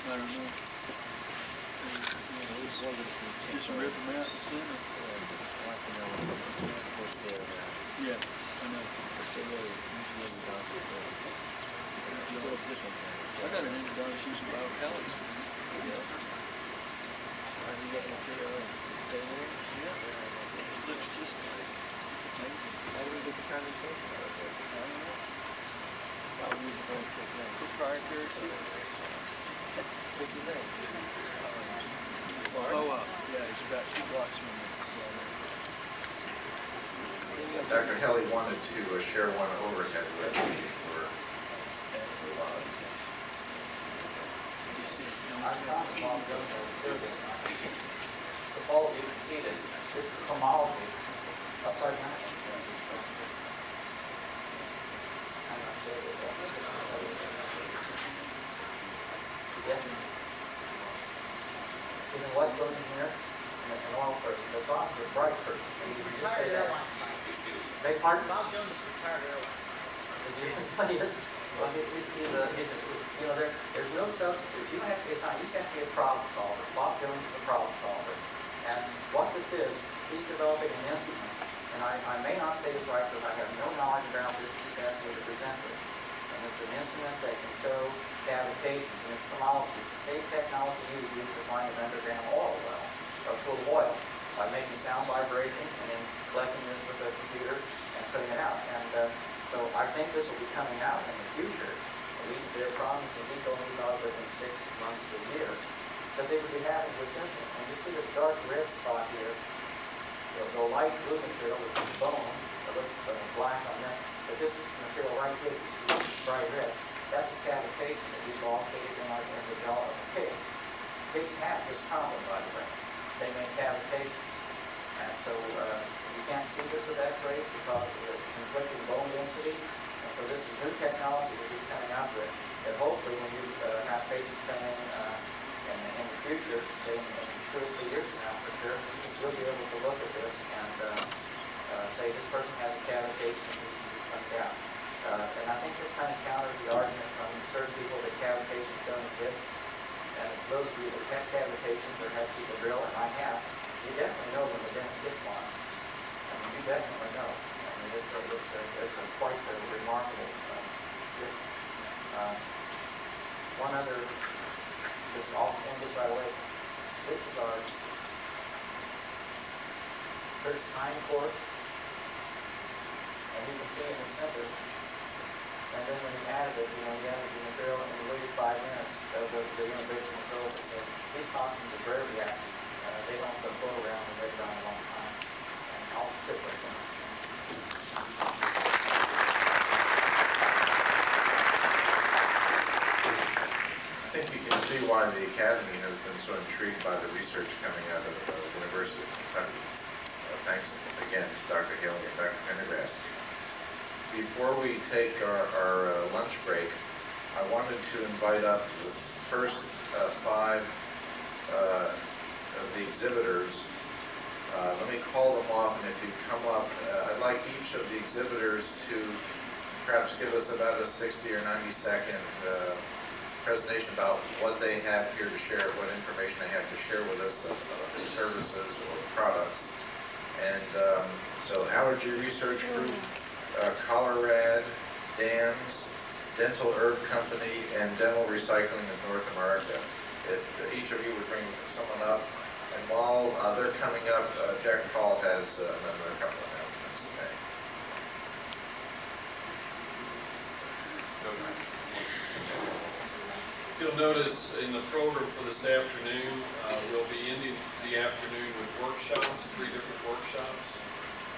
[SPEAKER 8] I don't know. Just rip them out in the center. Yeah, I know. I got an endodontic using biocalories. Yeah. Yeah. It looks just amazing. How do we get the kind of thing? I don't know. Proprietary secret. What's his name? Oh, yeah, he's about 2 blocks from me.
[SPEAKER 3] Dr. Helly wanted to share one overhead with me for
[SPEAKER 6] I found a long ago in the service. The bulb, you can see this. This is homology. Upside down. Yes. He's an electrical engineer and an oil person. The Bob's a bright person. And you can just say that. Beg pardon? Bob Jones is retired airline. Is he? He is. Well, you know, there's no substitute. You don't have to be a scientist. You just have to be a problem solver. Bob Jones is a problem solver. And what this is, he's developing an instrument. And I may not say this right because I have no knowledge about this. He's asked me to present this. And it's an instrument that can show cavitations and its homology. It's the same technology you would use to find an underground oil well, or full of oil, by making sound vibrations and then collecting this with a computer and putting it out. And so I think this will be coming out in the future. At least they're promising NICO will be out within 6 months to a year. But they would be having this instrument. And you see this dark red spot here, the light blue material, which is bone, it looks black on that. But this material right here, you see bright red, that's a cavitation that is located in the jaw of a pig. Pigs have this problem, by the way. They make cavitations. And so you can't see this with x-rays because it's inflicting bone density. And so this is new technology that is coming out with. And hopefully when you have patients come in the future, say in 2 or 3 years from now for sure, you'll be able to look at this and say this person has a cavitation that needs to be cleaned out. And I think this kind of counters the argument from certain people that cavitations don't exist. And those of you that have cavitations or have people drill, and I have, you definitely know when the dent gets one. I mean, you definitely know. I mean, it's a quite a remarkable gift. One other, I'll end this right away. This is our first time course. And you can see in the center. And then when you added it, you added the material and you waited 5 minutes, the innovation was over. So these toxins are very reactive. They don't float around and break down a long time. And I'll skip right now.
[SPEAKER 3] I think you can see why the Academy has been so intrigued by the research coming out of the University of Kentucky. Thanks again to Dr. Haley and Dr. Pendergrast. Before we take our lunch break, I wanted to invite up the first 5 of the exhibitors. Let me call them off, and if you come up, I'd like each of the exhibitors to perhaps give us about a 60 or 90 second presentation about what they have here to share, what information they have to share with us about their services or products. And so Allergy Research Group, Colorado Dams, Dental Herb Company, and Dental Recycling of North America. If each of you would bring someone up, and while they're coming up, Jack Kall has another couple of announcements to make.
[SPEAKER 2] You'll notice in the program for this afternoon, we'll be ending the afternoon with workshops, 3 different workshops.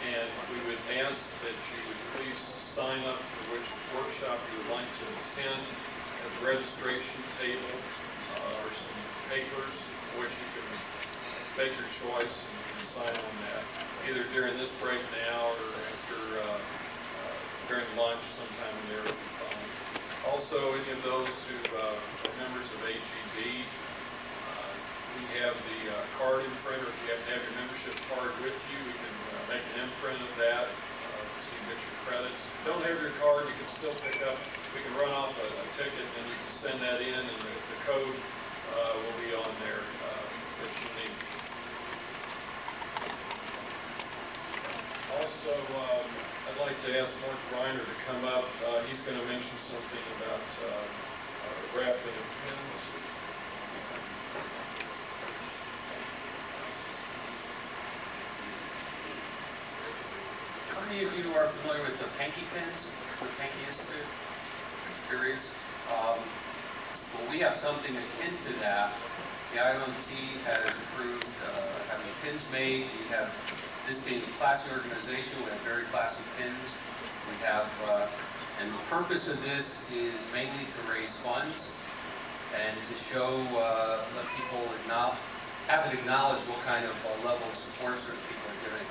[SPEAKER 2] And we would ask that you would please sign up for which workshop you would like to attend at the registration table, or some papers which you can make your choice and sign on that, either during this break now or after during lunch sometime in there would be fine. Also, any of those who are members of AGB, we have the card imprinter. If you happen to have your membership card with you, we can make an imprint of that so you get your credits. If you don't have your card, you can still pick up. We can run off a ticket and you can send that in, and the code will be on there that you need. Also, I'd like to ask Mark Reiner to come up. He's going to mention something about graphing of pins.
[SPEAKER 9] How many of you are familiar with the Penke pins, the Penke Institute? I'm curious. Well, we have something akin to that. The IAOMT has approved having pins made. We have, this being a classy organization, we have very classy pins. We have, and the purpose of this is mainly to raise funds and to show, let people have it acknowledge what kind of level of support certain people are giving.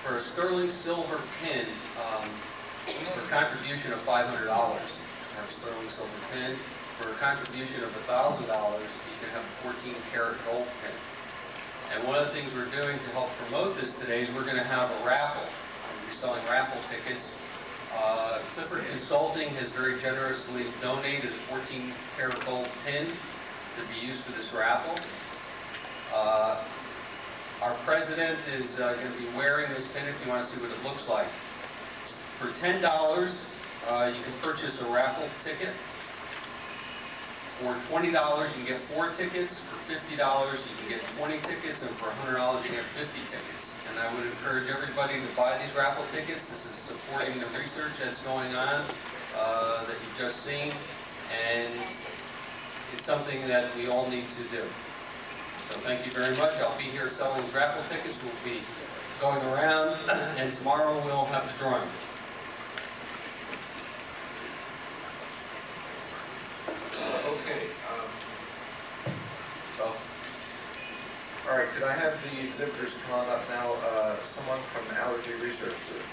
[SPEAKER 9] For a sterling silver pin, for a contribution of $500, or a sterling silver pin, for a contribution of $1,000, you can have a 14-karat gold pin. And one of the things we're doing to help promote this today is we're going to have a raffle. We'll be selling raffle tickets. Clifford Consulting has very generously donated a 14-karat gold pin to be used for this raffle. Our president is going to be wearing this pin if you want to see what it looks like. For $10, you can purchase a raffle ticket. For $20, you can get 4 tickets. For $50, you can get 20 tickets. And for $100, you can get 50 tickets. And I would encourage everybody to buy these raffle tickets. This is supporting the research that's going on that you've just seen. And it's something that we all need to do. So thank you very much. I'll be here selling these raffle tickets. We'll be going around, and tomorrow we'll have the drawing.
[SPEAKER 3] Okay. All right, could I have the exhibitors come on up now? Someone from the Allergy Research Group.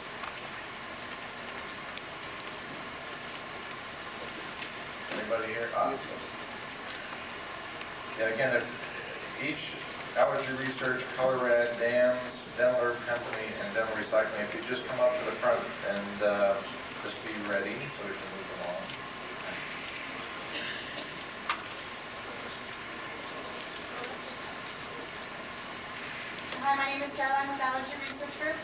[SPEAKER 3] Anybody here? Yeah, again, if each Allergy Research, Color Red, Dams, Dental Herb Company, and Dental Recycling, if you just come up to the front and just be ready so we can move along.
[SPEAKER 10] Hi, my name is Caroline with Allergy Research Group,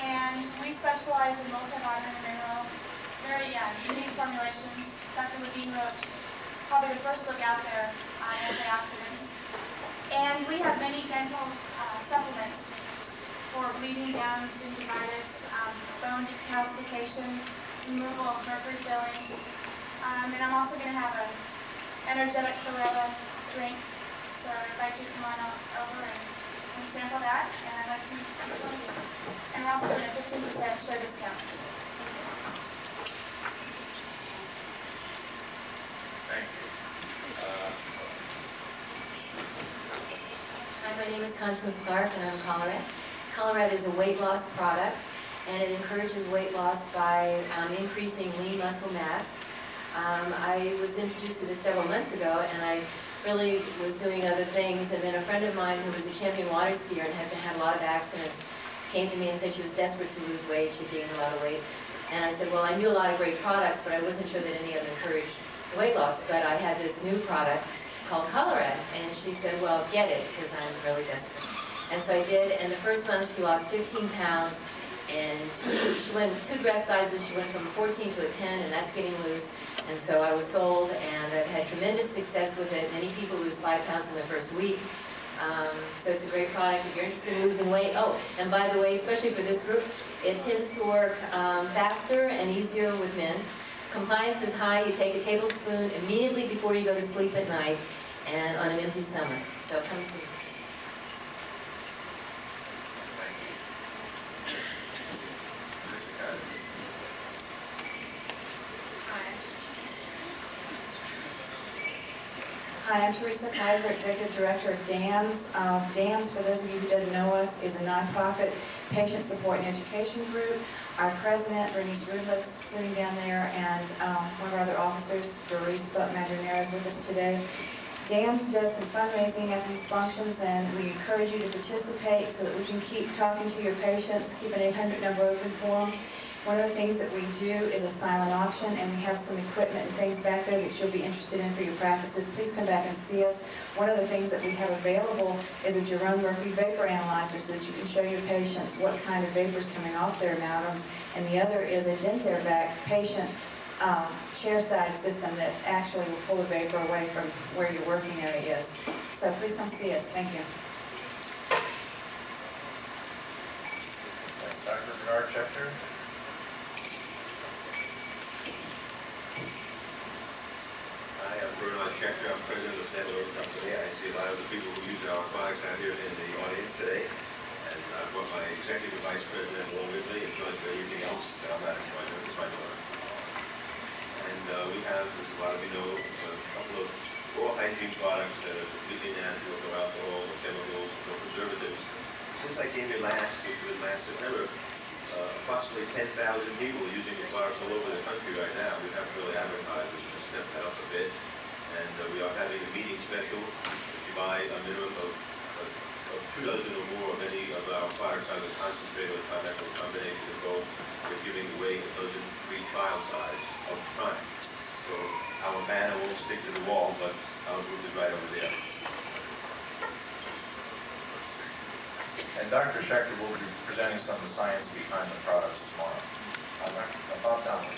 [SPEAKER 10] and we specialize in multivitamin and mineral, very unique formulations. Dr. Levine wrote probably the first book out there on antioxidants. And we have many dental supplements for bleeding, gums, gingivitis, bone decalcification, removal of mercury fillings. And I'm also going to have an energetic chlorella drink, so I invite you to come on over and sample that, and I'd like to meet each one of you. And we're also doing a 15% show discount.
[SPEAKER 3] Thank you.
[SPEAKER 11] Hi, my name is Constance Clark, and I'm Kall Welcome. Kall Welcome is a weight loss product, and it encourages weight loss by increasing lean muscle mass. I was introduced to this several months ago, and I really was doing other things, and then a friend of mine who was a champion water skier and had had a lot of accidents came to me and said she was desperate to lose weight. She'd gained a lot of weight. And I said, well, I knew a lot of great products, but I wasn't sure that any of them encouraged weight loss. But I had this new product called Kall Welcome, and she said, well, get it, because I'm really desperate. And so I did, and the first month she lost 15 pounds, and she went 2 dress sizes. She went from a 14 to a 10, and that's getting loose. And so I was sold, and I've had tremendous success with it. Many people lose 5 pounds in their first week. So it's a great product if you're interested in losing weight. Oh, and by the way, especially for this group, it tends to work faster and easier with men. Compliance is high. You take a tablespoon immediately before you go to sleep at night and on an empty stomach. So come see.
[SPEAKER 12] Hi, I'm Teresa Kaiser, Executive Director of DAMS. DAMS, for those of you who don't know us, is a nonprofit Patient Support and Education Group. Our president, Bernice Rudlick's sitting down there, and one of our other officers, Doris Madronera, is with us today. Dan does some fundraising at these functions, and we encourage you to participate so that we can keep talking to your patients, keep an 800 number open for them. One of the things that we do is a silent auction, and we have some equipment and things back there that you'll be interested in for your practices. Please come back and see us. One of the things that we have available is a Jerome Mercury vapor analyzer so that you can show your patients what kind of vapor is coming off their amalgams. And the other is a Dentaire back patient chair-side system that actually will pull the vapor away from where your working area is. So please come see us. Thank you.
[SPEAKER 8] Dr. Bernard Schechter.
[SPEAKER 13] Hi, I'm Bernard Schechter. I'm president of the Network Company. I see a lot of the people who use our products out here in the audience today. And I've got my executive vice president along with me, in charge of everything else that I'm not in charge of. It's my daughter. And we have, as a lot of you know, a couple of oral hygiene products that are completely natural, no alcohol, no chemicals, no preservatives. Since I came here last, which was last September, approximately 10,000 people are using the products all over the country right now. We haven't really advertised, we just stepped that up a bit. And we are having a meeting special. If you buy a minimum of 2 dozen or more of any of our products, either concentrate or tobacco combination of both, we're giving away a dozen free trial size of time. So our banner won't stick to the wall, but our group is right over there.
[SPEAKER 8] And Dr. Schechter will be presenting some of the science behind the products tomorrow. Bob Donnelly.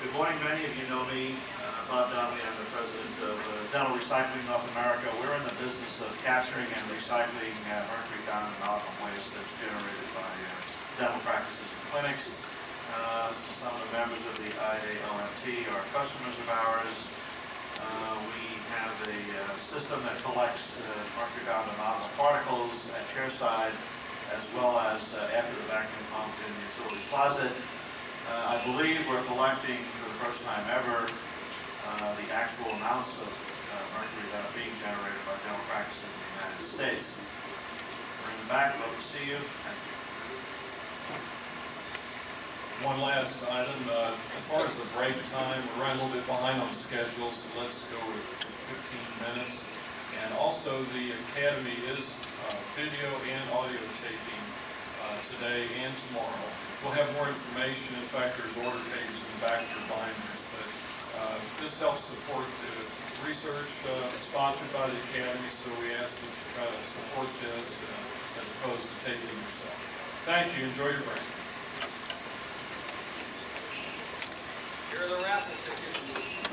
[SPEAKER 14] Good morning. Many of you know me. Bob Donnelly. I'm the president of Dental Recycling North America. We're in the business of capturing and recycling mercury bound amalgam waste that's generated by dental practices and clinics. Some of the members of the IAOMT are customers of ours. We have a system that collects mercury-bound amalgam particles at chairside, as well as after the vacuum pump in the utility closet. I believe we're collecting, for the first time ever, the actual amounts of mercury that are being generated by dental practices in the United States. We're in the back. Love to see you. Thank you.
[SPEAKER 2] One last item, as far as the break time, we're running a little bit behind on the schedule, so let's go with 15 minutes. And also the Academy is video and audio taping today and tomorrow. We'll have more information. In fact, there's order pages in the back of your binders, but this helps support the research sponsored by the Academy, so we ask that you try to support this as opposed to taping yourself. Thank you. Enjoy your break.
[SPEAKER 9] Here are the raffle tickets.